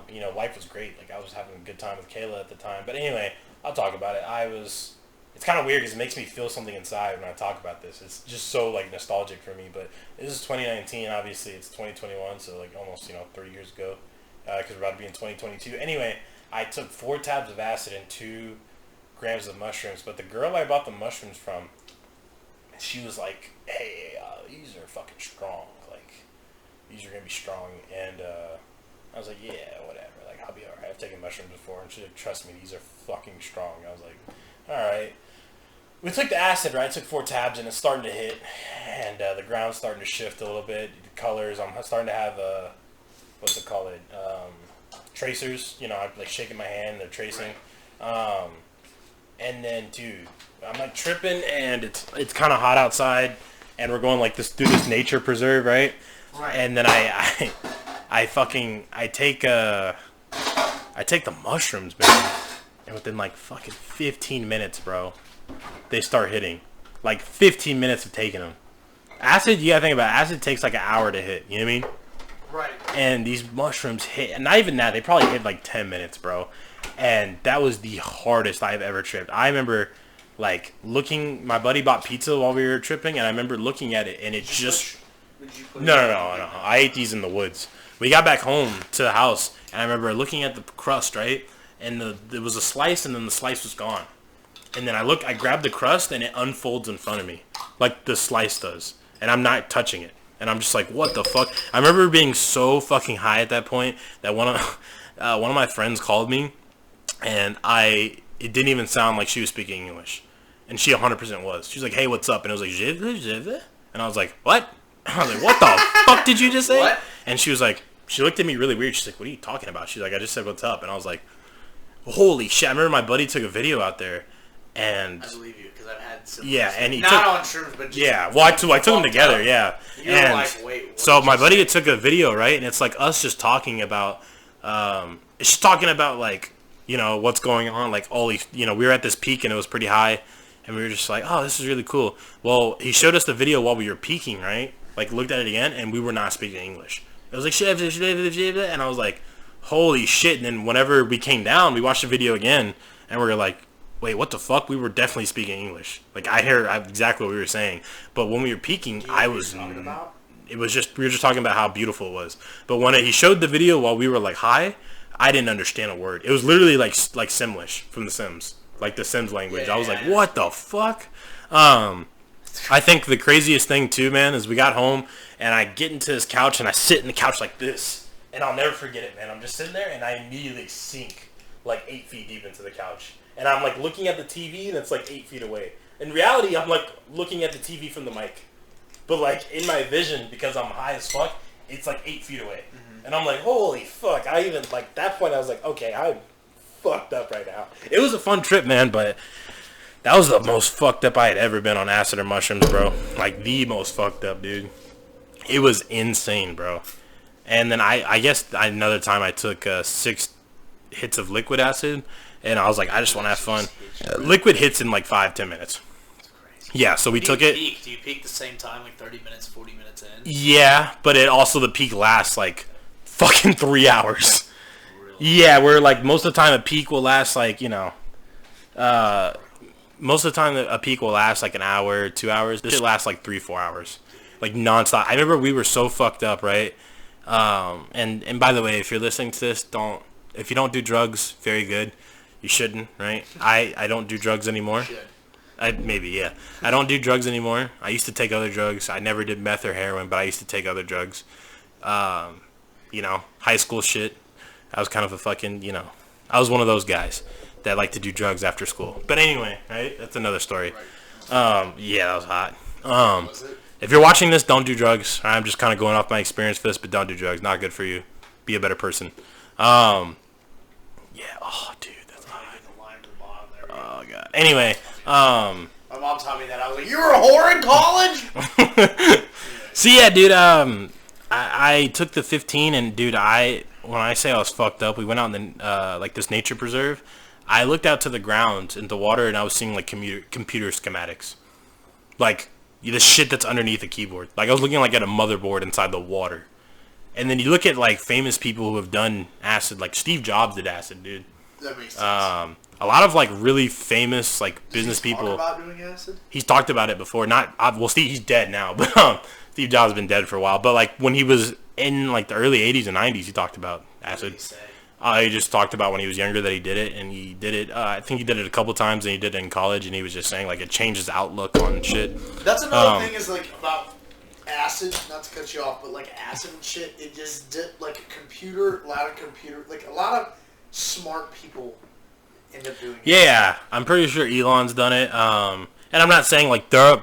You know, life was great. Like, I was having a good time with Kayla at the time. But anyway, I'll talk about it. It's kind of weird because it makes me feel something inside when I talk about this. It's just so, like, nostalgic for me. But this is 2019. Obviously, it's 2021, so, like, almost, 3 years ago because we're about to be in 2022. Anyway, I took 4 tabs of acid and 2 grams of mushrooms. But the girl I bought the mushrooms from, she was like, hey, these are fucking strong. Like, these are going to be strong. And I was like, yeah, whatever. Like, I'll be all right. I've taken mushrooms before. And she's like, trust me, these are fucking strong. I was like, all right. We took the acid, right? I took 4 tabs, and it's starting to hit. And the ground's starting to shift a little bit. The colors, I'm starting to have, what's it called? Tracers. I'm, like, shaking my hand. They're tracing. And then, dude, I'm, like, tripping, and it's kind of hot outside. And we're going, like, through this nature preserve, right?
Right.
And then I take the mushrooms, man, and within like fucking 15 minutes, bro, they start hitting. Like 15 minutes of taking them. Acid, you gotta think about it. Acid takes like an hour to hit. You know what I mean?
Right.
And these mushrooms hit, and not even that. They probably hit like 10 minutes, bro. And that was the hardest I've ever tripped. I remember like looking. My buddy bought pizza while we were tripping, and I remember looking at it, and it just. No. I ate these in the woods. We got back home to the house, and I remember looking at the crust, right? And there was a slice, and then the slice was gone. And then I grabbed the crust, and it unfolds in front of me, like the slice does. And I'm not touching it. And I'm just like, what the fuck? I remember being so fucking high at that point that one of my friends called me, and it didn't even sound like she was speaking English. And she 100% was. She was like, hey, what's up? And I was like, je veux. And I was like, what? I was like, what the fuck did you just say?
What?
And she was like, she looked at me really weird. She's like, what are you talking about? She's like, I just said what's up. And I was like, holy shit. I remember my buddy took a video out there. And
I believe you, because I've had similar
yeah, and he
not
took,
on shrooms, but just
yeah, well, I took them together, yeah.
You're
And
like, wait, what
so
did
my
you
buddy
say?
took a video, right? And it's like us just talking about, it's just talking about like, you know, what's going on, like all these, you know, we were at this peak and it was pretty high, and we were just like, oh, this is really cool. Well, he showed us the video while we were peaking, right? Like looked at it again, and we were not speaking English. It was like, and I was like, holy shit. And then whenever we came down, we watched the video again, and we were like, wait, what the fuck? We were definitely speaking English. Like, I hear exactly what we were saying. But when we were peaking,
You know
I
what
was...
you're talking about?
It was just... We were just talking about how beautiful it was. But when he showed the video while we were, like, high, I didn't understand a word. It was literally, like Simlish from The Sims. Like, the Sims language. I was like, what the fuck? I think the craziest thing, too, man, is we got home, and I get into this couch, and I sit in the couch like this. And I'll never forget it, man. I'm just sitting there, and I immediately sink, like, 8 feet deep into the couch. And I'm, like, looking at the TV, and it's, like, 8 feet away. In reality, I'm, like, looking at the TV from the mic. But, like, in my vision, because I'm high as fuck, it's, like, 8 feet away. Mm-hmm. And I'm like, holy fuck. I even, like, that point, I was like, okay, I'm fucked up right now. It was a fun trip, man, but that was the most fucked up I had ever been on acid or mushrooms, bro. Like, the most fucked up, dude. It was insane, bro. And then I guess another time I took 6 hits of liquid acid, and I was like, I just want to have fun. Liquid hits in like 5-10 minutes. Yeah, so we took it.
Do you peak the same time, like 30 minutes, 40 minutes in?
Yeah, but it also, the peak lasts like fucking 3 hours.
Really?
Yeah, where like most of the time a peak will last like, you know, most of the time a peak will last like an hour, 2 hours. This shit lasts like 3-4 hours. Like nonstop. I remember we were so fucked up, right? And by the way, if you're listening to this, if you don't do drugs, very good. You shouldn't, right? I don't do drugs anymore. Maybe, yeah. I don't do drugs anymore. I used to take other drugs. I never did meth or heroin, but I used to take other drugs. You know, high school shit. I was kind of a fucking, you know, I was one of those guys that like to do drugs after school. But anyway, right? That's another story. Yeah, that was hot. If you're watching this, don't do drugs. I'm just kind of going off my experience for this, but don't do drugs. Not good for you. Be a better person. Yeah. Oh, dude, that's hot. Oh god. Anyway,
My mom taught me that. I was like, you were a whore in college?
so yeah, dude. I took the 15, and dude, when I say I was fucked up, we went out in the, like this nature preserve. I looked out to the ground into water, and I was seeing like computer schematics, like the shit that's underneath the keyboard. Like I was looking like at a motherboard inside the water. And then you look at like famous people who have done acid, like Steve Jobs did acid, dude.
That makes sense.
A lot of like really famous like business people.
Talk about doing acid?
He's talked about it before. Well, Steve, he's dead now, but Steve Jobs has been dead for a while. But like when he was in like the early 80s and 90s, he talked about acid. He just talked about when he was younger that he did it, and he did it. I think he did it a couple times, and he did it in college, and he was just saying like it changed his outlook on shit.
That's another thing is like about acid. Not to cut you off, but like acid and shit, it just did like a lot of smart people end up doing it.
Yeah, I'm pretty sure Elon's done it. And I'm not saying like there are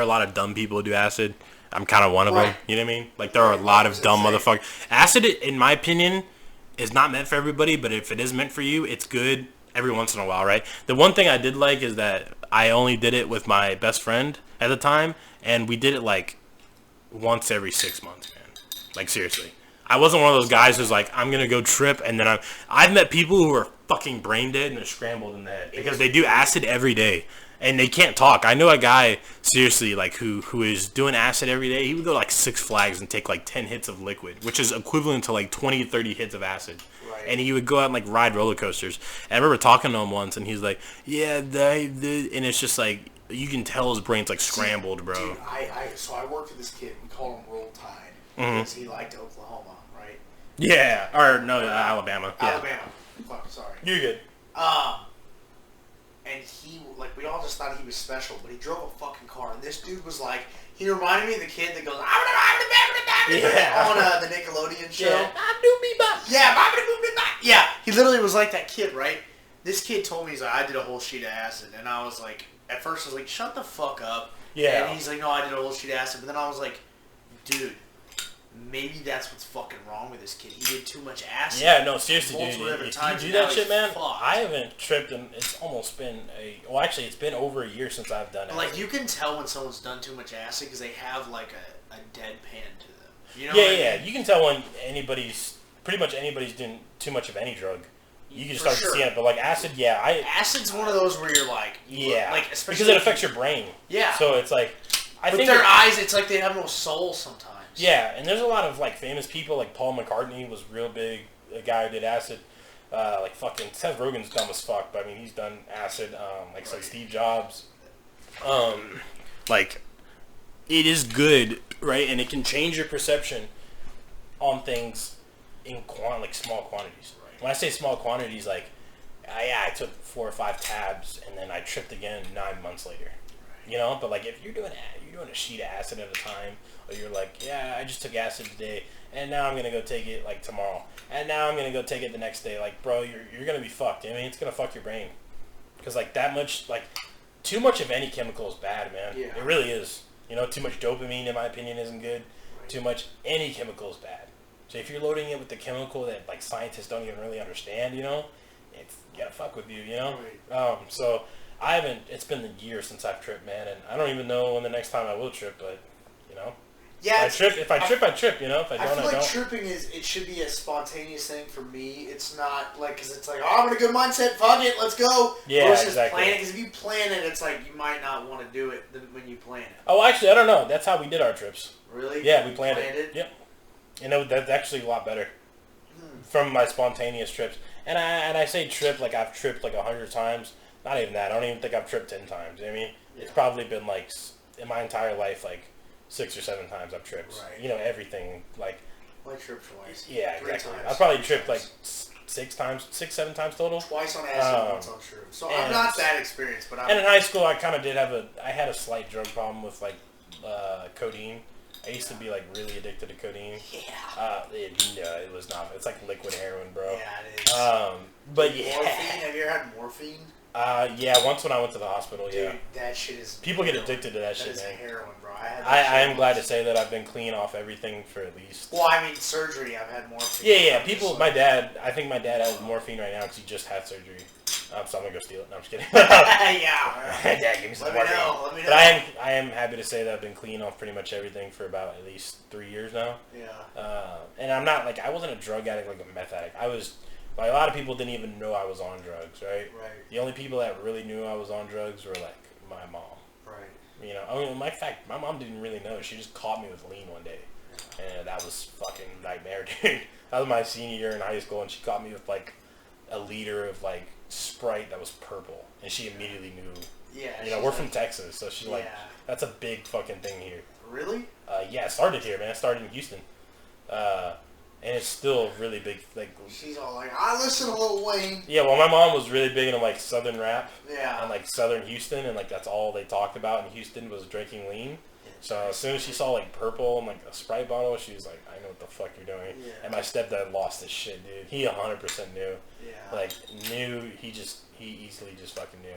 a lot of dumb people who do acid. I'm kind of one of them. You know what I mean? Like there are a lot of dumb motherfuckers. Acid, in my opinion, is not meant for everybody, but if it is meant for you, it's good every once in a while, right? The one thing I did like is that I only did it with my best friend at the time, and we did it like once every 6 months, man. Like seriously. I wasn't one of those guys who's like, I'm gonna go trip, and then I've met people who are fucking brain dead and they're scrambled in the head because they do acid every day and they can't talk. I know a guy seriously like who is doing acid every day. He would go like 6 Flags and take like 10 hits of liquid, which is equivalent to like 20-30 hits of acid. Right. And he would go out and like ride roller coasters. And I remember talking to him once, and he's like, yeah, and it's just like you can tell his brain's like scrambled, bro.
Dude, so I worked with this kid. We call him Roll Tide because he liked Oklahoma, right?
Yeah, or no, Alabama. Yeah.
Alabama. Fuck, sorry.
You're good.
And he, like, we all just thought he was special, but he drove a fucking car, and this dude was like, he reminded me of the kid that goes,
yeah,
on the Nickelodeon show.
Yeah,
yeah, he literally was like that kid, right? This kid told me, he's like, I did a whole sheet of acid, and I was like, at first I was like, shut the fuck up.
Yeah.
And he's like, no, I did a whole sheet of acid, but then I was like, dude, maybe that's what's fucking wrong with this kid. He did too much acid.
Yeah, no, seriously, dude.
Multiple different
If
times,
you do
and
that
now
shit,
he's
man,
fucked.
I haven't tripped, and it's almost been actually, it's been over a year since I've done it.
Like, you can tell when someone's done too much acid because they have, like, a deadpan to them. You know
yeah,
what I
yeah,
mean?
you can tell when pretty much anybody's doing too much of any drug. You can
For
start
sure.
seeing it, but like acid, yeah,
Acid's one of those where you're like... like, especially...
because it affects your brain.
Yeah.
So it's like, I
With
think
their eyes, it's like they have no soul sometimes.
Yeah, and there's a lot of like famous people, like Paul McCartney was real big, a guy who did acid. Like fucking Seth Rogen's dumb as fuck, but I mean he's done acid. Like said Steve Jobs. Like it is good, right? And it can change your perception on things in like small quantities. Right. When I say small quantities, like I took 4 or 5 tabs and then I tripped again 9 months later. Right. You know, but like if you're doing a sheet of acid at a time, or you're like, yeah, I just took acid today, and now I'm gonna go take it like tomorrow, and now I'm gonna go take it the next day. Like, bro, you're gonna be fucked. I mean, it's gonna fuck your brain, because like that much, like too much of any chemical is bad, man.
Yeah.
It really is. You know, too much dopamine, in my opinion, isn't good.
Right.
Too much any chemical is bad. So if you're loading it with the chemical that like scientists don't even really understand, you know, it's gotta fuck with you, you know.
Right.
So I haven't. It's been a year since I've tripped, man, and I don't even know when the next time I will trip, but you know.
Yeah,
If I trip, I trip. You know, if I don't,
I feel like
don't.
tripping it should be a spontaneous thing for me. It's not like, because it's like, oh, I'm in a good mindset, fuck it, let's go.
Yeah,
versus
exactly.
plan it, because if you plan it, it's like you might not want to do it when you plan it.
Oh, actually, I don't know. That's how we did our trips.
Really?
Yeah, we planned it. Yep. You know, that's actually a lot better from my spontaneous trips. And I say trip like I've tripped like 100 times. Not even that. I don't even think I've tripped 10 times. You know what I mean?
Yeah.
It's probably been like in my entire life like 6 or 7 times I've tripped.
Right.
You know, everything like.
I tripped twice.
Yeah,
3
exactly.
times.
I've probably
3
tripped
times.
like 7 times total.
Twice on acid, once on shroom. So I'm not that experienced, but I'm...
And in high school, I kind of did I had a slight drug problem with like codeine. I used to be like really addicted to codeine.
Yeah.
It was not. It's like liquid heroin, bro.
Yeah, it is.
But yeah.
Morphine? Have you ever had morphine?
Yeah. Once when I went to the hospital,
Dude,
yeah.
that shit is...
People get
heroin.
addicted to that shit,
is
man.
heroin, bro. I had that
I
shit
am glad to
once.
say that I've been clean off everything for at least.
Well, I mean, surgery, I've had morphine.
Yeah.
I'm
People,
just
my
like-
dad. I think my dad has morphine right now because he just had surgery. So I'm gonna go steal it. No, I'm just kidding.
Yeah.
Dad, give me some
Let me
morphine.
know. Let me know.
But I am happy to say that I've been clean off pretty much everything for about at least 3 years now.
Yeah.
And I'm not like I wasn't a drug addict like a meth addict. I was like a lot of people didn't even know I was on drugs, right?
Right.
The only people that really knew I was on drugs were like my mom.
Right.
You know, I mean, my mom didn't really know. She just caught me with lean one day, and that was fucking nightmare, dude. That was my senior year in high school, and she caught me with like a liter of like Sprite that was purple, and she immediately knew.
Yeah.
You know, we're from Texas, so she's like,
Yeah.
that's a big fucking thing here.
Really?
Yeah, it started here, man. It started in Houston. And it's still really big. Like,
She's all like, I listen to Lil Wayne.
yeah, well, my mom was really big into like Southern rap
Yeah.
and like Southern Houston, and like that's all they talked about in Houston was drinking lean. So as soon as she saw like purple and like a Sprite bottle, she was like, I know what the fuck you're doing.
Yeah.
And my stepdad lost his shit, dude. He 100% knew.
Yeah.
Like knew. He easily just fucking knew.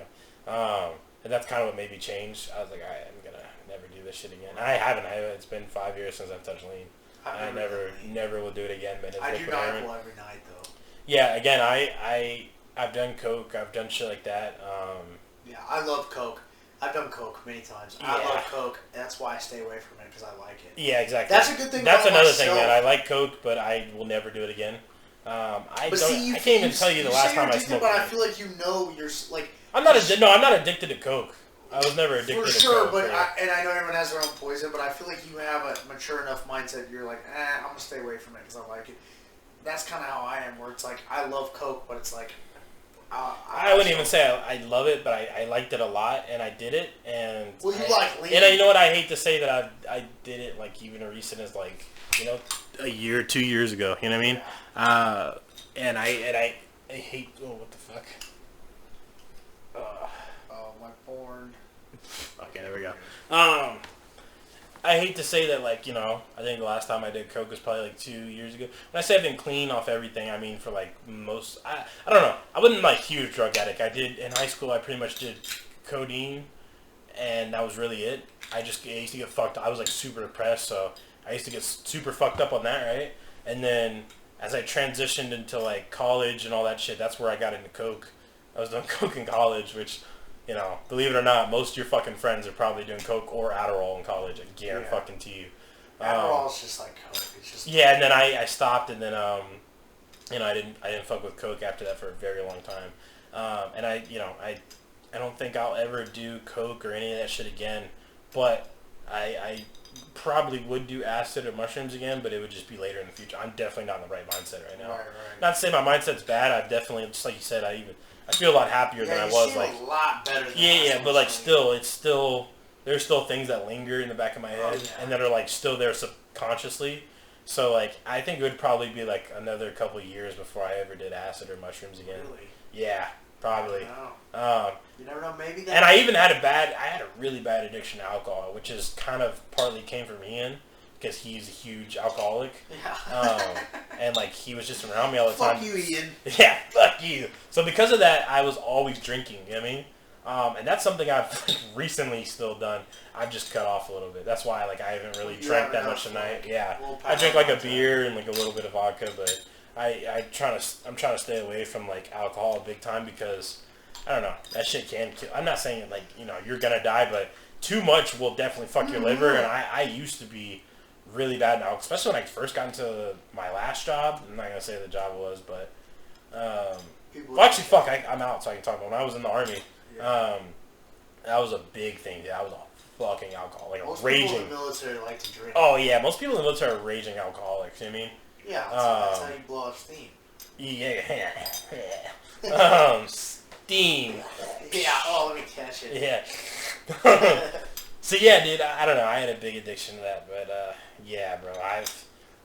And that's kind of what made me change. I was like, alright, I'm gonna never do this shit again. I haven't. It's been 5 years since I've touched lean. I never will do it again. But
I do
liquid heroin.
NyQuil every night though.
Yeah, again, I've done coke. I've done shit like that.
Yeah, I love Coke. I've done Coke many times. I
Yeah.
love Coke, and that's why I stay away from it, because I like it.
Yeah, exactly.
That's a good thing
That's
about
another thing,
myself.
man. I like coke, but I will never do it again. I
But
don't.
see,
I can't even tell you the last
say you're
time I
addicted,
smoked.
But I
weed.
feel like you know you're like.
I'm not addicted to coke. I was never addicted
For
to
sure,
coke.
but
yeah.
and I know everyone has their own poison, but I feel like you have a mature enough mindset. You're like, I'm gonna stay away from it because I like it. That's kind of how I am. Where it's like I love Coke, but it's like.
I wouldn't even say I love it, but I liked it a lot, and I did it, and
Well, you like lean.
And you know what? I hate to say that I did it like even as recent as like a year, 2 years ago. You know what I mean?
Yeah.
And I hate. Oh, what the fuck?
Oh, my porn.
Okay, there we go. I hate to say that, like, I think the last time I did coke was probably like 2 years ago. When I say I've been clean off everything, I mean for like I don't know. I wasn't like huge drug addict. I did in high school. I pretty much did codeine, and that was really it. I used to get fucked. I was like super depressed, so I used to get super fucked up on that, right? And then as I transitioned into like college and all that shit, that's where I got into coke. I was doing coke in college, which, you know, believe it or not, most of your fucking friends are probably doing coke or Adderall in college. I guarantee fucking to you.
Adderall's just like coke. It's just
and then I stopped, and then you know, I didn't fuck with coke after that for a very long time. And I don't think I'll ever do coke or any of that shit again. But I probably would do acid or mushrooms again, but it would just be later in the future. I'm definitely not in the right mindset right now.
Right.
Not to say my mindset's bad. I've definitely, just like you said, I feel a lot happier than I was.
Like a lot better. Than
but like there's still things that linger in the back of my head and that are like still there subconsciously. So like I think it would probably be like another couple of years before I ever did acid or mushrooms again.
Really?
Yeah, probably.
You never know. Maybe that.
And I even had a really bad addiction to alcohol, which is kind of partly came from Ian because he's a huge alcoholic.
Yeah.
And like he was just around me all the time.
Fuck you, Ian.
Yeah, fuck you. So because of that, I was always drinking. You know what I mean? And that's something I've recently still done. I've just cut off a little bit. That's why like I haven't really drank that much tonight. Yeah, I drink like a beer and like a little bit of vodka, but I'm trying to stay away from like alcohol big time because I don't know, that shit can kill. I'm not saying like, you know, you're gonna die, but too much will definitely fuck your liver. And I used to be really bad now, especially when I first got into my last job. I'm not gonna say the job was, but I'm out, so I can talk about when I was in the army. That was a big thing. Dude. I was a fucking alcoholic, like
most
raging.
People in the military like to drink.
Oh yeah, most people in the military are raging alcoholics. You know what I mean?
Yeah, that's how you blow off steam.
Yeah. Steam.
Yeah. Oh, let me catch it.
Yeah. So yeah, dude. I don't know. I had a big addiction to that, but yeah, bro.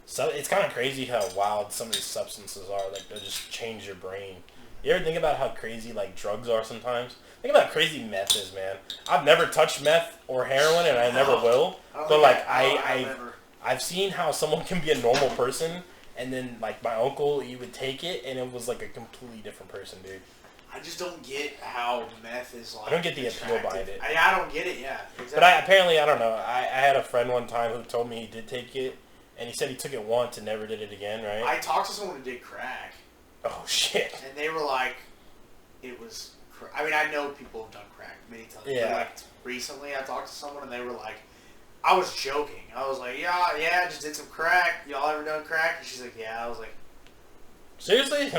It's kind of crazy how wild some of these substances are. Like they'll just change your brain. You ever think about how crazy like drugs are sometimes? Think about how crazy meth is, man. I've never touched meth or heroin, and I never will. But like I've seen how someone can be a normal person, and then like my uncle, he would take it, and it was like a completely different person, dude.
I just don't get how meth is like.
I don't get the appeal behind it.
I don't get it. Yeah. Exactly.
But I don't know. I had a friend one time who told me he did take it, and he said he took it once and never did it again. Right?
I talked to someone who did crack.
Oh shit.
And they were like, it was. I mean, I know people have done crack many times. Yeah. But like recently, I talked to someone and they were like, I was joking. I was like, yeah, I just did some crack. Y'all ever done crack? And she's like, yeah. I was like,
seriously?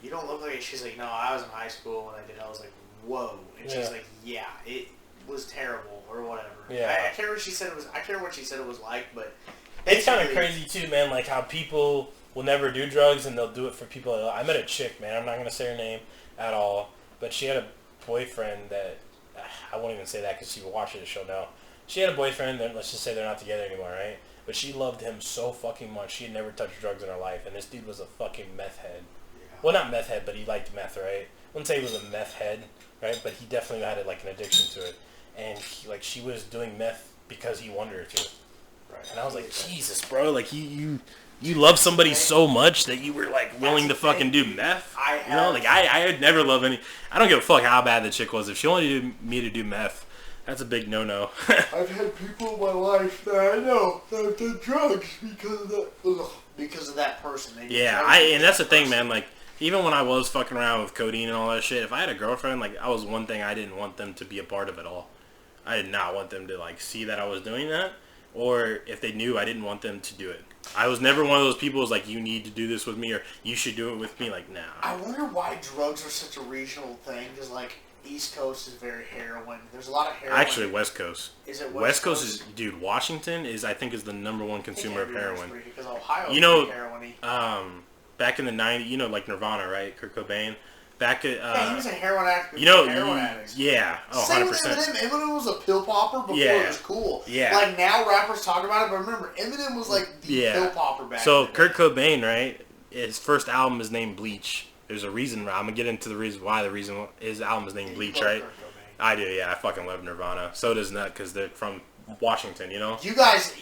You don't look like it. She's like, no, I was in high school when I did it. I was like, whoa. And she's like, yeah, it was terrible or whatever.
Yeah.
I can't remember what she said it was. I can't remember what she said it was like, but
it's kind of crazy too, man. Like how people will never do drugs and they'll do it for people. I met a chick, man. I'm not gonna say her name at all, but she had a boyfriend that I won't even say that because she watches the show now. She had a boyfriend that, let's just say they're not together anymore, right? But she loved him so fucking much. She had never touched drugs in her life, and this dude was a fucking meth head. Yeah. Well, not meth head, but he liked meth, right? I wouldn't say he was a meth head, right? But he definitely had like an addiction to it, and she was doing meth because he wanted her to. Right. And I was like, Jesus, bro, like you love somebody so much that you were like willing to fucking do meth. You know, like I had never loved any. I don't give a fuck how bad the chick was. If she wanted me to do meth, that's a big no-no.
I've had people in my life that I know that have done drugs because of that person.
And that's the thing, man. Like even when I was fucking around with codeine and all that shit, if I had a girlfriend, like that was one thing I didn't want them to be a part of at all. I did not want them to like see that I was doing that. Or if they knew, I didn't want them to do it. I was never one of those people who's like, you need to do this with me or you should do it with me. Like, nah.
I wonder why drugs are such a regional thing. Because, like, East Coast is very heroin. There's a lot of heroin.
Actually, West Coast.
Is it
West Coast? Is, dude, Washington I think is the number one consumer of heroin.
Because Ohio is heroin-y.
Back in the 90s, like Nirvana, right? Kurt Cobain. Back at,
he was a heroin addict.
Heroin addict. Yeah. Oh,
Same
100%.
with Eminem. Eminem was a pill popper before it was cool.
Yeah.
Like, now rappers talk about it, but remember, Eminem was like the pill popper back then.
So, Kurt Cobain, right, his first album is named Bleach. There's a reason. I'm going to get into the reason why his album is named Bleach, right? I do, yeah. I fucking love Nirvana. So does Nut, because they're from Washington, you know?
You guys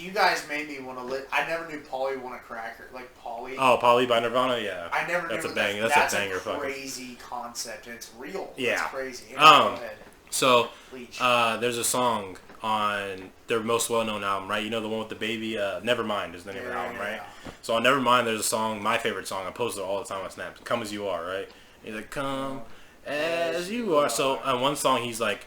made me want to live. I never knew Pauly Want a Cracker. Like, Pauly.
Oh, Pauly by Nirvana? Yeah.
I never knew
That's a banger. That's a banger.
That's a crazy concept, and it's real.
Yeah.
It's crazy. Go ahead.
So,
Bleach.
there's a song on their most well-known album, right? You know the one with the baby? Nevermind is the name of the album, right? So on Nevermind, there's a song, my favorite song. I post it all the time on Snap. Come As You Are, right? He's like, come as you are. So on one song, he's like,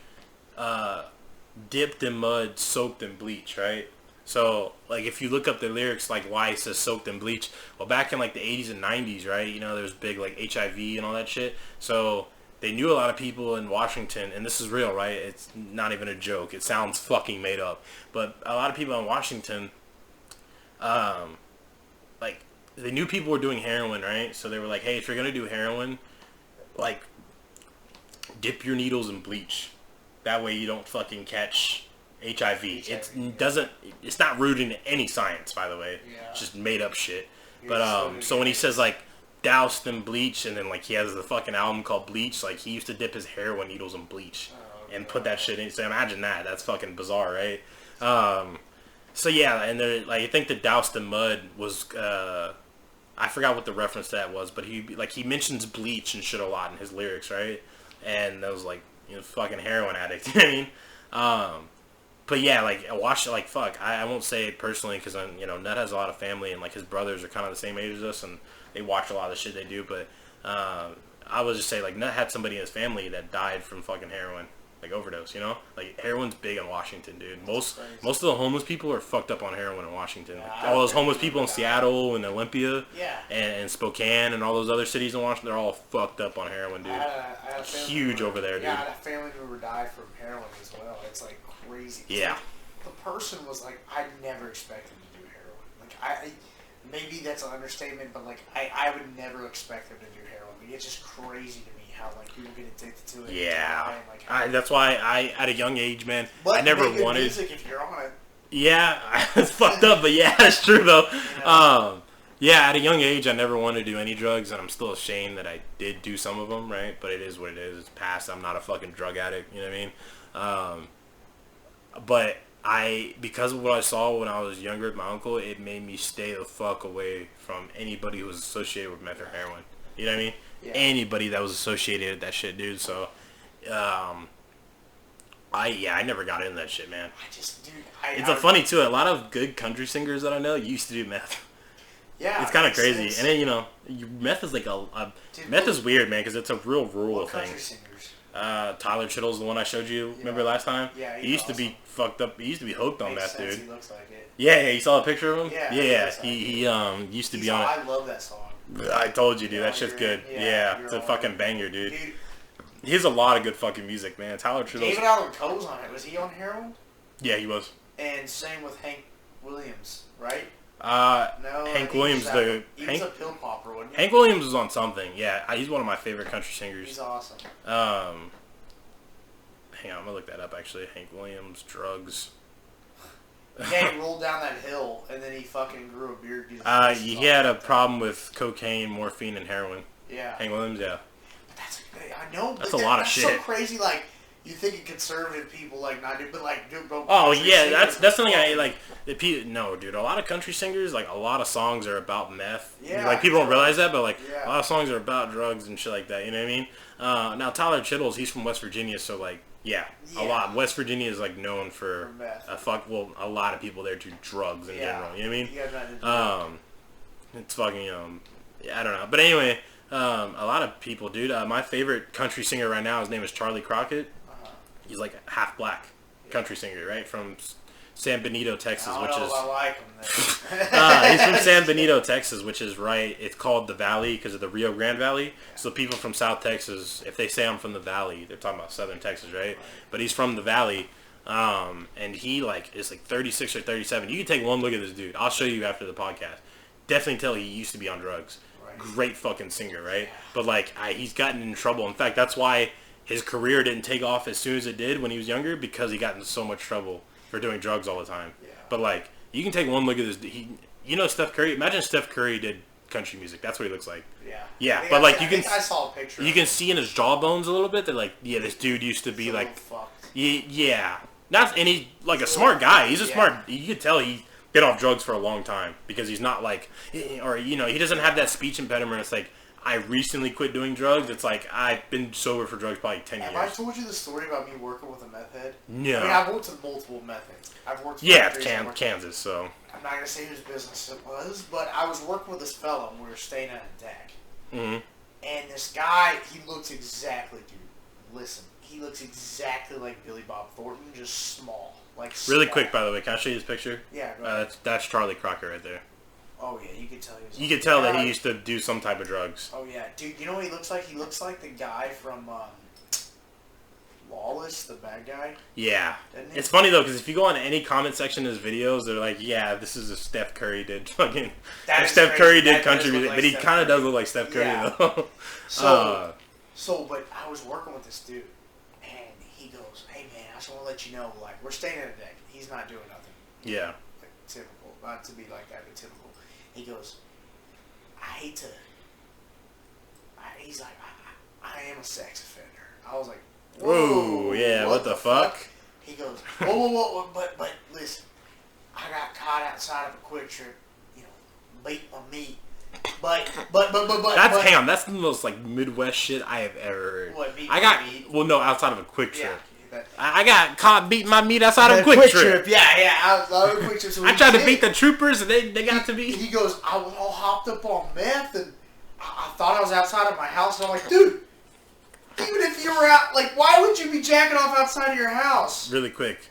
dipped in mud, soaked in bleach, right? So, like, if you look up the lyrics, like, why it says soaked in bleach, well, back in, like, the 80s and 90s, right, you know, there's big, like, HIV and all that shit. So they knew a lot of people in Washington, and this is real, right? It's not even a joke. It sounds fucking made up. But a lot of people in Washington, like, they knew people were doing heroin, right? So they were like, hey, if you're going to do heroin, like, dip your needles in bleach. That way you don't fucking catch HIV. It's not rooted in any science, by the way.
Yeah.
It's just made up shit. But, so when he says, like, doused in bleach, and then, like, he has the fucking album called Bleach, like, he used to dip his heroin needles in bleach and put that shit in. So imagine that. That's fucking bizarre, right? So, yeah, and they're, like, I think the doused in mud was, I forgot what the reference to that was, but he mentions bleach and shit a lot in his lyrics, right? And that was, like, you know, fucking heroin addict, you know what I mean? But yeah, like, I watched it, like, fuck, I won't say it personally, because, you know, Nut has a lot of family, and, like, his brothers are kind of the same age as us, and they watch a lot of the shit they do, but, I would just say, like, Nut had somebody in his family that died from fucking heroin, like, overdose, you know? Like, heroin's big in Washington, dude. Most of the homeless people are fucked up on heroin in Washington. Like, all those homeless people in Seattle and Olympia and Spokane and all those other cities in Washington, they're all fucked up on heroin, dude.
I had a family
Huge over there, dude.
Yeah, I had a family member die from heroin as well. It's, like, crazy.
Yeah.
Like, the person was like, I never expected to do heroin. Like, maybe that's an understatement, but, like, I would never expect them to do heroin. Like, it's just crazy to me how, like, people get addicted to it.
Yeah.
And, like,
that's why at a young age, man,
but
I never
make good
wanted...
music if you're on it.
Yeah, it's fucked up, but yeah, it's true, though. Yeah, at a young age, I never wanted to do any drugs, and I'm still ashamed that I did do some of them, right? But it is what it is. It's past. I'm not a fucking drug addict, you know what I mean? But because of what I saw when I was younger with my uncle, it made me stay the fuck away from anybody who was associated with meth or heroin. You know what I mean? Yeah. Anybody that was associated with that shit, dude. So, I never got into that shit, man. It's funny, too. A lot of good country singers that I know used to do meth.
Yeah.
It's kind of crazy. And then, you know, meth is like meth is weird, man, because it's a real rural thing.
Country singers?
Tyler Chittle's the one I showed you. Remember last time?
Yeah,
he used to be fucked up. He used to be hooked on meth, dude.
He looks like it.
Yeah, you saw a picture of him?
Yeah.
He used to be on it.
I love that song.
I told you, dude. That shit's good. Yeah, it's a fucking banger, dude. He has a lot of good fucking music, man. Tyler Chittle's...
David Allen Coe's on it. Was he on heroin?
Yeah, he was.
And same with Hank Williams, right?
No, Hank Williams,
he was a pill popper, wasn't he?
Hank Williams was on something. Yeah, he's one of my favorite country singers.
He's awesome.
Hang on, I'm gonna look that up actually. Hank Williams, drugs.
Yeah, he rolled down that hill and then he fucking grew a beard.
He had a problem with cocaine, morphine, and heroin.
Yeah.
Hank Williams, yeah.
But I know.
That's a lot of shit.
That's so crazy. Like, you think of conservative people like not do, but like do.
Oh yeah, that's something I like. No, dude, a lot of country singers, like a lot of songs are about meth.
Yeah.
Like people don't realize that, but like a lot of songs are about drugs and shit like that. You know what I mean? Now Tyler Chittle's, he's from West Virginia, so like a lot. West Virginia is like known for
meth.
A lot of people there do drugs in general. You know what I mean? It's fucking I don't know, but anyway, a lot of people, dude. My favorite country singer right now, his name is Charlie Crockett. He's like half black country singer, right? From San Benito, Texas,
I like him.
He's from San Benito, Texas, which is right. It's called the Valley because of the Rio Grande Valley. Yeah. So people from South Texas, if they say I'm from the Valley, they're talking about Southern Texas, right? But he's from the Valley, and he is like 36 or 37. You can take one look at this dude. I'll show you after the podcast. Definitely tell he used to be on drugs. Right. Great fucking singer, right? Yeah. But like he's gotten in trouble. In fact, that's why his career didn't take off as soon as it did when he was younger, because he got in so much trouble for doing drugs all the time. Yeah. But like, you can take one look at this. You know Steph Curry? Imagine Steph Curry did country music. That's what he looks like. Yeah. Yeah, but like
I saw a picture.
You can see in his jawbones a little bit that like, yeah, this dude used to be like, yeah, not, and he's like a smart guy. He's a smart. You could tell he did off drugs for a long time because he's not like, or you know, he doesn't have that speech impediment. It's like, I recently quit doing drugs. It's like I've been sober for drugs probably 10 years.
Have I told you the story about me working with a meth head?
No.
I mean, I've worked with multiple meth heads. I've worked with
Kansas, so.
I'm not going to say whose business it was, but I was working with this fellow and we were staying at a deck.
Mm-hmm.
And this guy, he looks exactly, dude, listen, he looks exactly like Billy Bob Thornton, just small. Like
Really
small.
quick, by the way, can I show you this picture?
Yeah, go ahead.
That's Charlie Crocker right there.
Oh, yeah, you can tell he was...
You can tell that he used to do some type of drugs.
Oh, yeah. Dude, you know what he looks like? He looks like the guy from Lawless, the bad guy.
Yeah.
Doesn't he?
It's funny, though, because if you go on any comment section of his videos, they're like, yeah, this is a Steph Curry did fucking...
That is
Steph
crazy.
Curry did
That
country
does look
music,
like
but he
Steph
kind of
Curry.
does look like Steph Curry,
Yeah.
though.
But I was working with this dude, and he goes, hey, man, I just want to let you know, like, we're staying in a deck. He's not doing nothing.
Yeah.
Like, typical. Not to be like that, but typical. He goes, I hate to... he's like, I am a sex offender. I was like,
Whoa, yeah, what the fuck?
He goes, whoa, but listen, I got caught outside of a Quick Trip, you know, beat my meat. But.
Hang on, that's the most, like, Midwest shit I have ever heard.
What, beat
I
my
got,
meat?
well, no, outside of a Quick
Yeah.
Trip. I got caught beating my meat outside of a Quick Trip.
Yeah. I was a Quick Trip. So
I tried to beat the troopers, and they got to be...
He goes, I was all hopped up on meth, and I thought I was outside of my house, and I'm like, dude, even if you were out, like, why would you be jacking off outside of your house?
Really quick,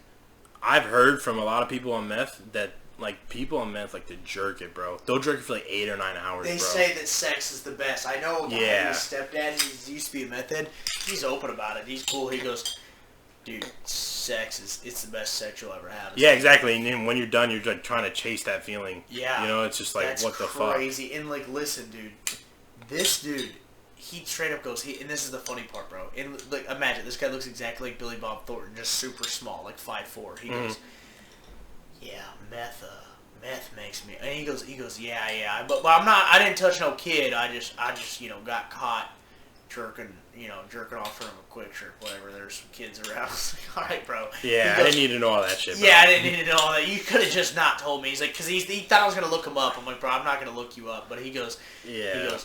I've heard from a lot of people on meth that, like, people on meth like to jerk it, bro. They'll jerk it for like 8 or 9 hours,
They
bro.
say that sex is the best. I know a guy,
Yeah.
his stepdad, he used to be a meth head. He's open about it. He's cool. He goes, dude, sex it's the best sex you'll ever have.
Yeah, exactly. And then when you're done, you're like trying to chase that feeling.
Yeah.
You know, it's just like,
That's
what the fuck?
crazy. And like, listen, dude, this dude, he straight up goes, and this is the funny part, bro. And like, imagine this guy looks exactly like Billy Bob Thornton, just super small, like 5'4". He goes, yeah, meth makes me. And he goes, yeah. But I'm not. I didn't touch no kid. I just got caught jerking off from a Quick Trip, whatever. There's some kids around. I was like, all right, bro.
Yeah,
He
I
goes,
didn't need to know all that shit, bro.
yeah, I didn't need to know all that. You could have just not told me. He's like, because he thought I was gonna look him up. I'm like, bro, I'm not gonna look you up. But he goes,
Yeah.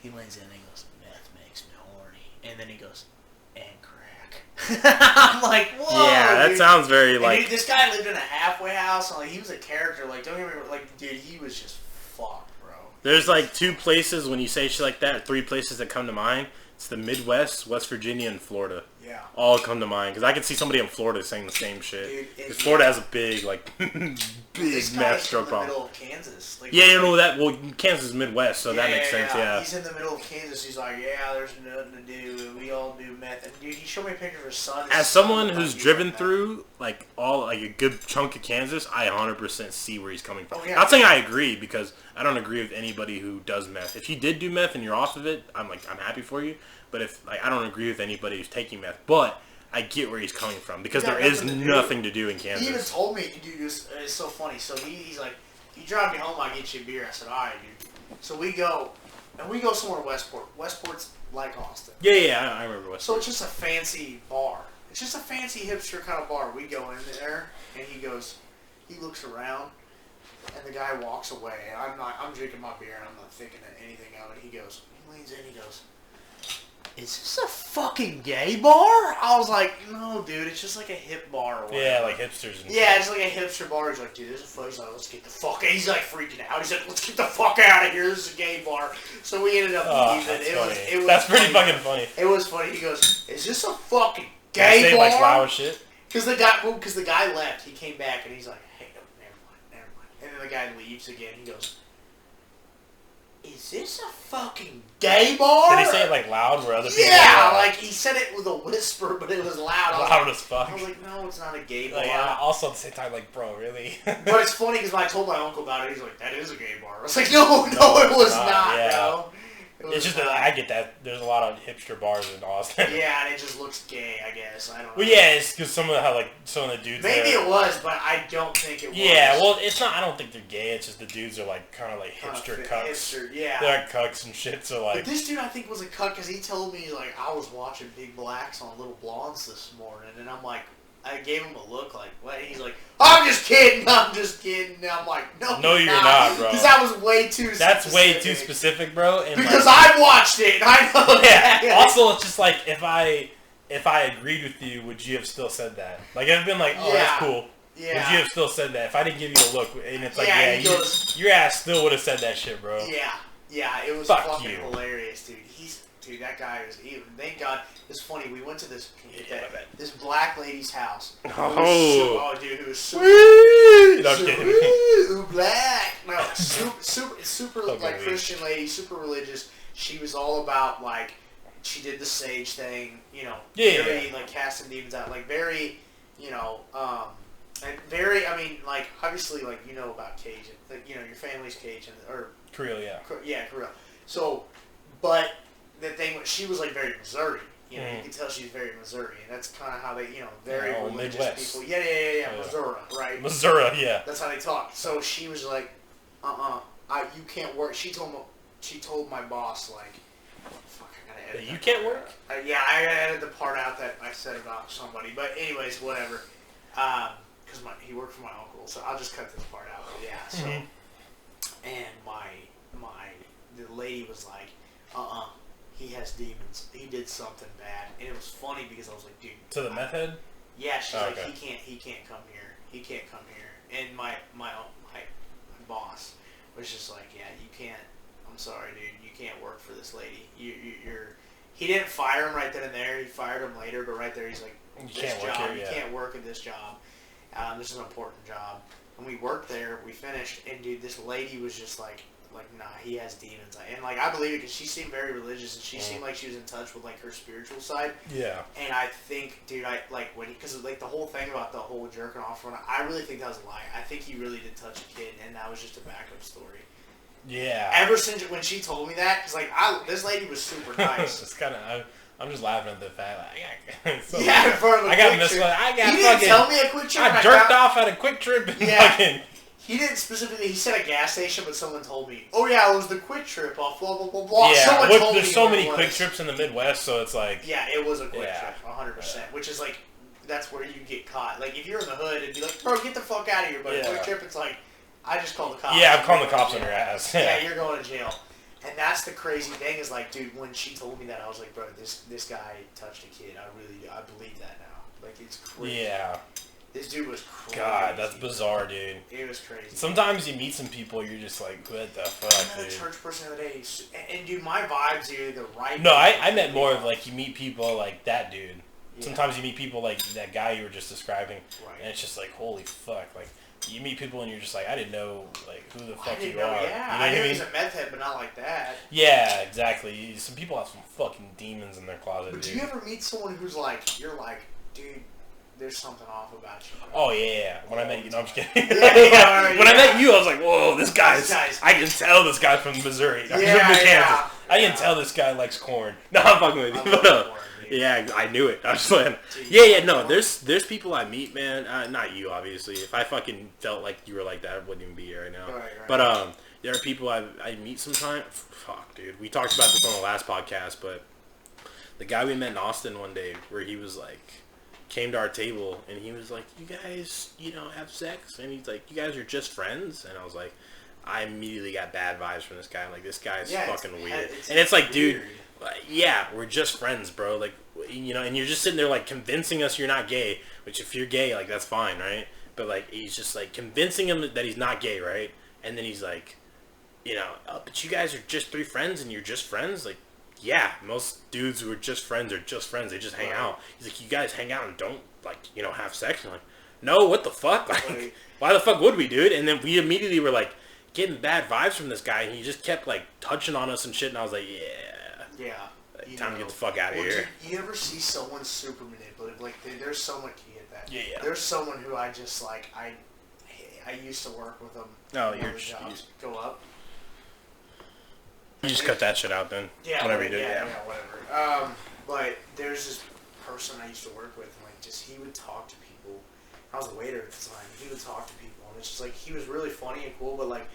he leans in and he goes, meth makes me horny. And then he goes, and crack. I'm like, whoa.
Yeah, that
dude.
sounds very,
And
like...
dude, this guy lived in a halfway house. And, like, he was a character. Like, don't get me wrong. Like, dude, he was just fucked, bro.
There's, like, 2 places when you say shit like that, or 3 places that come to mind. It's the Midwest, West Virginia, and Florida.
Yeah.
All come to mind. Because I can see somebody in Florida saying the same shit.
Dude,
Because Florida has a big, like,
This
big
guy's
meth
from
drug
the
problem.
middle of Kansas. Like,
Yeah, you know that. Well, Kansas is Midwest, so that makes sense. Yeah.
He's in the middle of Kansas. He's like, yeah, there's nothing to do. We all do meth. And dude, he showed me a picture of his son.
As someone who's driven through like a good chunk of Kansas, I 100% see where he's coming from.
Oh, yeah.
Not saying I agree, because I don't agree with anybody who does meth. If you did do meth and you're off of it, I'm happy for you. But if I don't agree with anybody who's taking meth, but I get where he's coming from, because
Yeah,
there is
nothing to do.
nothing to do in Kansas.
He even told me, dude, it's so funny. So he's like, you drive me home, I'll get you a beer. I said, all right, dude. So we go somewhere Westport. Westport's like Austin.
Yeah, I remember what.
So it's just a fancy bar. It's just a fancy hipster kind of bar. We go in there, and he looks around, and the guy walks away. And I'm drinking my beer, and I'm not thinking anything of it. He leans in, he goes, is this a fucking gay bar? I was like, no, dude, it's just like a hip bar or whatever.
Yeah, like hipsters. And
Yeah, it's like a hipster bar. He's like, dude, this is fun. He's like, let's get the fuck out. He's like freaking out. He's like, let's get the fuck out of here. This is a gay bar. So we ended up leaving.
That's
It
funny.
was
That's pretty
funny.
fucking funny.
It was funny. He goes, is this a fucking
Say
gay
like
bar?
loud shit.
Because the guy left. He came back and he's like, hey, no, never mind. And then the guy leaves again. He goes, is this a fucking gay bar?
Did he say it like loud where other people?
Yeah, like he said it with a whisper, but it was loud.
Loud as fuck.
I was like, no, it's not a gay bar.
Like, also at the same time, like, bro, really?
But it's funny because when I told my uncle about it, he's like, that is a gay bar. I was like, no, it was not,
yeah.
bro. It was
It's just
not.
that I get that. There's a lot of hipster bars in Austin.
Yeah, and it just looks gay, I guess. I don't know.
Well, yeah, it's because some of the dudes.
Maybe
there,
it was, but I don't think it was.
Yeah, well, it's not. I don't think they're gay. It's just the dudes are like kind of like
Kinda
hipster
fit-
cucks.
Hipster, yeah.
They're like cucks and shit. So
But
like,
this dude, I think, was a cuck because he told me, like, I was watching Big Blacks on Little Blondes this morning, and I'm like, I gave him a look like, what? He's like, I'm just kidding. And I'm like, no,
you're not, bro.
Because that was way too
That's way too specific, bro. And
because I watched it, and I know that.
Yeah. Also, it's just like, if I agreed with you, would you have still said that? Like, I've been like, oh, that's cool. Yeah. Would you have still said that? If I didn't give you a look, and it's like, your ass still would have said that shit, bro.
Yeah, it was fucking hilarious, dude. Dude, that guy was even. Thank God. It's funny. We went to this black lady's house. Dude, who was super. Ooh, black. No, super like Christian lady, super religious. She was all about like, she did the sage thing, you know, very like casting demons out, like very, you know, and very. I mean, like obviously, like you know about Cajun, like, you know, your family's Cajun or
Creole,
Creole. So, but the thing was, she was like very Missouri. You know, you can tell she's very Missouri, and that's kind of how they, you know, very religious
Midwest.
people. Yeah, Missouri, right?
Missouri, yeah.
That's how they talk. So she was like, you can't work. She told my boss, like, fuck, I gotta edit.
You can't work?
Yeah, I gotta edit the part out that I said about somebody. But anyways, whatever. Because he worked for my uncle, so I'll just cut this part out. But yeah, so, and the lady was like, he has demons. He did something bad, and it was funny because I was like, dude.
To the meth head?
Yeah, she's like, he can't come here. He can't come here. And my boss was just like, yeah, you can't. I'm sorry, dude. You can't work for this lady. You're. He didn't fire him right then and there. He fired him later, but right there he's like, you can't work at this job. This is an important job. And we worked there. We finished, and dude, this lady was just like, nah, he has demons. And like, I believe it because she seemed very religious, and she seemed like she was in touch with like her spiritual side.
Yeah.
And I think, dude, because like the whole thing about the whole jerking off one, I really think that was a lie. I think he really did touch a kid, and that was just a backup story.
Yeah.
Ever since when she told me that, because like this lady was super nice.
It's kind of. I'm just laughing at the fact that
in front of a
I got
quick
this
trip.
one. I got
he
fucking.
Didn't tell me a quick trip.
I jerked off at a quick trip. And fucking.
He didn't specifically. He said a gas station, but someone told me. Oh yeah, it was the quick trip off blah blah blah blah.
Yeah, there's so many quick trips in the Midwest, so it's like.
Yeah, it was a quick trip, 100%. Which is like, that's where you get caught. Like if you're in the hood and be like, bro, get the fuck out of here. But a quick trip, it's like, I just call the cops.
Yeah, I'm calling the cops on your ass.
Yeah, you're going to jail. And that's the crazy thing is like, dude, when she told me that, I was like, bro, this guy touched a kid. I believe that now. Like, it's crazy.
Yeah.
This dude was crazy.
God, that's bizarre, dude.
It was crazy.
Sometimes you meet some people, you're just like, what the fuck,
I met a church person the other day, and dude, my vibes are either right.
No, I meant more of like, you meet people like that dude. Yeah. Sometimes you meet people like that guy you were just describing, and it's just like, holy fuck, like. You meet people and you're just like, I didn't know, like, who the fuck you are.
Yeah,
you know
I knew he's a meth head, but not like that.
Yeah, exactly. Some people have some fucking demons in their closet,
But
dude.
do you ever meet someone who's like, you're like, dude, there's something off about you, bro.
Oh, yeah. When I met you, no, I'm just kidding.
When
I met you, I was like, whoa, this guy's, I can tell this guy's from Missouri. From Kansas. I can tell this guy likes corn. No, I'm fucking with you. But, yeah, I knew it. I was playing. Yeah, no. There's people I meet, man. Not you, obviously. If I fucking felt like you were like that, I wouldn't even be here right now.
Right.
But there are people I meet sometimes. Fuck, dude. We talked about this on the last podcast, but the guy we met in Austin one day, where he was like, came to our table and he was like, "You guys, have sex?" And he's like, "You guys are just friends?" And I was like, I immediately got bad vibes from this guy. I'm like, this guy's fucking weird. And it's like, dude. Yeah, we're just friends, bro. Like, and you're just sitting there, like, convincing us you're not gay. Which, if you're gay, like, that's fine, right? But, like, he's just, like, convincing him that he's not gay, right? And then he's like, oh, but you guys are just three friends and you're just friends? Like, yeah, most dudes who are just friends are just friends. They just hang out. He's like, you guys hang out and don't, like, have sex? And I'm like, no, what the fuck? Like, why the fuck would we, dude? And then we immediately were, like, getting bad vibes from this guy. And he just kept, like, touching on us and shit. And I was like,
yeah.
Time to get the fuck out of here.
Do you ever see someone super manipulative? Like, there's someone key at that.
Yeah.
There's someone who I just, like, I used to work with them.
Oh,
go up.
You just cut that shit out then.
Yeah.
Whatever you do.
Yeah, whatever. But there's this person I used to work with, and, like, just, he would talk to people. I was a waiter at the time. He would talk to people, and it's just, like, he was really funny and cool, but, like,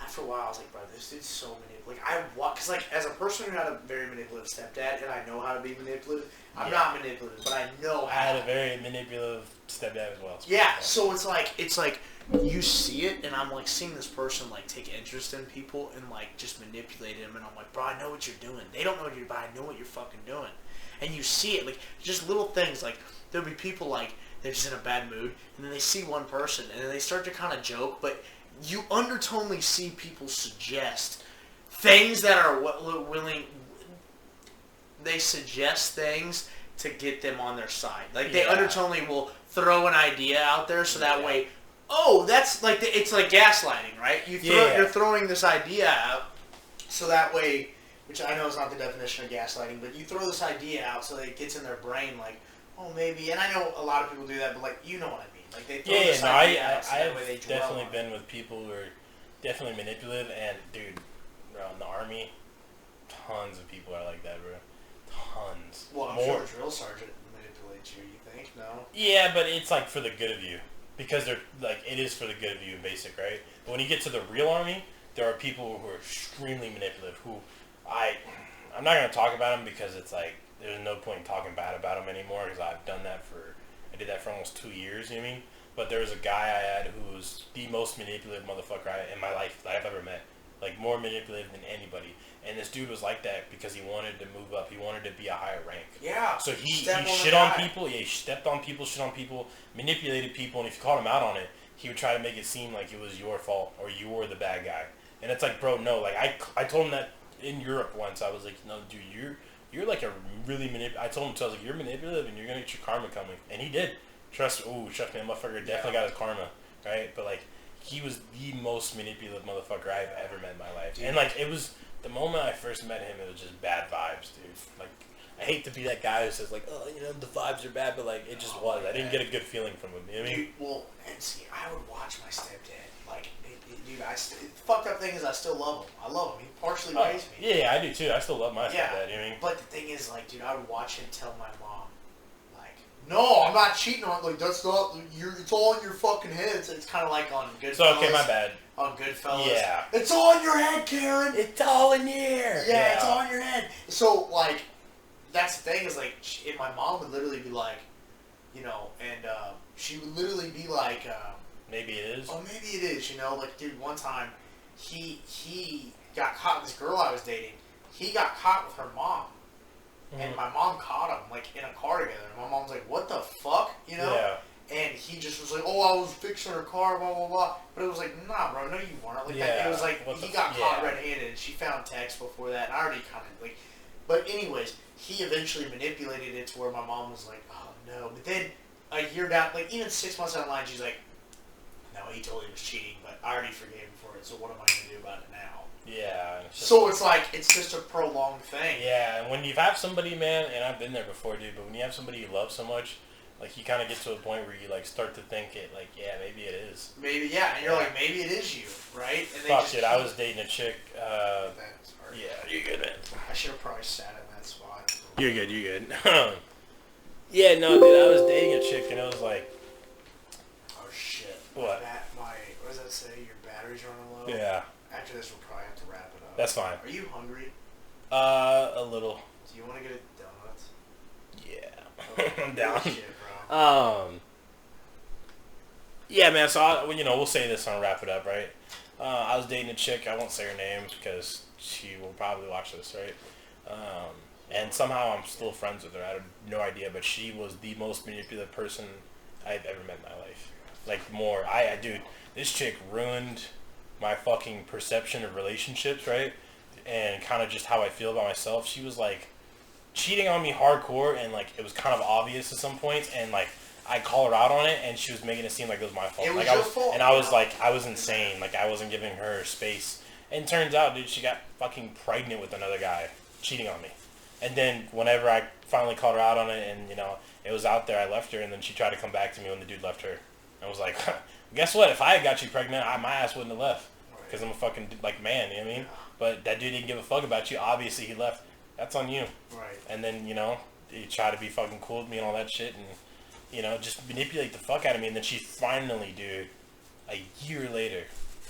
after a while, I was like, bro, this dude's so manipulative. Because like as a person who had a very manipulative stepdad, and I know how to be manipulative. I'm not manipulative, but I know
I
how.
had a very manipulative stepdad as well.
Yeah, so it's like you see it, and I'm like seeing this person like take interest in people and like just manipulate them, and I'm like, bro, I know what you're doing. They don't know what you're doing, but I know what you're fucking doing. And you see it, like just little things. Like there'll be people like they're just in a bad mood, and then they see one person, and then they start to kind of joke, but you undertonely see people suggest things that are willing. They suggest things to get them on their side. Like they undertonely will throw an idea out there, so that way, that's like it's like gaslighting, right? You're throwing this idea out, so that way, which I know is not the definition of gaslighting, but you throw this idea out so that it gets in their brain, like, oh maybe. And I know a lot of people do that, but like you know what I mean. Like they throw this idea out, so that way they dwell
definitely
on
been with people who are definitely manipulative, and dude, bro, in the army, tons of people are like that, bro. Tons.
Well, I'm sure a drill sergeant manipulates you. You think? No.
Yeah, but it's like for the good of you, because they're like it is for the good of you in basic, right? But when you get to the real army, there are people who are extremely manipulative. Who I'm not gonna talk about them because it's like there's no point in talking bad about them anymore because I did that for almost 2 years. You know what I mean? But there was a guy I had who was the most manipulative motherfucker in my life that I've ever met. Like more manipulative than anybody. And this dude was like that because he wanted to move up. He wanted to be a higher rank.
Yeah.
So he shit on people. Yeah, he stepped on people, shit on people, manipulated people, and if you called him out on it, he would try to make it seem like it was your fault or you were the bad guy. And it's like, bro, no. Like I told him that in Europe once. I was like, no, dude, you're like a really I told him, I was like, you're manipulative and you're gonna get your karma coming. And he did. Trust me, that motherfucker definitely got his karma, right? But like, he was the most manipulative motherfucker I've ever met in my life. Dude. And like, it was. The moment I first met him, it was just bad vibes, dude. Like, I hate to be that guy who says, like, oh, the vibes are bad, but, like, it just was. I didn't get a good feeling from him, you know what I mean?
Dude, well, and see, I would watch my stepdad. Like, dude, the fucked up thing is I still love him. I love him. He partially raised me.
Yeah, I do, too. I still love my stepdad, you know what I mean?
But the thing is, like, dude, I would watch him tell my mom, like, no, I'm not cheating on, like, that's not, it's all in your fucking head. It's kind of like on Goodfellas.
So, okay, my bad.
On Goodfellas.
Yeah.
It's all in your head, Karen.
It's all in here.
Yeah, it's all in your head. So, like, that's the thing is, like, my mom would literally be like, and she would literally be like,
maybe it is.
Oh, maybe it is, Like, dude, one time, he got caught, this girl I was dating, he got caught with her mom. Mm-hmm. And my mom caught him, like, in a car together. And my mom was like, what the fuck,
Yeah.
And he just was like, oh, I was fixing her car, blah, blah, blah. But it was like, nah, bro, no, you weren't. Like, it was like, he got caught red-handed, and she found text before that, and I already kind of, like... But anyways, he eventually manipulated it to where my mom was like, oh, no. But then, a year down, like, even 6 months down the line, she's like, no, he totally was cheating, but I already forgave him for it, so what am I going to do about it now?
Yeah.
So it's like, it's just a prolonged thing.
Yeah, and when you have somebody, man, and I've been there before, dude, but when you have somebody you love so much... Like, you kind of get to a point where you, like, start to think it, like, yeah, maybe it is.
Maybe, yeah. And you're like, maybe it is you, right? And
fuck, dude, I was dating a chick,
yeah,
you're good, man.
I should have probably sat in that spot.
You're good. Yeah, no, dude, I was dating a chick, and it was like...
Oh, shit.
What?
What does that say? Your battery's running low?
Yeah.
After this, we'll probably have to wrap it up.
That's fine.
Are you hungry?
A little.
Do you want to get a donut?
Yeah. I'm down.
Shit, bro.
Yeah, man, so, we'll say this and wrap it up, right? I was dating a chick, I won't say her name because she will probably watch this, right? And somehow I'm still friends with her, I have no idea, but she was the most manipulative person I've ever met in my life. Like, dude, this chick ruined my fucking perception of relationships, right? And kind of just how I feel about myself. She was, like, cheating on me hardcore, and like it was kind of obvious at some points, and like I call her out on it, and she was making it seem like it was my fault.
It was
like
your fault.
And I was like, I was insane. Like I wasn't giving her space. And turns out, dude, she got fucking pregnant with another guy, cheating on me. And then whenever I finally called her out on it, and it was out there, I left her, and then she tried to come back to me when the dude left her. I was like, guess what? If I had got you pregnant, my ass wouldn't have left, because I'm a fucking like man. You know what I mean? But that dude didn't give a fuck about you. Obviously, he left. That's on you.
Right.
And then, he tried to be fucking cool with me and all that shit and, just manipulate the fuck out of me. And then she finally, dude, a year later,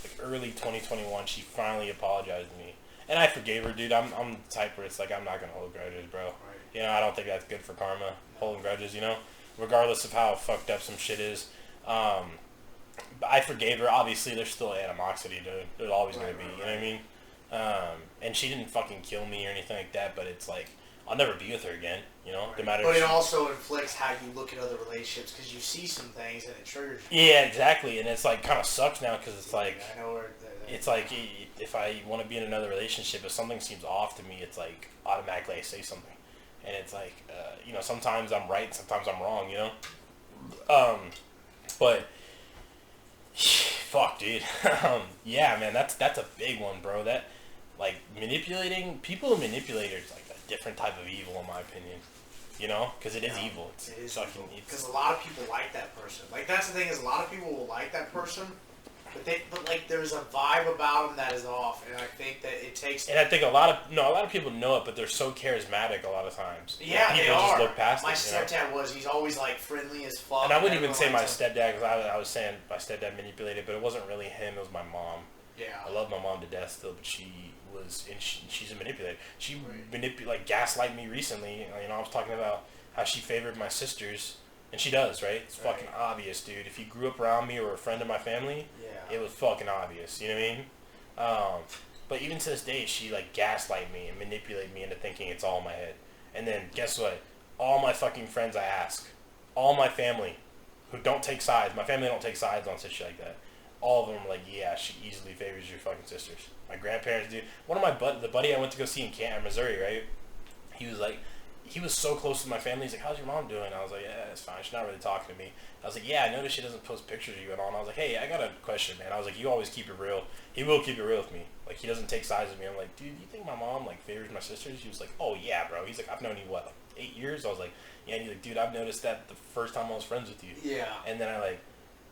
like early 2021, she finally apologized to me. And I forgave her, dude. I'm the type where it's like, I'm not going to hold grudges, bro.
Right.
You know, I don't think that's good for karma, holding grudges, you know? Regardless of how fucked up some shit is. But I forgave her. Obviously, there's still animosity, dude. There's always going to be, you know what I mean? And she didn't fucking kill me or anything like that, but it's like, I'll never be with her again, you know?
Right.
No matter
But
if
it also inflicts how you look at other relationships because you see some things and it triggers you.
Yeah, exactly. And it's like, kind of sucks now because it's like,
I know where
it's like, if I want to be in another relationship, if something seems off to me, it's like, automatically I say something. And it's like, you know, sometimes I'm right, sometimes I'm wrong, you know? But, fuck, dude. Yeah, man, that's a big one, bro. That, like, people manipulate is like a different type of evil, in my opinion. You know? Because it is evil.
It is
fucking,
because a lot of people like that person. Like, that's the thing is a lot of people will like that person, but like there's a vibe about them that is off, and I think that it takes.
And I think a lot of people know it, but they're so charismatic a lot of times.
Yeah,
people
they are.
Just look past
my
it,
stepdad he's always like friendly as fuck.
And I wouldn't even say my stepdad, because I was saying my stepdad manipulated, but it wasn't really him. It was my mom.
Yeah.
I love my mom to death still, but she's a manipulator. She gaslight me recently. You know, I was talking about how she favored my sisters, and she does, right? It's fucking obvious, dude. If you grew up around me or a friend of my family, it was fucking obvious. You know what I mean? But even to this day, she like gaslight me and manipulate me into thinking it's all in my head. And then guess what? All my fucking friends I ask, all my family, who don't take sides, my family don't take sides on such shit like that. All of them are like, yeah, she easily favors your fucking sisters. My grandparents do. One of the buddy I went to go see in Canton, Missouri, right? He was so close to my family. He's like, how's your mom doing? I was like, yeah, it's fine. She's not really talking to me. I was like, yeah, I noticed she doesn't post pictures of you and all. And I was like, hey, I got a question, man. I was like, you always keep it real. He will keep it real with me. Like, he doesn't take sides with me. I'm like, dude, you think my mom, like, favors my sisters? He was like, oh, yeah, bro. He's like, I've known you, what, 8 years? I was like, yeah. And he's like, dude, I've noticed that the first time I was friends with you.
Yeah.
And then I, like,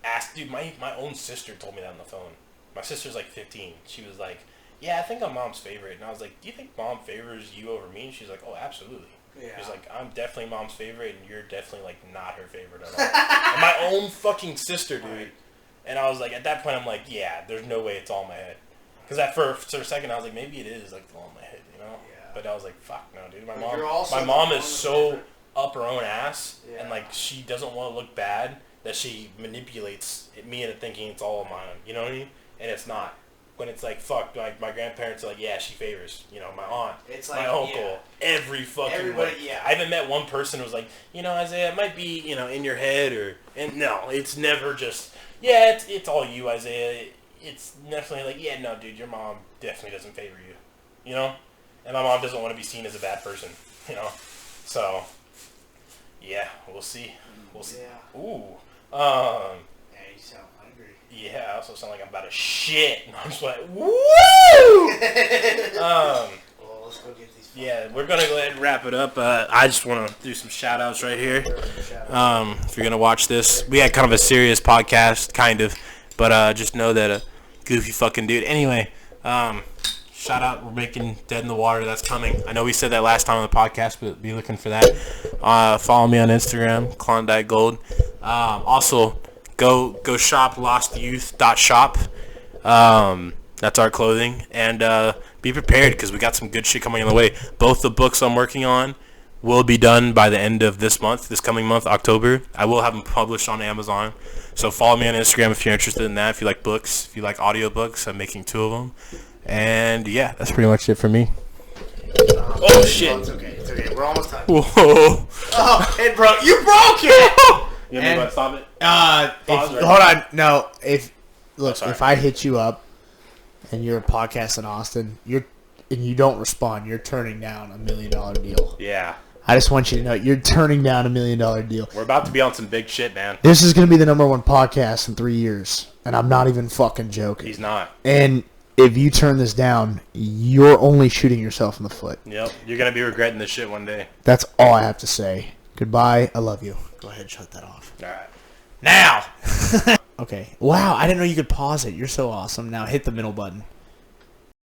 asked, dude, my own sister told me that on the phone. My sister's, like, 15. She was like, yeah, I think I'm mom's favorite. And I was like, do you think mom favors you over me? And she's like, oh, absolutely.
Yeah.
She's like, I'm definitely mom's favorite, and you're definitely, like, not her favorite at all. And my own fucking sister, dude. Right. And I was like, at that point, I'm like, yeah, there's no way it's all in my head. Because for a second, I was like, maybe it is, like, all in my head, you know? Yeah. But I was like, fuck no, dude. My mom is so up her own ass, and, like, she doesn't want to look bad that she manipulates me into thinking it's all mine. You know what I mean? And it's not. When it's like, fuck, like, my grandparents are like, yeah, she favors, you know, my aunt,
it's like,
my uncle, every fucking way. I haven't met one person who was like, you know, Isaiah, it might be, you know, in your head and no, it's never just, yeah, it's all you, Isaiah. It's definitely like, yeah, no, dude, your mom definitely doesn't favor you, you know? And my mom doesn't want to be seen as a bad person, you know? So, yeah, we'll see. We'll see.
Yeah.
Ooh.
Yeah, you sound hungry.
Yeah, I also sound like I'm about to shit. And I'm just like, woo!
Well, let's go get these.
Yeah, we're going to go ahead and wrap it up. I just want to do some shout-outs right here. If you're going to watch this, we had kind of a serious podcast, kind of. But just know that a goofy fucking dude. Anyway, shout out. We're making Dead in the Water. That's coming. I know we said that last time on the podcast, but be looking for that. Follow me on Instagram, Klondike Gold. Also, go shop lostyouth.shop. That's our clothing. And be prepared because we got some good shit coming on the way. Both the books I'm working on will be done by the end of this coming month, October. I will have them published on Amazon. So follow me on Instagram if you're interested in that. If you like books, if you like audiobooks, I'm making 2 of them. And yeah, that's pretty much it for me. Oh shit!
No, it's okay. It's okay. We're almost done.
Whoa!
Oh, it broke. You broke it.
You want me to stop it?
Hold on. No,
sorry.
if I hit you up and you're a podcast in Austin, and you don't respond, you're turning down $1 million deal.
Yeah.
I just want you to know you're turning down $1 million deal.
We're about to be on some big shit, man.
This is going to be the #1 podcast in 3 years, and I'm not even fucking joking.
He's not.
And if you turn this down, you're only shooting yourself in the foot.
Yep. You're going to be regretting this shit one day.
That's all I have to say. Goodbye. I love you. Go ahead and shut that off.
All right.
Now! Okay. Wow, I didn't know you could pause it. You're so awesome. Now hit the middle button.